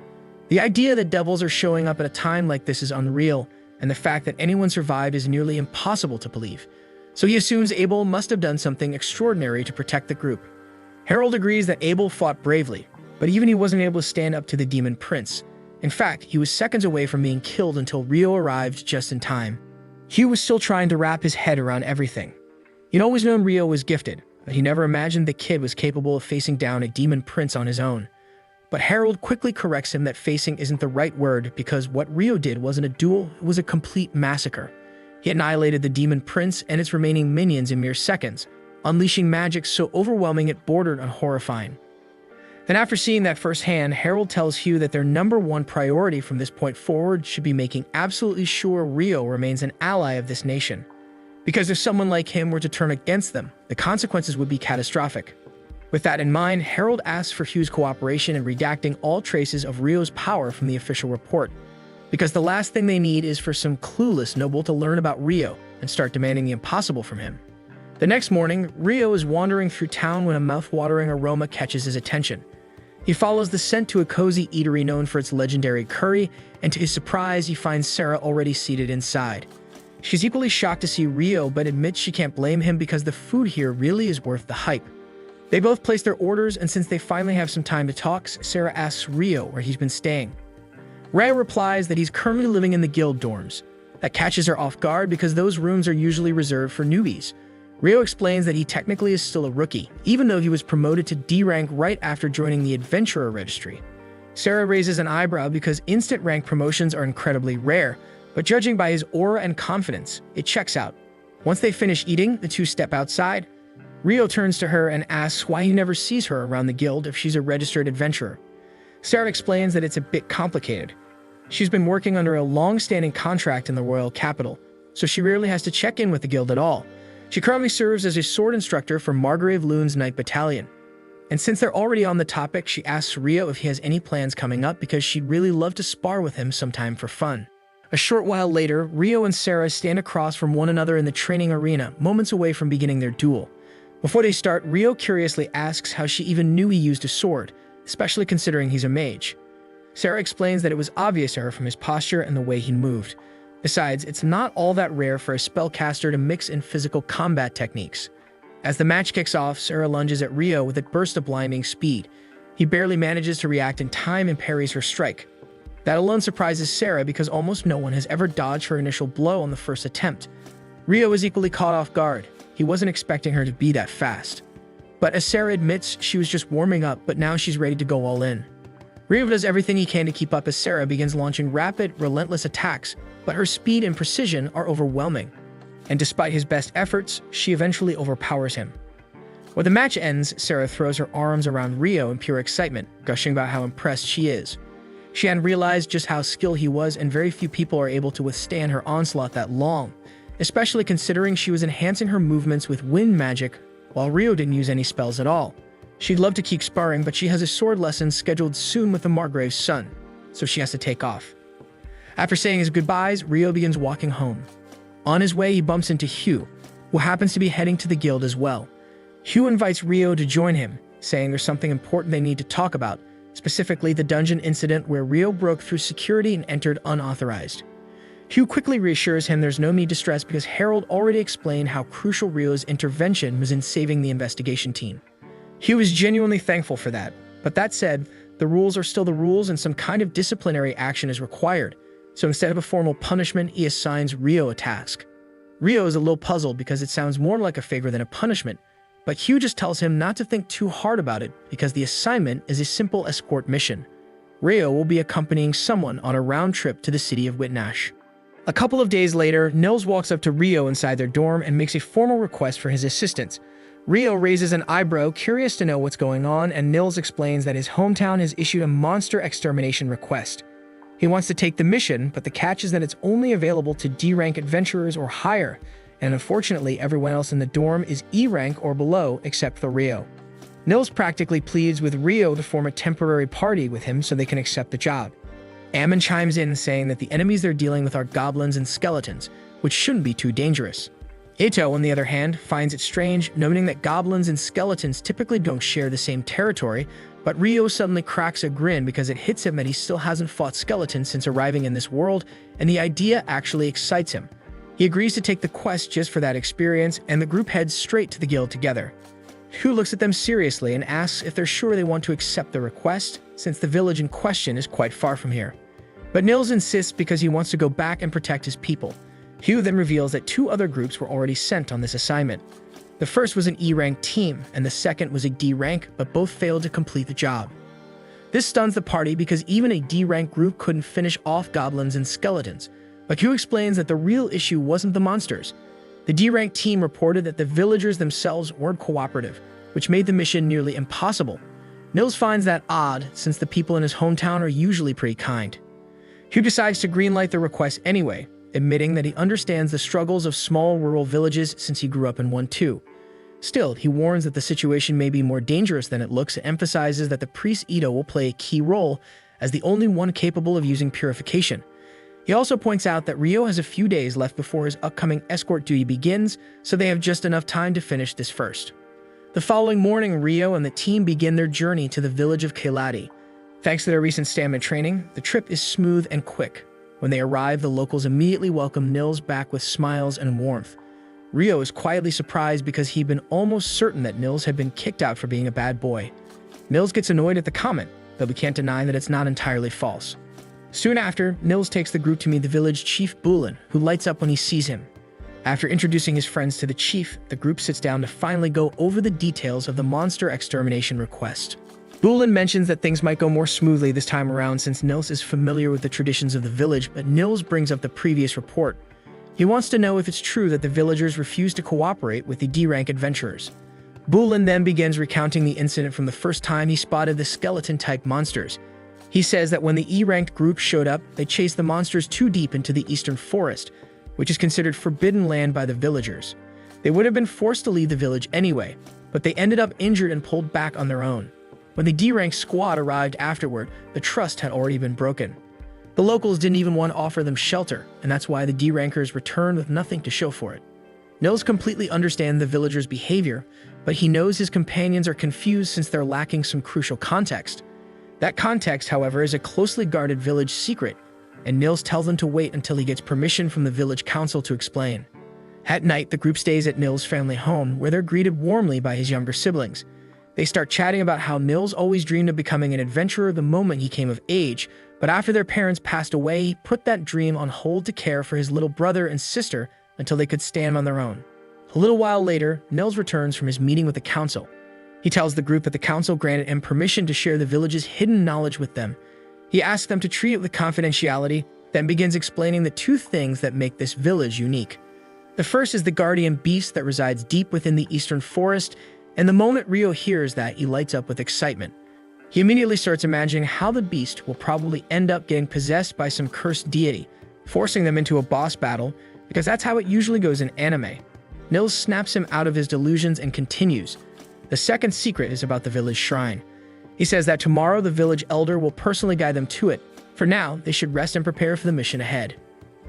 The idea that devils are showing up at a time like this is unreal, and the fact that anyone survived is nearly impossible to believe. So he assumes Abel must have done something extraordinary to protect the group. Harold agrees that Abel fought bravely, but even he wasn't able to stand up to the demon prince. In fact, he was seconds away from being killed until Rio arrived just in time. Hugh was still trying to wrap his head around everything. He'd always known Rio was gifted, but he never imagined the kid was capable of facing down a demon prince on his own. But Harold quickly corrects him that facing isn't the right word because what Rio did wasn't a duel, it was a complete massacre. He annihilated the demon prince and its remaining minions in mere seconds, unleashing magic so overwhelming it bordered on horrifying. Then after seeing that firsthand, Harold tells Hugh that their number one priority from this point forward should be making absolutely sure Rio remains an ally of this nation. Because if someone like him were to turn against them, the consequences would be catastrophic. With that in mind, Harold asks for Hugh's cooperation in redacting all traces of Rio's power from the official report, because the last thing they need is for some clueless noble to learn about Rio and start demanding the impossible from him. The next morning, Rio is wandering through town when a mouth-watering aroma catches his attention. He follows the scent to a cozy eatery known for its legendary curry, and to his surprise, he finds Sarah already seated inside. She's equally shocked to see Rio, but admits she can't blame him because the food here really is worth the hype. They both place their orders, and since they finally have some time to talk, Sarah asks Rio where he's been staying. Rio replies that he's currently living in the guild dorms. That catches her off guard because those rooms are usually reserved for newbies. Rio explains that he technically is still a rookie, even though he was promoted to D rank right after joining the Adventurer Registry. Sarah raises an eyebrow because instant rank promotions are incredibly rare, but judging by his aura and confidence, it checks out. Once they finish eating, the two step outside. Rio turns to her and asks why he never sees her around the guild if she's a registered adventurer. Sarah explains that it's a bit complicated. She's been working under a long-standing contract in the royal capital, so she rarely has to check in with the guild at all. She currently serves as a sword instructor for Margrave Loon's Knight Battalion. And since they're already on the topic, she asks Rio if he has any plans coming up because she'd really love to spar with him sometime for fun. A short while later, Rio and Sarah stand across from one another in the training arena, moments away from beginning their duel. Before they start, Rio curiously asks how she even knew he used a sword, especially considering he's a mage. Sarah explains that it was obvious to her from his posture and the way he moved. Besides, it's not all that rare for a spellcaster to mix in physical combat techniques. As the match kicks off, Sarah lunges at Rio with a burst of blinding speed. He barely manages to react in time and parries her strike. That alone surprises Sarah because almost no one has ever dodged her initial blow on the first attempt. Rio is equally caught off guard. He wasn't expecting her to be that fast. But as Sarah admits, she was just warming up, but now she's ready to go all in. Rio does everything he can to keep up as Sarah begins launching rapid, relentless attacks, but her speed and precision are overwhelming. And despite his best efforts, she eventually overpowers him. When the match ends, Sarah throws her arms around Rio in pure excitement, gushing about how impressed she is. She hadn't realized just how skilled he was, and very few people are able to withstand her onslaught that long, especially considering she was enhancing her movements with wind magic, while Rio didn't use any spells at all. She'd love to keep sparring, but she has a sword lesson scheduled soon with the Margrave's son, so she has to take off. After saying his goodbyes, Rio begins walking home. On his way, he bumps into Hugh, who happens to be heading to the guild as well. Hugh invites Rio to join him, saying there's something important they need to talk about, specifically the dungeon incident where Rio broke through security and entered unauthorized. Hugh quickly reassures him there's no need to stress because Harold already explained how crucial Rio's intervention was in saving the investigation team. Hugh is genuinely thankful for that, but that said, the rules are still the rules and some kind of disciplinary action is required, so instead of a formal punishment, he assigns Rio a task. Rio is a little puzzled because it sounds more like a favor than a punishment, but Hugh just tells him not to think too hard about it because the assignment is a simple escort mission. Rio will be accompanying someone on a round trip to the city of Whitnash. A couple of days later, Nils walks up to Rio inside their dorm and makes a formal request for his assistance. Rio raises an eyebrow, curious to know what's going on, and Nils explains that his hometown has issued a monster extermination request. He wants to take the mission, but the catch is that it's only available to D-rank adventurers or higher, and unfortunately everyone else in the dorm is E-rank or below except for Rio. Nils practically pleads with Rio to form a temporary party with him so they can accept the job. Ammon chimes in saying that the enemies they're dealing with are goblins and skeletons, which shouldn't be too dangerous. Ito, on the other hand, finds it strange, noting that goblins and skeletons typically don't share the same territory, but Rio suddenly cracks a grin because it hits him that he still hasn't fought skeletons since arriving in this world, and the idea actually excites him. He agrees to take the quest just for that experience, and the group heads straight to the guild together. Hu looks at them seriously and asks if they're sure they want to accept the request, since the village in question is quite far from here. But Nils insists because he wants to go back and protect his people. Hu then reveals that 2 other groups were already sent on this assignment. The first was an E-rank team, and the second was a D rank, but both failed to complete the job. This stuns the party because even a D rank group couldn't finish off goblins and skeletons, but Hu explains that the real issue wasn't the monsters. The D rank team reported that the villagers themselves weren't cooperative, which made the mission nearly impossible. Nils finds that odd, since the people in his hometown are usually pretty kind. Hu decides to greenlight the request anyway, admitting that he understands the struggles of small rural villages since he grew up in one too. Still, he warns that the situation may be more dangerous than it looks and emphasizes that the priest Ito will play a key role as the only one capable of using purification. He also points out that Rio has a few days left before his upcoming escort duty begins, so they have just enough time to finish this first. The following morning, Rio and the team begin their journey to the village of Keladi. Thanks to their recent stamina training, the trip is smooth and quick. When they arrive, the locals immediately welcome Nils back with smiles and warmth. Rio is quietly surprised because he'd been almost certain that Nils had been kicked out for being a bad boy. Nils gets annoyed at the comment, but we can't deny that it's not entirely false. Soon after, Nils takes the group to meet the village chief Bulin, who lights up when he sees him. After introducing his friends to the chief, the group sits down to finally go over the details of the monster extermination request. Bulin mentions that things might go more smoothly this time around since Nils is familiar with the traditions of the village, but Nils brings up the previous report. He wants to know if it's true that the villagers refuse to cooperate with the D-rank adventurers. Bulin then begins recounting the incident from the first time he spotted the skeleton-type monsters. He says that when the E-ranked group showed up, they chased the monsters too deep into the eastern forest, which is considered forbidden land by the villagers. They would have been forced to leave the village anyway, but they ended up injured and pulled back on their own. When the D-rank squad arrived afterward, the trust had already been broken. The locals didn't even want to offer them shelter, and that's why the D-rankers returned with nothing to show for it. Nils completely understands the villagers' behavior, but he knows his companions are confused since they're lacking some crucial context. That context, however, is a closely guarded village secret, and Nils tells them to wait until he gets permission from the village council to explain. At night, the group stays at Nils' family home, where they're greeted warmly by his younger siblings. They start chatting about how Nils always dreamed of becoming an adventurer the moment he came of age, but after their parents passed away, he put that dream on hold to care for his little brother and sister until they could stand on their own. A little while later, Nils returns from his meeting with the council. He tells the group that the council granted him permission to share the village's hidden knowledge with them. He asks them to treat it with confidentiality, then begins explaining the 2 things that make this village unique. The first is the guardian beast that resides deep within the eastern forest, and the moment Rio hears that, he lights up with excitement. He immediately starts imagining how the beast will probably end up getting possessed by some cursed deity, forcing them into a boss battle, because that's how it usually goes in anime. Nils snaps him out of his delusions and continues. The second secret is about the village shrine. He says that tomorrow the village elder will personally guide them to it. For now, they should rest and prepare for the mission ahead.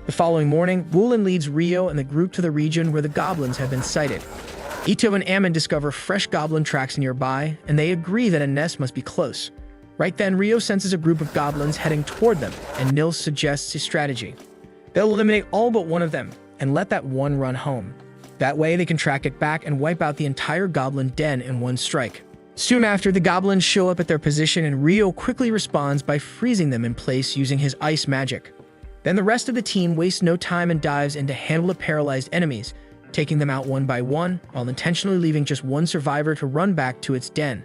The following morning, Wulin leads Rio and the group to the region where the goblins have been sighted. Ito and Ammon discover fresh goblin tracks nearby, and they agree that a nest must be close. Right then, Rio senses a group of goblins heading toward them, and Nils suggests his strategy. They'll eliminate all but one of them, and let that one run home. That way, they can track it back and wipe out the entire goblin den in one strike. Soon after, the goblins show up at their position, and Rio quickly responds by freezing them in place using his ice magic. Then the rest of the team wastes no time and dives in to handle the paralyzed enemies, taking them out one by one, while intentionally leaving just one survivor to run back to its den.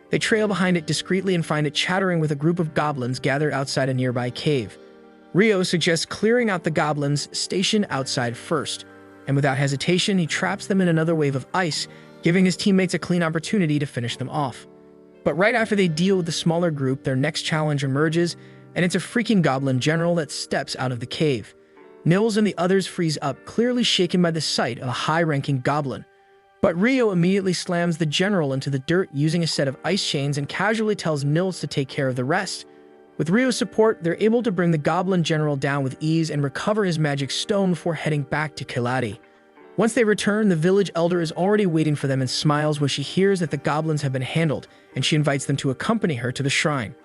They trail behind it discreetly and find it chattering with a group of goblins gathered outside a nearby cave. Rio suggests clearing out the goblins stationed outside first, and without hesitation, he traps them in another wave of ice, giving his teammates a clean opportunity to finish them off. But right after they deal with the smaller group, their next challenge emerges, and it's a freaking goblin general that steps out of the cave. Nils and the others freeze up, clearly shaken by the sight of a high-ranking goblin. But Rio immediately slams the general into the dirt using a set of ice chains and casually tells Nils to take care of the rest. With Rio's support, they're able to bring the goblin general down with ease and recover his magic stone before heading back to Keladi. Once they return, the village elder is already waiting for them and smiles when she hears that the goblins have been handled, and she invites them to accompany her to the shrine.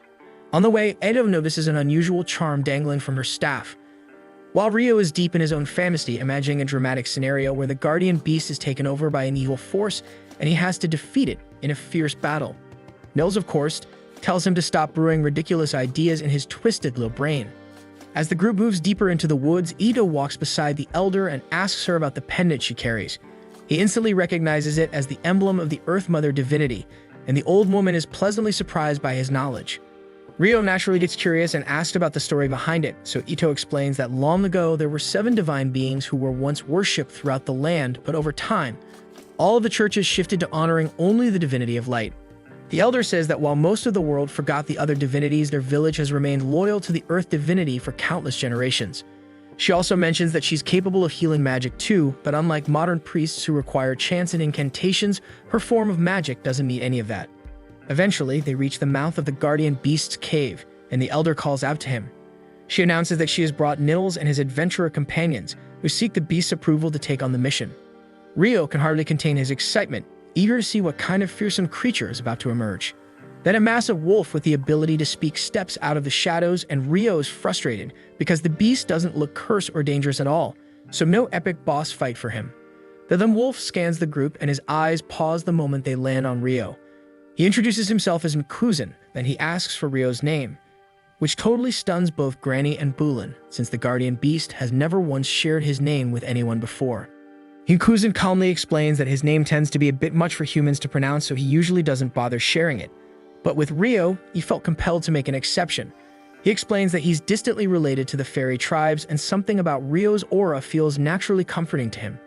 On the way, Edo notices an unusual charm dangling from her staff. While Ryo is deep in his own fantasy, imagining a dramatic scenario where the guardian beast is taken over by an evil force and he has to defeat it in a fierce battle. Nils, of course, tells him to stop brewing ridiculous ideas in his twisted little brain. As the group moves deeper into the woods, Ito walks beside the elder and asks her about the pendant she carries. He instantly recognizes it as the emblem of the Earth Mother divinity, and the old woman is pleasantly surprised by his knowledge. Ryo naturally gets curious and asks about the story behind it, so Ito explains that long ago there were 7 divine beings who were once worshipped throughout the land, but over time, all of the churches shifted to honoring only the divinity of light. The elder says that while most of the world forgot the other divinities, their village has remained loyal to the earth divinity for countless generations. She also mentions that she's capable of healing magic too, but unlike modern priests who require chants and incantations, her form of magic doesn't need any of that. Eventually, they reach the mouth of the guardian beast's cave, and the elder calls out to him. She announces that she has brought Nils and his adventurer companions, who seek the beast's approval to take on the mission. Ryo can hardly contain his excitement, eager to see what kind of fearsome creature is about to emerge. Then a massive wolf with the ability to speak steps out of the shadows, and Ryo is frustrated because the beast doesn't look cursed or dangerous at all, so no epic boss fight for him. The wolf scans the group and his eyes pause the moment they land on Ryo. He introduces himself as Nkuzan, then he asks for Ryo's name, which totally stuns both Granny and Bulin, since the guardian beast has never once shared his name with anyone before. Nkuzan calmly explains that his name tends to be a bit much for humans to pronounce, so he usually doesn't bother sharing it. But with Ryo, he felt compelled to make an exception. He explains that he's distantly related to the fairy tribes, and something about Ryo's aura feels naturally comforting to him.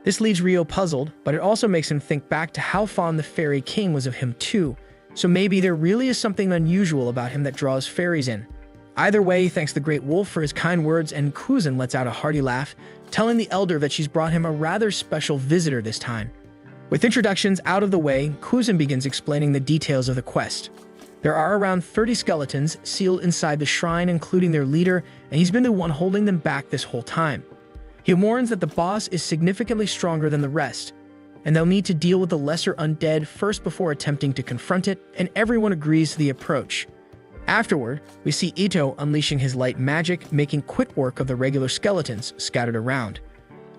This leaves Ryo puzzled, but it also makes him think back to how fond the Fairy King was of him too, so maybe there really is something unusual about him that draws fairies in. Either way, he thanks the Great Wolf for his kind words, and Nkuzan lets out a hearty laugh, telling the elder that she's brought him a rather special visitor this time. With introductions out of the way, Nkuzan begins explaining the details of the quest. There are around 30 skeletons sealed inside the shrine, including their leader, and he's been the one holding them back this whole time. He warns that the boss is significantly stronger than the rest, and they'll need to deal with the lesser undead first before attempting to confront it, and everyone agrees to the approach. Afterward, we see Ito unleashing his light magic, making quick work of the regular skeletons scattered around.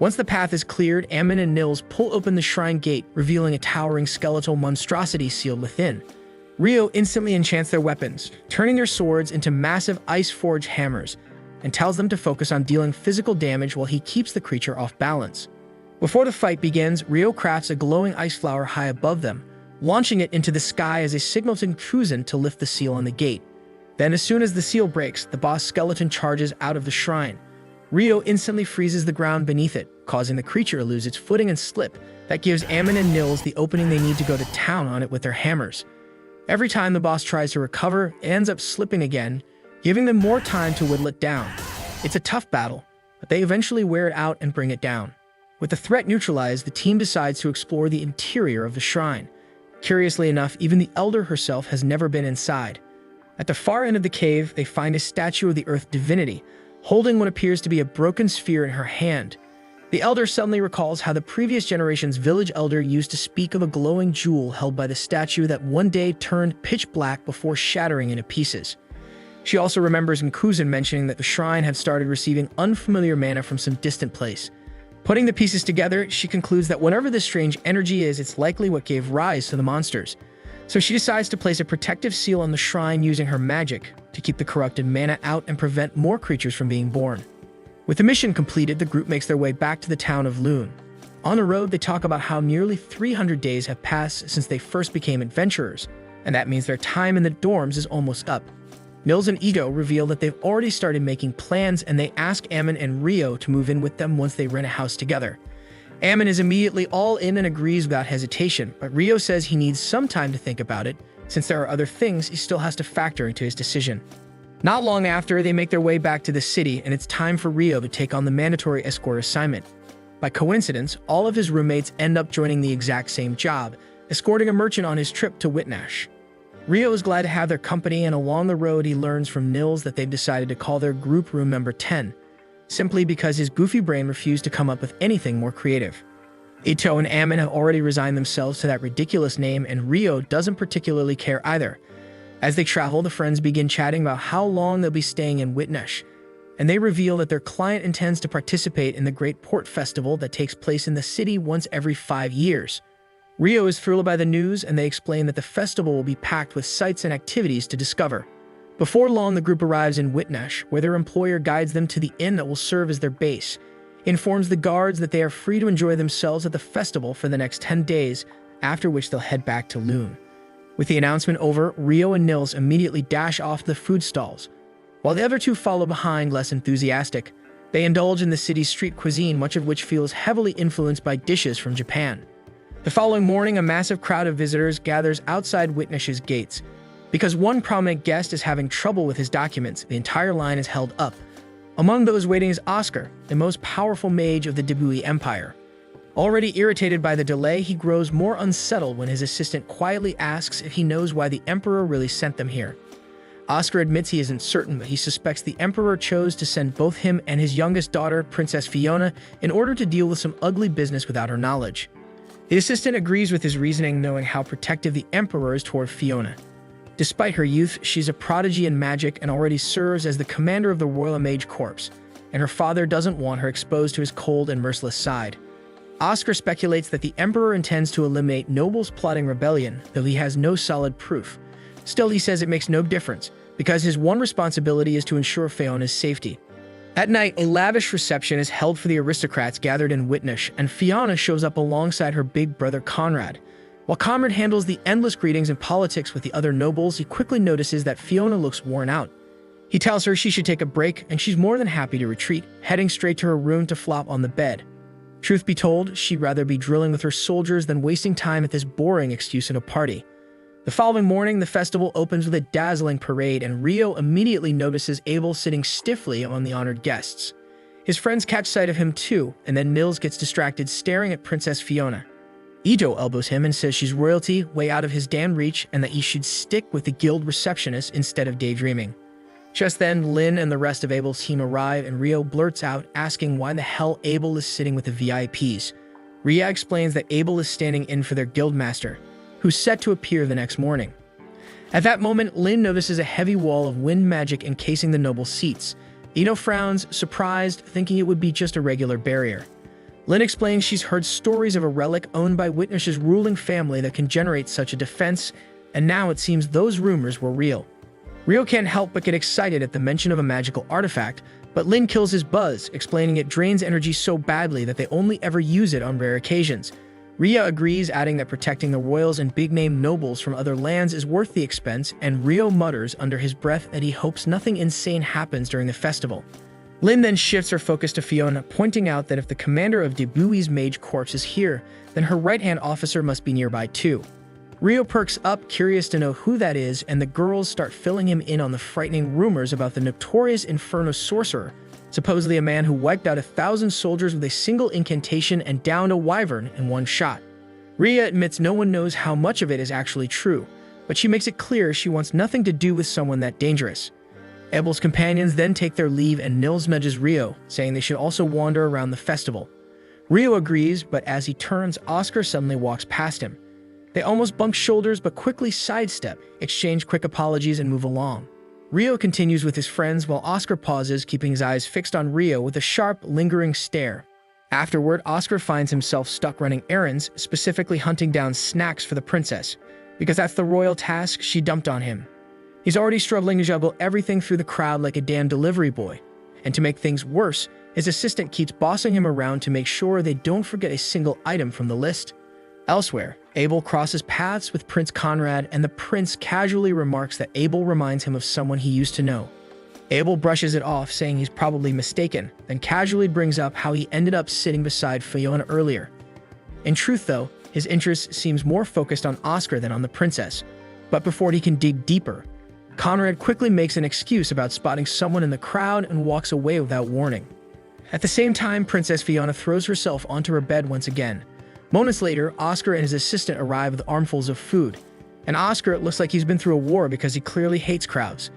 Once the path is cleared, Ammon and Nils pull open the shrine gate, revealing a towering skeletal monstrosity sealed within. Ryo instantly enchants their weapons, turning their swords into massive ice-forged hammers, and tells them to focus on dealing physical damage while he keeps the creature off balance. Before the fight begins, Ryo crafts a glowing ice flower high above them, launching it into the sky as a signal to Nkuzan to lift the seal on the gate. Then, as soon as the seal breaks, the boss skeleton charges out of the shrine. Ryo instantly freezes the ground beneath it, causing the creature to lose its footing and slip. That gives Ammon and Nils the opening they need to go to town on it with their hammers. Every time the boss tries to recover, it ends up slipping again, giving them more time to whittle it down. It's a tough battle, but they eventually wear it out and bring it down. With the threat neutralized, the team decides to explore the interior of the shrine. Curiously enough, even the Elder herself has never been inside. At the far end of the cave, they find a statue of the Earth divinity, holding what appears to be a broken sphere in her hand. The Elder suddenly recalls how the previous generation's village elder used to speak of a glowing jewel held by the statue that one day turned pitch black before shattering into pieces. She also remembers Nkuzan mentioning that the shrine had started receiving unfamiliar mana from some distant place. Putting the pieces together, she concludes that whatever this strange energy is, it's likely what gave rise to the monsters. So she decides to place a protective seal on the shrine using her magic to keep the corrupted mana out and prevent more creatures from being born. With the mission completed, the group makes their way back to the town of Lune. On the road, they talk about how nearly 300 days have passed since they first became adventurers, and that means their time in the dorms is almost up. Nils and Ito reveal that they've already started making plans, and they ask Ammon and Ryo to move in with them once they rent a house together. Ammon is immediately all in and agrees without hesitation, but Ryo says he needs some time to think about it, since there are other things he still has to factor into his decision. Not long after, they make their way back to the city, and it's time for Ryo to take on the mandatory escort assignment. By coincidence, all of his roommates end up joining the exact same job, escorting a merchant on his trip to Whitnash. Ryo is glad to have their company, and along the road he learns from Nils that they've decided to call their group room number 10, simply because his goofy brain refused to come up with anything more creative. Ito and Ammon have already resigned themselves to that ridiculous name, and Rio doesn't particularly care either. As they travel, the friends begin chatting about how long they'll be staying in Whitnash, and they reveal that their client intends to participate in the Great Port Festival that takes place in the city once every 5 years. Rio is thrilled by the news, and they explain that the festival will be packed with sights and activities to discover. Before long, the group arrives in Whitnash, where their employer guides them to the inn that will serve as their base. He informs the guards that they are free to enjoy themselves at the festival for the next 10 days, after which they'll head back to Loon. With the announcement over, Rio and Nils immediately dash off to the food stalls. While the other two follow behind, less enthusiastic, they indulge in the city's street cuisine, much of which feels heavily influenced by dishes from Japan. The following morning, a massive crowd of visitors gathers outside Whitnash's gates. Because one prominent guest is having trouble with his documents, the entire line is held up. Among those waiting is Oscar, the most powerful mage of the Dibui Empire. Already irritated by the delay, he grows more unsettled when his assistant quietly asks if he knows why the Emperor really sent them here. Oscar admits he isn't certain, but he suspects the Emperor chose to send both him and his youngest daughter, Princess Fiona, in order to deal with some ugly business without her knowledge. The assistant agrees with his reasoning, knowing how protective the Emperor is toward Fiona. Despite her youth, she's a prodigy in magic and already serves as the commander of the Royal Mage Corps, and her father doesn't want her exposed to his cold and merciless side. Oscar speculates that the Emperor intends to eliminate nobles plotting rebellion, though he has no solid proof. Still, he says it makes no difference, because his one responsibility is to ensure Fiona's safety. At night, a lavish reception is held for the aristocrats gathered in Whitnash, and Fiona shows up alongside her big brother Conrad. While Conrad handles the endless greetings and politics with the other nobles, he quickly notices that Fiona looks worn out. He tells her she should take a break, and she's more than happy to retreat, heading straight to her room to flop on the bed. Truth be told, she'd rather be drilling with her soldiers than wasting time at this boring excuse at a party. The following morning, the festival opens with a dazzling parade, and Rio immediately notices Abel sitting stiffly among the honored guests. His friends catch sight of him too, and then Nils gets distracted staring at Princess Fiona. Ito elbows him and says she's royalty, way out of his damn reach, and that he should stick with the guild receptionist instead of daydreaming. Just then, Lynn and the rest of Abel's team arrive, and Rio blurts out asking why the hell Abel is sitting with the VIPs. Ria explains that Abel is standing in for their guildmaster, who's set to appear the next morning. At that moment, Lynn notices a heavy wall of wind magic encasing the noble seats. Ito frowns, surprised, thinking it would be just a regular barrier. Lynn explains she's heard stories of a relic owned by Whitnash's ruling family that can generate such a defense, and now it seems those rumors were real. Rio can't help but get excited at the mention of a magical artifact, but Lynn kills his buzz, explaining it drains energy so badly that they only ever use it on rare occasions. Ria agrees, adding that protecting the royals and big-name nobles from other lands is worth the expense, and Rio mutters under his breath that he hopes nothing insane happens during the festival. Lynn then shifts her focus to Fiona, pointing out that if the commander of Dibui's Mage Corps is here, then her right-hand officer must be nearby too. Rio perks up, curious to know who that is, and the girls start filling him in on the frightening rumors about the notorious Inferno Sorcerer, supposedly a man who wiped out 1,000 soldiers with a single incantation and downed a wyvern in one shot. Ria admits no one knows how much of it is actually true, but she makes it clear she wants nothing to do with someone that dangerous. Abel's companions then take their leave, and Nils nudges Rio, saying they should also wander around the festival. Rio agrees, but as he turns, Oscar suddenly walks past him. They almost bump shoulders but quickly sidestep, exchange quick apologies, and move along. Rio continues with his friends while Oscar pauses, keeping his eyes fixed on Rio with a sharp, lingering stare. Afterward, Oscar finds himself stuck running errands, specifically hunting down snacks for the princess, because that's the royal task she dumped on him. He's already struggling to juggle everything through the crowd like a damn delivery boy. And to make things worse, his assistant keeps bossing him around to make sure they don't forget a single item from the list. Elsewhere, Abel crosses paths with Prince Conrad, and the prince casually remarks that Abel reminds him of someone he used to know. Abel brushes it off, saying he's probably mistaken, then casually brings up how he ended up sitting beside Fiona earlier. In truth, though, his interest seems more focused on Oscar than on the princess. But before he can dig deeper, Conrad quickly makes an excuse about spotting someone in the crowd and walks away without warning. At the same time, Princess Fiona throws herself onto her bed once again. Moments later, Oscar and his assistant arrive with armfuls of food, and Oscar looks like he's been through a war because he clearly hates crowds.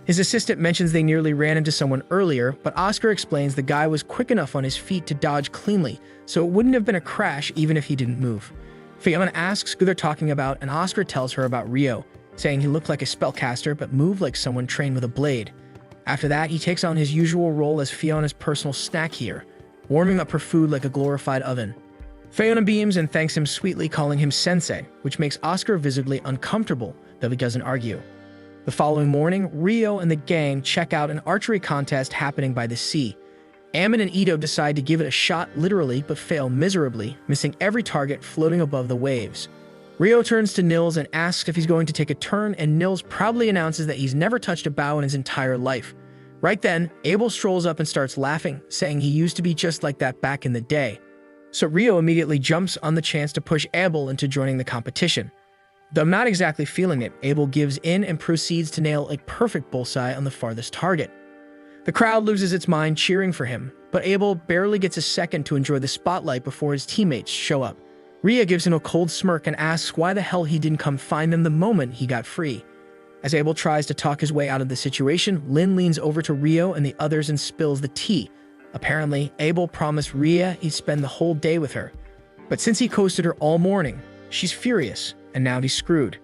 His assistant mentions they nearly ran into someone earlier, but Oscar explains the guy was quick enough on his feet to dodge cleanly, so it wouldn't have been a crash even if he didn't move. Fiona asks who they're talking about, and Oscar tells her about Rio, saying he looked like a spellcaster but moved like someone trained with a blade. After that, he takes on his usual role as Fiona's personal snack here, warming up her food like a glorified oven. Fiona beams and thanks him sweetly, calling him sensei, which makes Oscar visibly uncomfortable, though he doesn't argue. The following morning, Rio and the gang check out an archery contest happening by the sea. Ammon and Ito decide to give it a shot literally, but fail miserably, missing every target floating above the waves. Rio turns to Nils and asks if he's going to take a turn, and Nils proudly announces that he's never touched a bow in his entire life. Right then, Abel strolls up and starts laughing, saying he used to be just like that back in the day. So Rio immediately jumps on the chance to push Abel into joining the competition. Though not exactly feeling it, Abel gives in and proceeds to nail a perfect bullseye on the farthest target. The crowd loses its mind cheering for him, but Abel barely gets a second to enjoy the spotlight before his teammates show up. Ria gives him a cold smirk and asks why the hell he didn't come find them the moment he got free. As Abel tries to talk his way out of the situation, Lin leans over to Rio and the others and spills the tea. Apparently, Abel promised Ria he'd spend the whole day with her. But since he coasted her all morning, she's furious, and now he's screwed.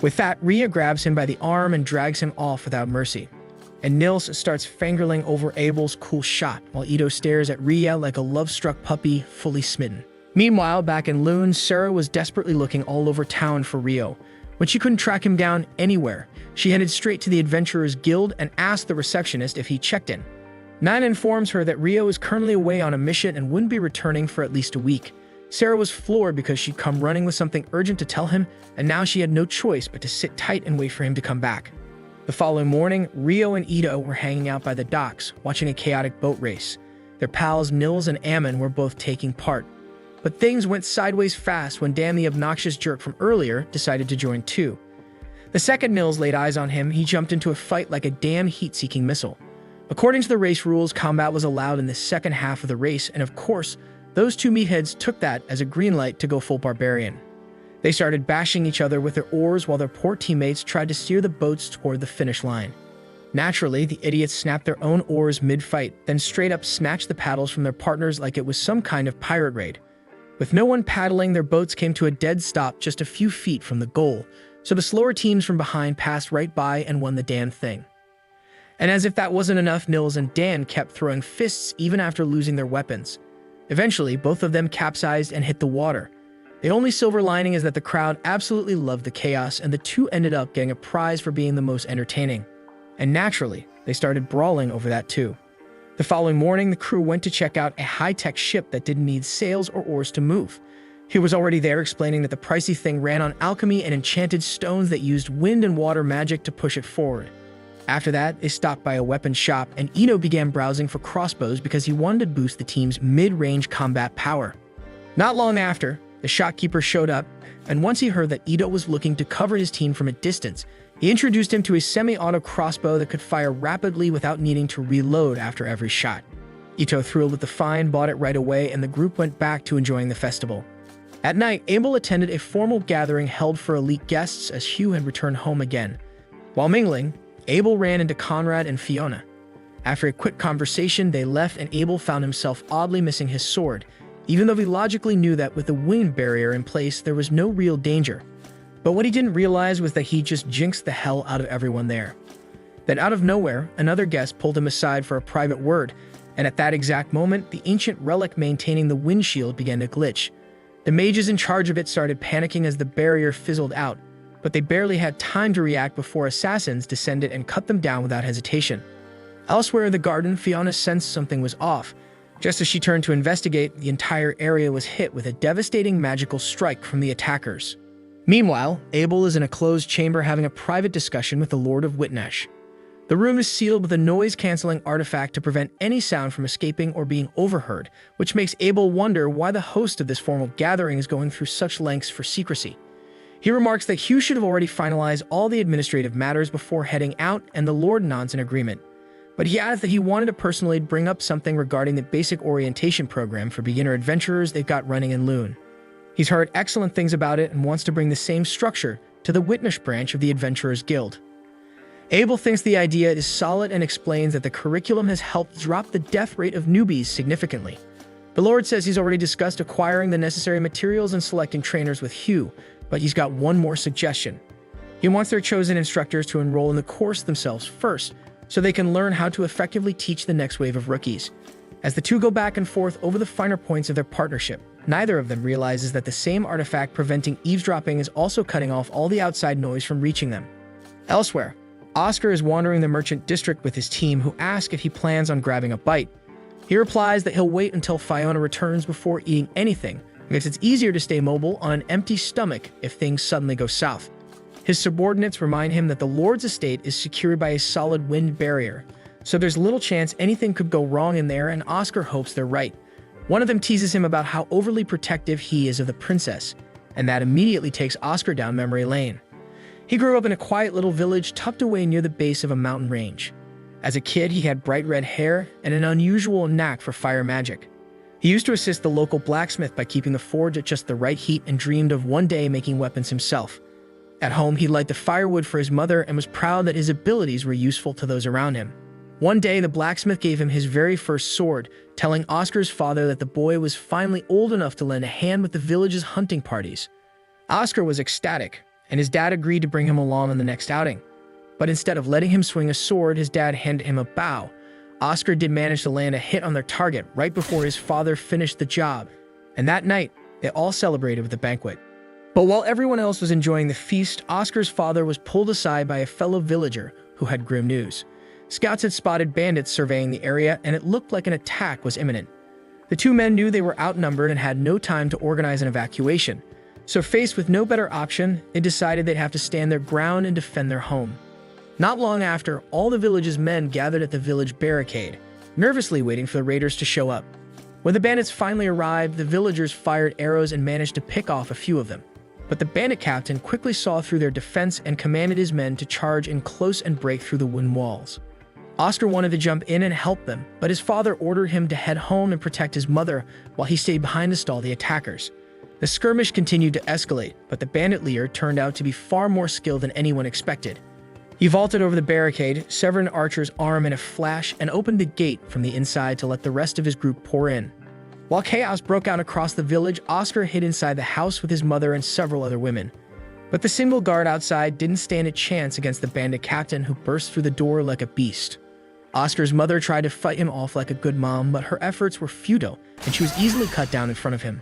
With that, Ria grabs him by the arm and drags him off without mercy. And Nils starts fangirling over Abel's cool shot, while Ito stares at Ria like a love-struck puppy, fully smitten. Meanwhile, back in Loon, Sarah was desperately looking all over town for Rio. When she couldn't track him down anywhere, she headed straight to the Adventurers Guild and asked the receptionist if he checked in. Nine informs her that Rio is currently away on a mission and wouldn't be returning for at least a week. Sarah was floored because she'd come running with something urgent to tell him, and now she had no choice but to sit tight and wait for him to come back. The following morning, Rio and Ito were hanging out by the docks, watching a chaotic boat race. Their pals Nils and Ammon were both taking part. But things went sideways fast when Dan, the obnoxious jerk from earlier, decided to join too. The second Nils laid eyes on him, he jumped into a fight like a damn heat-seeking missile. According to the race rules, combat was allowed in the second half of the race, and of course, those two meatheads took that as a green light to go full barbarian. They started bashing each other with their oars while their poor teammates tried to steer the boats toward the finish line. Naturally, the idiots snapped their own oars mid-fight, then straight up snatched the paddles from their partners like it was some kind of pirate raid. With no one paddling, their boats came to a dead stop just a few feet from the goal, so the slower teams from behind passed right by and won the damn thing. And as if that wasn't enough, Nils and Dan kept throwing fists even after losing their weapons. Eventually, both of them capsized and hit the water. The only silver lining is that the crowd absolutely loved the chaos, and the two ended up getting a prize for being the most entertaining. And naturally, they started brawling over that too. The following morning, the crew went to check out a high-tech ship that didn't need sails or oars to move. He was already there explaining that the pricey thing ran on alchemy and enchanted stones that used wind and water magic to push it forward. After that, they stopped by a weapons shop, and Ito began browsing for crossbows because he wanted to boost the team's mid-range combat power. Not long after, the shopkeeper showed up, and once he heard that Ito was looking to cover his team from a distance, he introduced him to a semi-auto crossbow that could fire rapidly without needing to reload after every shot. Ito, thrilled with the find, bought it right away, and the group went back to enjoying the festival. At night, Abel attended a formal gathering held for elite guests as Hugh had returned home again. While mingling, Abel ran into Conrad and Fiona. After a quick conversation, they left, and Abel found himself oddly missing his sword, even though he logically knew that with the wind barrier in place, there was no real danger. But what he didn't realize was that he just jinxed the hell out of everyone there. Then out of nowhere, another guest pulled him aside for a private word, and at that exact moment, the ancient relic maintaining the windshield began to glitch. The mages in charge of it started panicking as the barrier fizzled out, but they barely had time to react before assassins descended and cut them down without hesitation. Elsewhere in the garden, Fiona sensed something was off. Just as she turned to investigate, the entire area was hit with a devastating magical strike from the attackers. Meanwhile, Abel is in a closed chamber having a private discussion with the Lord of Whitnash. The room is sealed with a noise-canceling artifact to prevent any sound from escaping or being overheard, which makes Abel wonder why the host of this formal gathering is going through such lengths for secrecy. He remarks that Hugh should have already finalized all the administrative matters before heading out, and the Lord nods in agreement. But he adds that he wanted to personally bring up something regarding the basic orientation program for beginner adventurers they've got running in Loon. He's heard excellent things about it and wants to bring the same structure to the Whitnash branch of the Adventurers Guild. Abel thinks the idea is solid and explains that the curriculum has helped drop the death rate of newbies significantly. The Lord says he's already discussed acquiring the necessary materials and selecting trainers with Hugh, but he's got one more suggestion. He wants their chosen instructors to enroll in the course themselves first, so they can learn how to effectively teach the next wave of rookies. As the two go back and forth over the finer points of their partnership, neither of them realizes that the same artifact preventing eavesdropping is also cutting off all the outside noise from reaching them. Elsewhere, Oscar is wandering the merchant district with his team, who ask if he plans on grabbing a bite. He replies that he'll wait until Fiona returns before eating anything, because it's easier to stay mobile on an empty stomach if things suddenly go south. His subordinates remind him that the Lord's estate is secured by a solid wind barrier, so there's little chance anything could go wrong in there, and Oscar hopes they're right. One of them teases him about how overly protective he is of the princess, and that immediately takes Oscar down memory lane. He grew up in a quiet little village tucked away near the base of a mountain range. As a kid, he had bright red hair and an unusual knack for fire magic. He used to assist the local blacksmith by keeping the forge at just the right heat and dreamed of one day making weapons himself. At home, he'd light the firewood for his mother and was proud that his abilities were useful to those around him. One day, the blacksmith gave him his very first sword, telling Oscar's father that the boy was finally old enough to lend a hand with the village's hunting parties. Oscar was ecstatic, and his dad agreed to bring him along on the next outing. But instead of letting him swing a sword, his dad handed him a bow. Oscar did manage to land a hit on their target right before his father finished the job, and that night, they all celebrated with a banquet. But while everyone else was enjoying the feast, Oscar's father was pulled aside by a fellow villager who had grim news. Scouts had spotted bandits surveying the area, and it looked like an attack was imminent. The two men knew they were outnumbered and had no time to organize an evacuation. So faced with no better option, they decided they'd have to stand their ground and defend their home. Not long after, all the village's men gathered at the village barricade, nervously waiting for the raiders to show up. When the bandits finally arrived, the villagers fired arrows and managed to pick off a few of them. But the bandit captain quickly saw through their defense and commanded his men to charge in close and break through the wooden walls. Oscar wanted to jump in and help them, but his father ordered him to head home and protect his mother while he stayed behind to stall the attackers. The skirmish continued to escalate, but the bandit leader turned out to be far more skilled than anyone expected. He vaulted over the barricade, severed an archer's arm in a flash, and opened the gate from the inside to let the rest of his group pour in. While chaos broke out across the village, Oscar hid inside the house with his mother and several other women. But the single guard outside didn't stand a chance against the bandit captain, who burst through the door like a beast. Oscar's mother tried to fight him off like a good mom, but her efforts were futile, and she was easily cut down in front of him.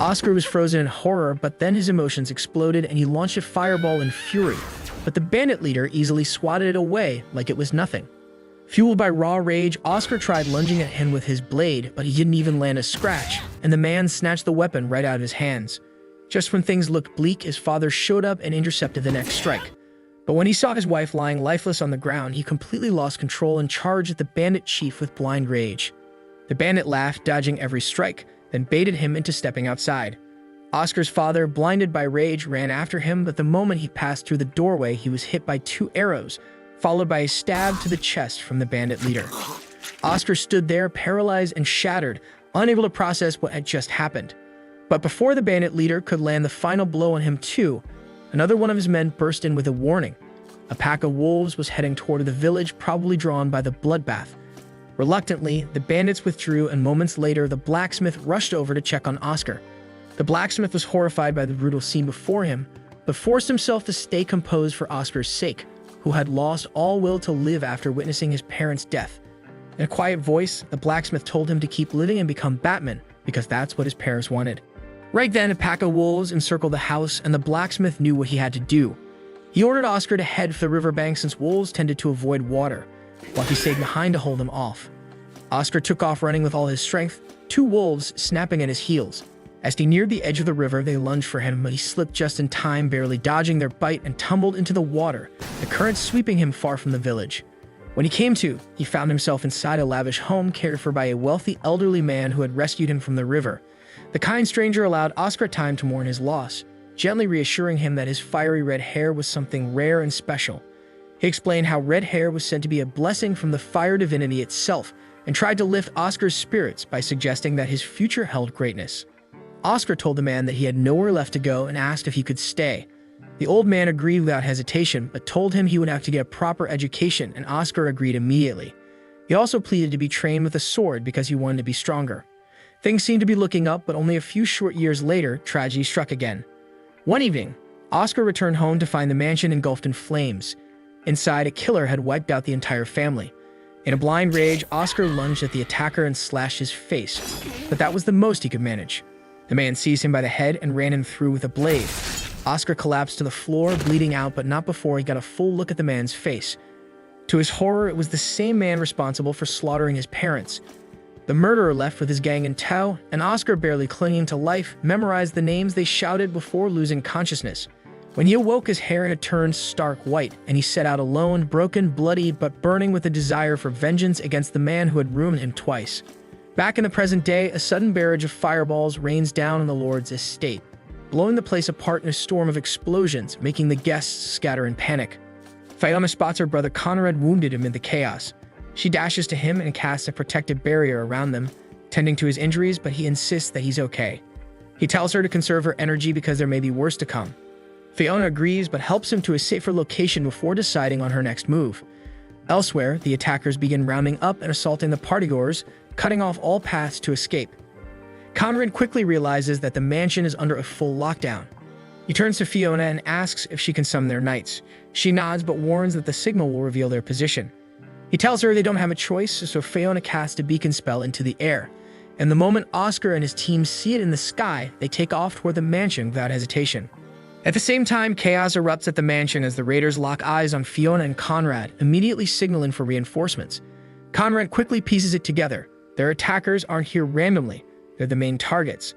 Oscar was frozen in horror, but then his emotions exploded and he launched a fireball in fury, but the bandit leader easily swatted it away like it was nothing. Fueled by raw rage, Oscar tried lunging at him with his blade, but he didn't even land a scratch, and the man snatched the weapon right out of his hands. Just when things looked bleak, his father showed up and intercepted the next strike. But when he saw his wife lying lifeless on the ground, he completely lost control and charged at the bandit chief with blind rage. The bandit laughed, dodging every strike, then baited him into stepping outside. Oscar's father, blinded by rage, ran after him, but the moment he passed through the doorway, he was hit by 2 arrows, followed by a stab to the chest from the bandit leader. Oscar stood there, paralyzed and shattered, unable to process what had just happened. But before the bandit leader could land the final blow on him too, another one of his men burst in with a warning. A pack of wolves was heading toward the village, probably drawn by the bloodbath. Reluctantly, the bandits withdrew, and moments later, the blacksmith rushed over to check on Oscar. The blacksmith was horrified by the brutal scene before him, but forced himself to stay composed for Oscar's sake, who had lost all will to live after witnessing his parents' death. In a quiet voice, the blacksmith told him to keep living and become Batman, because that's what his parents wanted. Right then, a pack of wolves encircled the house, and the blacksmith knew what he had to do. He ordered Oscar to head for the riverbank, since wolves tended to avoid water, while he stayed behind to hold them off. Oscar took off running with all his strength, 2 wolves snapping at his heels. As he neared the edge of the river, they lunged for him, but he slipped just in time, barely dodging their bite, and tumbled into the water, the current sweeping him far from the village. When he came to, he found himself inside a lavish home cared for by a wealthy elderly man who had rescued him from the river. The kind stranger allowed Oscar time to mourn his loss, gently reassuring him that his fiery red hair was something rare and special. He explained how red hair was said to be a blessing from the fire divinity itself, and tried to lift Oscar's spirits by suggesting that his future held greatness. Oscar told the man that he had nowhere left to go and asked if he could stay. The old man agreed without hesitation, but told him he would have to get a proper education, and Oscar agreed immediately. He also pleaded to be trained with a sword because he wanted to be stronger. Things seemed to be looking up, but only a few short years later, tragedy struck again. One evening, Oscar returned home to find the mansion engulfed in flames. Inside, a killer had wiped out the entire family. In a blind rage, Oscar lunged at the attacker and slashed his face, but that was the most he could manage. The man seized him by the head and ran him through with a blade. Oscar collapsed to the floor, bleeding out, but not before he got a full look at the man's face. To his horror, it was the same man responsible for slaughtering his parents. The murderer left with his gang in tow, and Oscar, barely clinging to life, memorized the names they shouted before losing consciousness. When he awoke, his hair had turned stark white, and he set out alone, broken, bloody, but burning with a desire for vengeance against the man who had ruined him twice. Back in the present day, a sudden barrage of fireballs rains down on the Lord's estate, blowing the place apart in a storm of explosions, making the guests scatter in panic. Fiona spots her brother Conrad wounded amid the chaos. She dashes to him and casts a protective barrier around them, tending to his injuries, but he insists that he's okay. He tells her to conserve her energy because there may be worse to come. Fiona agrees, but helps him to a safer location before deciding on her next move. Elsewhere, the attackers begin rounding up and assaulting the partygoers, cutting off all paths to escape. Conrad quickly realizes that the mansion is under a full lockdown. He turns to Fiona and asks if she can summon their knights. She nods but warns that the signal will reveal their position. He tells her they don't have a choice, so Fiona casts a beacon spell into the air. And the moment Oscar and his team see it in the sky, they take off toward the mansion without hesitation. At the same time, chaos erupts at the mansion as the raiders lock eyes on Fiona and Conrad, immediately signaling for reinforcements. Conrad quickly pieces it together. Their attackers aren't here randomly, they're the main targets.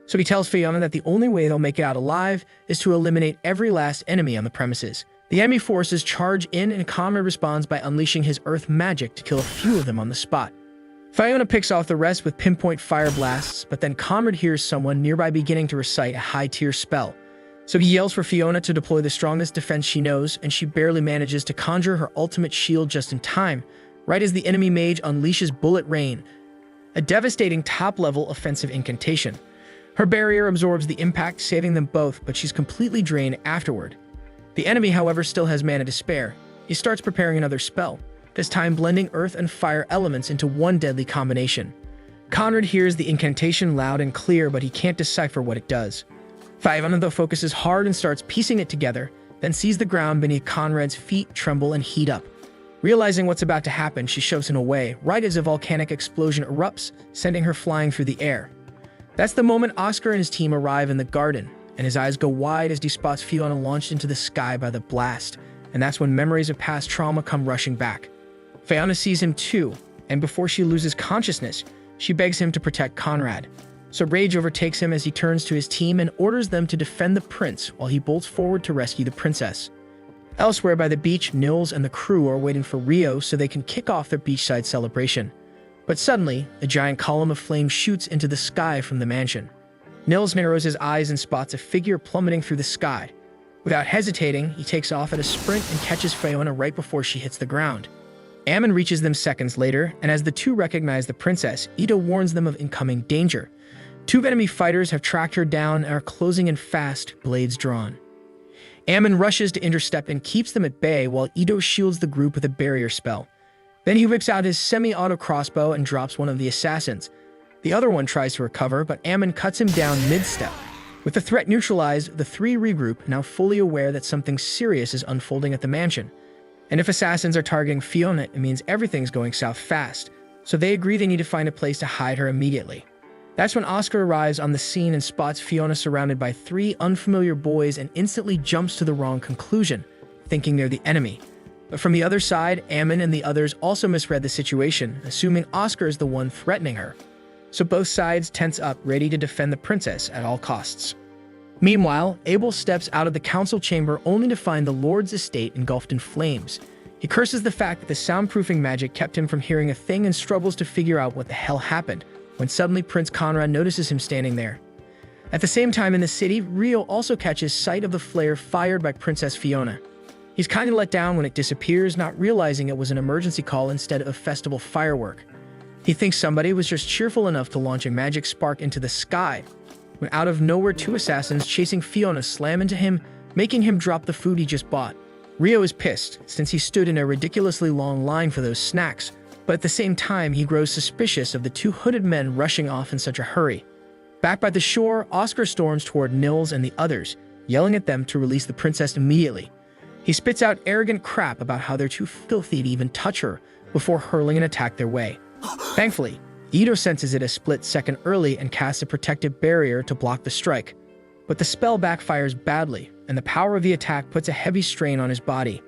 So he tells Fiona that the only way they'll make it out alive is to eliminate every last enemy on the premises. The enemy forces charge in, and Conrad responds by unleashing his earth magic to kill a few of them on the spot. Fiona picks off the rest with pinpoint fire blasts, but then Conrad hears someone nearby beginning to recite a high-tier spell. So he yells for Fiona to deploy the strongest defense she knows, and she barely manages to conjure her ultimate shield just in time, right as the enemy mage unleashes Bullet Rain, a devastating top-level offensive incantation. Her barrier absorbs the impact, saving them both, but she's completely drained afterward. The enemy, however, still has mana to spare. He starts preparing another spell, this time blending earth and fire elements into one deadly combination. Conrad hears the incantation loud and clear, but he can't decipher what it does. Fiona, though, focuses hard and starts piecing it together, then sees the ground beneath Conrad's feet tremble and heat up. Realizing what's about to happen, she shoves him away, right as a volcanic explosion erupts, sending her flying through the air. That's the moment Oscar and his team arrive in the garden, and his eyes go wide as he spots Fiona launched into the sky by the blast, and that's when memories of past trauma come rushing back. Fiona sees him too, and before she loses consciousness, she begs him to protect Conrad. So rage overtakes him as he turns to his team and orders them to defend the prince while he bolts forward to rescue the princess. Elsewhere by the beach, Nils and the crew are waiting for Rio so they can kick off their beachside celebration. But suddenly, a giant column of flame shoots into the sky from the mansion. Nils narrows his eyes and spots a figure plummeting through the sky. Without hesitating, he takes off at a sprint and catches Fiona right before she hits the ground. Ammon reaches them seconds later, and as the two recognize the princess, Ito warns them of incoming danger. Two enemy fighters have tracked her down and are closing in fast, blades drawn. Ammon rushes to intercept and keeps them at bay while Ito shields the group with a barrier spell. Then he whips out his semi-auto crossbow and drops one of the assassins. The other one tries to recover, but Ammon cuts him down mid-step. With the threat neutralized, the three regroup, now fully aware that something serious is unfolding at the mansion. And if assassins are targeting Fiona, it means everything's going south fast, so they agree they need to find a place to hide her immediately. That's when Oscar arrives on the scene and spots Fiona surrounded by three unfamiliar boys and instantly jumps to the wrong conclusion, thinking they're the enemy. But from the other side, Ammon and the others also misread the situation, assuming Oscar is the one threatening her. So both sides tense up, ready to defend the princess at all costs. Meanwhile, Abel steps out of the council chamber only to find the Lord's estate engulfed in flames. He curses the fact that the soundproofing magic kept him from hearing a thing and struggles to figure out what the hell happened, when suddenly Prince Conrad notices him standing there. At the same time in the city, Rio also catches sight of the flare fired by Princess Fiona. He's kind of let down when it disappears, not realizing it was an emergency call instead of a festival firework. He thinks somebody was just cheerful enough to launch a magic spark into the sky, when out of nowhere two assassins chasing Fiona slam into him, making him drop the food he just bought. Rio is pissed, since he stood in a ridiculously long line for those snacks, but at the same time he grows suspicious of the two hooded men rushing off in such a hurry. Back by the shore, Oscar storms toward Nils and the others, yelling at them to release the princess immediately. He spits out arrogant crap about how they're too filthy to even touch her, before hurling an attack their way. Thankfully, Ito senses it a split second early and casts a protective barrier to block the strike. But the spell backfires badly, and the power of the attack puts a heavy strain on his body.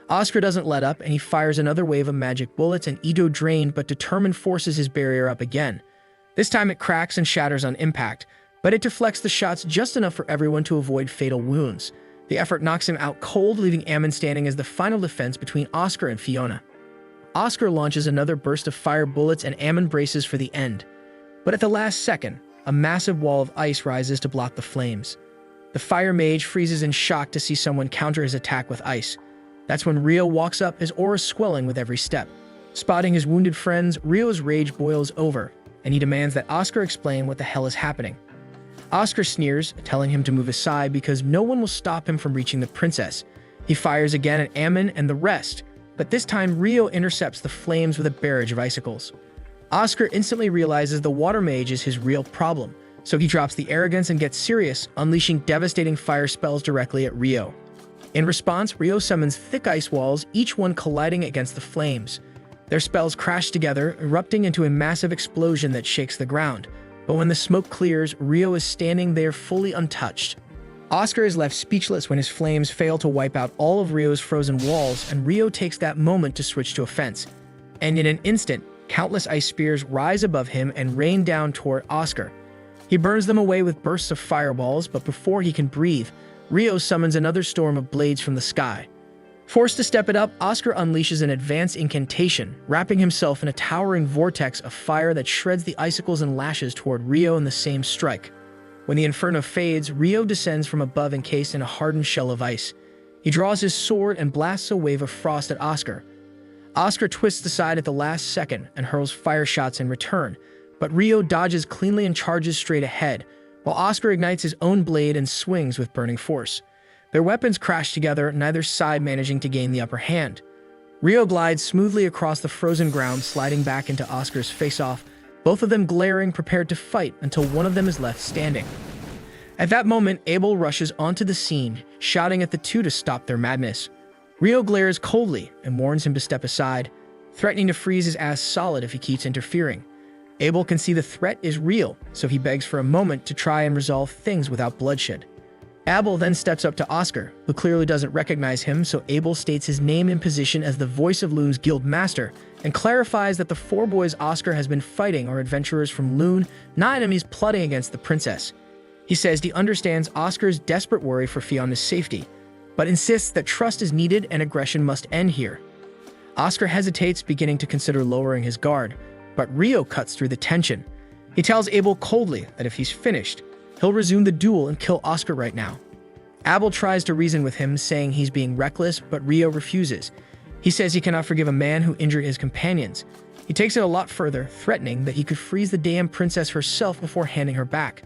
Oscar doesn't let up, and he fires another wave of magic bullets, and Ito, drained but determined, forces his barrier up again. This time it cracks and shatters on impact, but it deflects the shots just enough for everyone to avoid fatal wounds. The effort knocks him out cold, leaving Ammon standing as the final defense between Oscar and Fiona. Oscar launches another burst of fire bullets, and Ammon braces for the end. But at the last second, a massive wall of ice rises to block the flames. The fire mage freezes in shock to see someone counter his attack with ice. That's when Rio walks up, his aura swelling with every step. Spotting his wounded friends, Rio's rage boils over, and he demands that Oscar explain what the hell is happening. Oscar sneers, telling him to move aside because no one will stop him from reaching the princess. He fires again at Ammon and the rest, but this time Rio intercepts the flames with a barrage of icicles. Oscar instantly realizes the water mage is his real problem, so he drops the arrogance and gets serious, unleashing devastating fire spells directly at Rio. In response, Rio summons thick ice walls, each one colliding against the flames. Their spells crash together, erupting into a massive explosion that shakes the ground. But when the smoke clears, Rio is standing there fully untouched. Oscar is left speechless when his flames fail to wipe out all of Rio's frozen walls, and Rio takes that moment to switch to offense. And in an instant, countless ice spears rise above him and rain down toward Oscar. He burns them away with bursts of fireballs, but before he can breathe, Rio summons another storm of blades from the sky. Forced to step it up, Oscar unleashes an advanced incantation, wrapping himself in a towering vortex of fire that shreds the icicles and lashes toward Rio in the same strike. When the inferno fades, Rio descends from above encased in a hardened shell of ice. He draws his sword and blasts a wave of frost at Oscar. Oscar twists aside at the last second and hurls fire shots in return, but Rio dodges cleanly and charges straight ahead, while Oscar ignites his own blade and swings with burning force. Their weapons crash together, neither side managing to gain the upper hand. Rio glides smoothly across the frozen ground, sliding back into Oscar's face-off, both of them glaring, prepared to fight until one of them is left standing. At that moment, Abel rushes onto the scene, shouting at the two to stop their madness. Rio glares coldly and warns him to step aside, threatening to freeze his ass solid if he keeps interfering. Abel can see the threat is real, so he begs for a moment to try and resolve things without bloodshed. Abel then steps up to Oscar, who clearly doesn't recognize him, so Abel states his name and position as the voice of Loon's guild master, and clarifies that the four boys Oscar has been fighting are adventurers from Loon, not enemies plotting against the princess. He says he understands Oscar's desperate worry for Fiona's safety, but insists that trust is needed and aggression must end here. Oscar hesitates, beginning to consider lowering his guard, but Rio cuts through the tension. He tells Abel coldly that if he's finished, he'll resume the duel and kill Oscar right now. Abel tries to reason with him, saying he's being reckless, but Rio refuses. He says he cannot forgive a man who injured his companions. He takes it a lot further, threatening that he could freeze the damn princess herself before handing her back.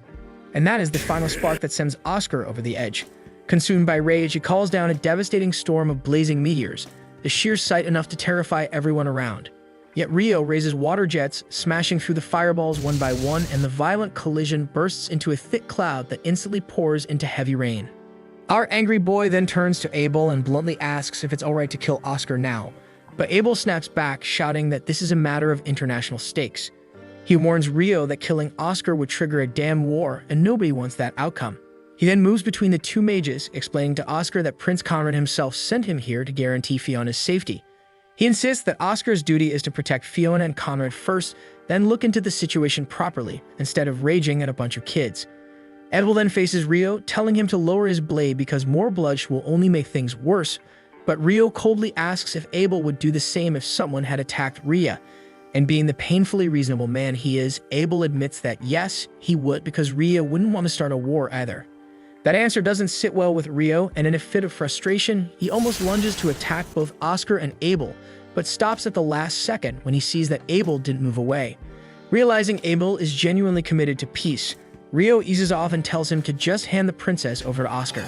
And that is the final spark that sends Oscar over the edge. Consumed by rage, he calls down a devastating storm of blazing meteors, the sheer sight enough to terrify everyone around. Yet Rio raises water jets, smashing through the fireballs one by one, and the violent collision bursts into a thick cloud that instantly pours into heavy rain. Our angry boy then turns to Abel and bluntly asks if it's alright to kill Oscar now, but Abel snaps back, shouting that this is a matter of international stakes. He warns Rio that killing Oscar would trigger a damn war, and nobody wants that outcome. He then moves between the two mages, explaining to Oscar that Prince Conrad himself sent him here to guarantee Fiona's safety. He insists that Oscar's duty is to protect Fiona and Conrad first, then look into the situation properly, instead of raging at a bunch of kids. Abel then faces Rio, telling him to lower his blade because more blood will only make things worse, but Rio coldly asks if Abel would do the same if someone had attacked Ria. And being the painfully reasonable man he is, Abel admits that yes, he would, because Ria wouldn't want to start a war either. That answer doesn't sit well with Rio, and in a fit of frustration, he almost lunges to attack both Oscar and Abel, but stops at the last second when he sees that Abel didn't move away. Realizing Abel is genuinely committed to peace, Rio eases off and tells him to just hand the princess over to Oscar.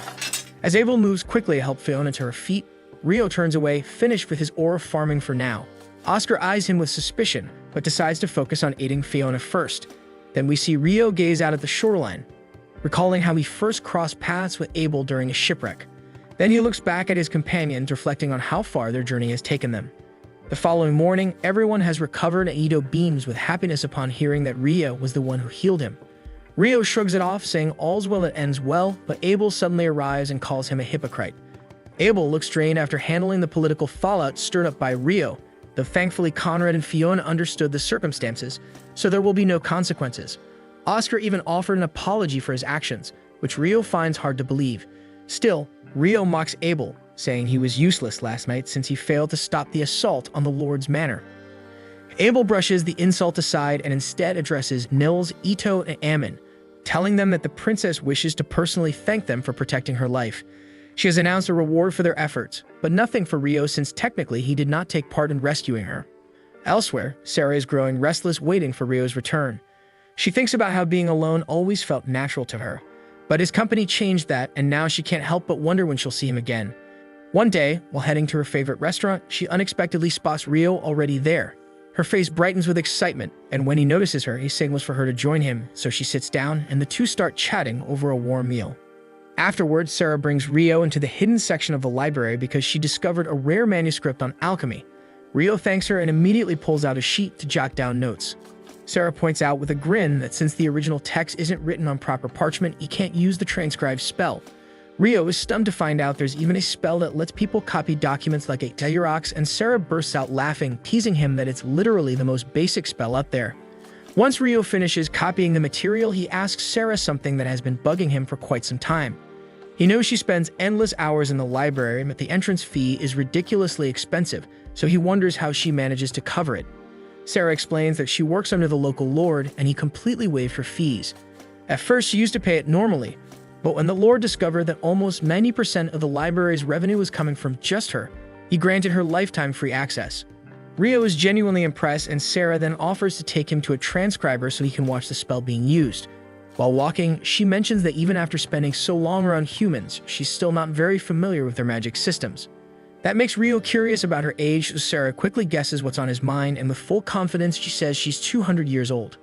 As Abel moves quickly to help Fiona to her feet, Rio turns away, finished with his ore farming for now. Oscar eyes him with suspicion, but decides to focus on aiding Fiona first. Then we see Rio gaze out at the shoreline, recalling how he first crossed paths with Abel during a shipwreck. Then he looks back at his companions, reflecting on how far their journey has taken them. The following morning, everyone has recovered and Ito beams with happiness upon hearing that Rio was the one who healed him. Rio shrugs it off, saying all's well that ends well, but Abel suddenly arrives and calls him a hypocrite. Abel looks drained after handling the political fallout stirred up by Rio, though thankfully Conrad and Fiona understood the circumstances, so there will be no consequences. Oscar even offered an apology for his actions, which Rio finds hard to believe. Still, Rio mocks Abel, saying he was useless last night since he failed to stop the assault on the Lord's manor. Abel brushes the insult aside and instead addresses Nils, Ito, and Ammon, telling them that the princess wishes to personally thank them for protecting her life. She has announced a reward for their efforts, but nothing for Rio since technically he did not take part in rescuing her. Elsewhere, Sarah is growing restless, waiting for Rio's return. She thinks about how being alone always felt natural to her, but his company changed that, and now she can't help but wonder when she'll see him again. One day, while heading to her favorite restaurant, she unexpectedly spots Rio already there. Her face brightens with excitement, and when he notices her, he signals for her to join him, so she sits down and the two start chatting over a warm meal. Afterwards, Sarah brings Rio into the hidden section of the library because she discovered a rare manuscript on alchemy. Rio thanks her and immediately pulls out a sheet to jot down notes. Sarah points out with a grin that since the original text isn't written on proper parchment, he can't use the transcribe spell. Rio is stunned to find out there's even a spell that lets people copy documents like a Xerox, and Sarah bursts out laughing, teasing him that it's literally the most basic spell out there. Once Rio finishes copying the material, he asks Sarah something that has been bugging him for quite some time. He knows she spends endless hours in the library, but the entrance fee is ridiculously expensive, so he wonders how she manages to cover it. Sarah explains that she works under the local lord, and he completely waived her fees. At first, she used to pay it normally, but when the Lord discovered that almost 90% of the library's revenue was coming from just her, he granted her lifetime free access. Rio is genuinely impressed, and Sarah then offers to take him to a transcriber so he can watch the spell being used. While walking, she mentions that even after spending so long around humans, she's still not very familiar with their magic systems. That makes Rio curious about her age, so Sarah quickly guesses what's on his mind, and with full confidence she says she's 200 years old.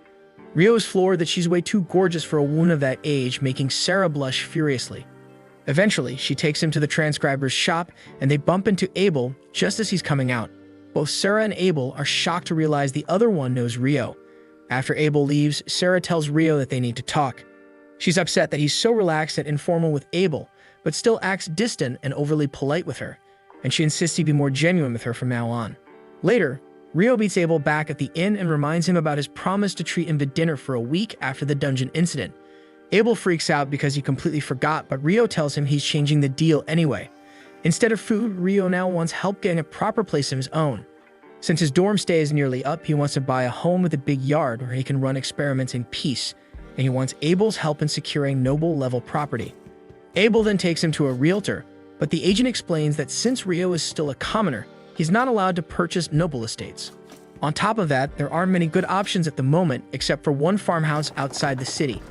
Rio is floored that she's way too gorgeous for a woman of that age, making Sarah blush furiously. Eventually, she takes him to the transcriber's shop, and they bump into Abel just as he's coming out. Both Sarah and Abel are shocked to realize the other one knows Rio. After Abel leaves, Sarah tells Rio that they need to talk. She's upset that he's so relaxed and informal with Abel, but still acts distant and overly polite with her, and she insists he be more genuine with her from now on. Later, Rio meets Abel back at the inn and reminds him about his promise to treat him to dinner for a week after the dungeon incident. Abel freaks out because he completely forgot, but Rio tells him he's changing the deal anyway. Instead of food, Rio now wants help getting a proper place of his own. Since his dorm stay is nearly up, he wants to buy a home with a big yard where he can run experiments in peace, and he wants Abel's help in securing noble-level property. Abel then takes him to a realtor, but the agent explains that since Rio is still a commoner, he's not allowed to purchase noble estates. On top of that, there aren't many good options at the moment except for one farmhouse outside the city.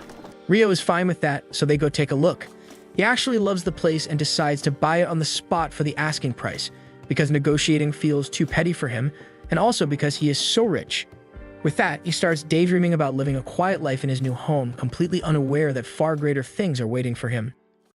Rio is fine with that, so they go take a look. He actually loves the place and decides to buy it on the spot for the asking price, because negotiating feels too petty for him, and also because he is so rich. With that, he starts daydreaming about living a quiet life in his new home, completely unaware that far greater things are waiting for him.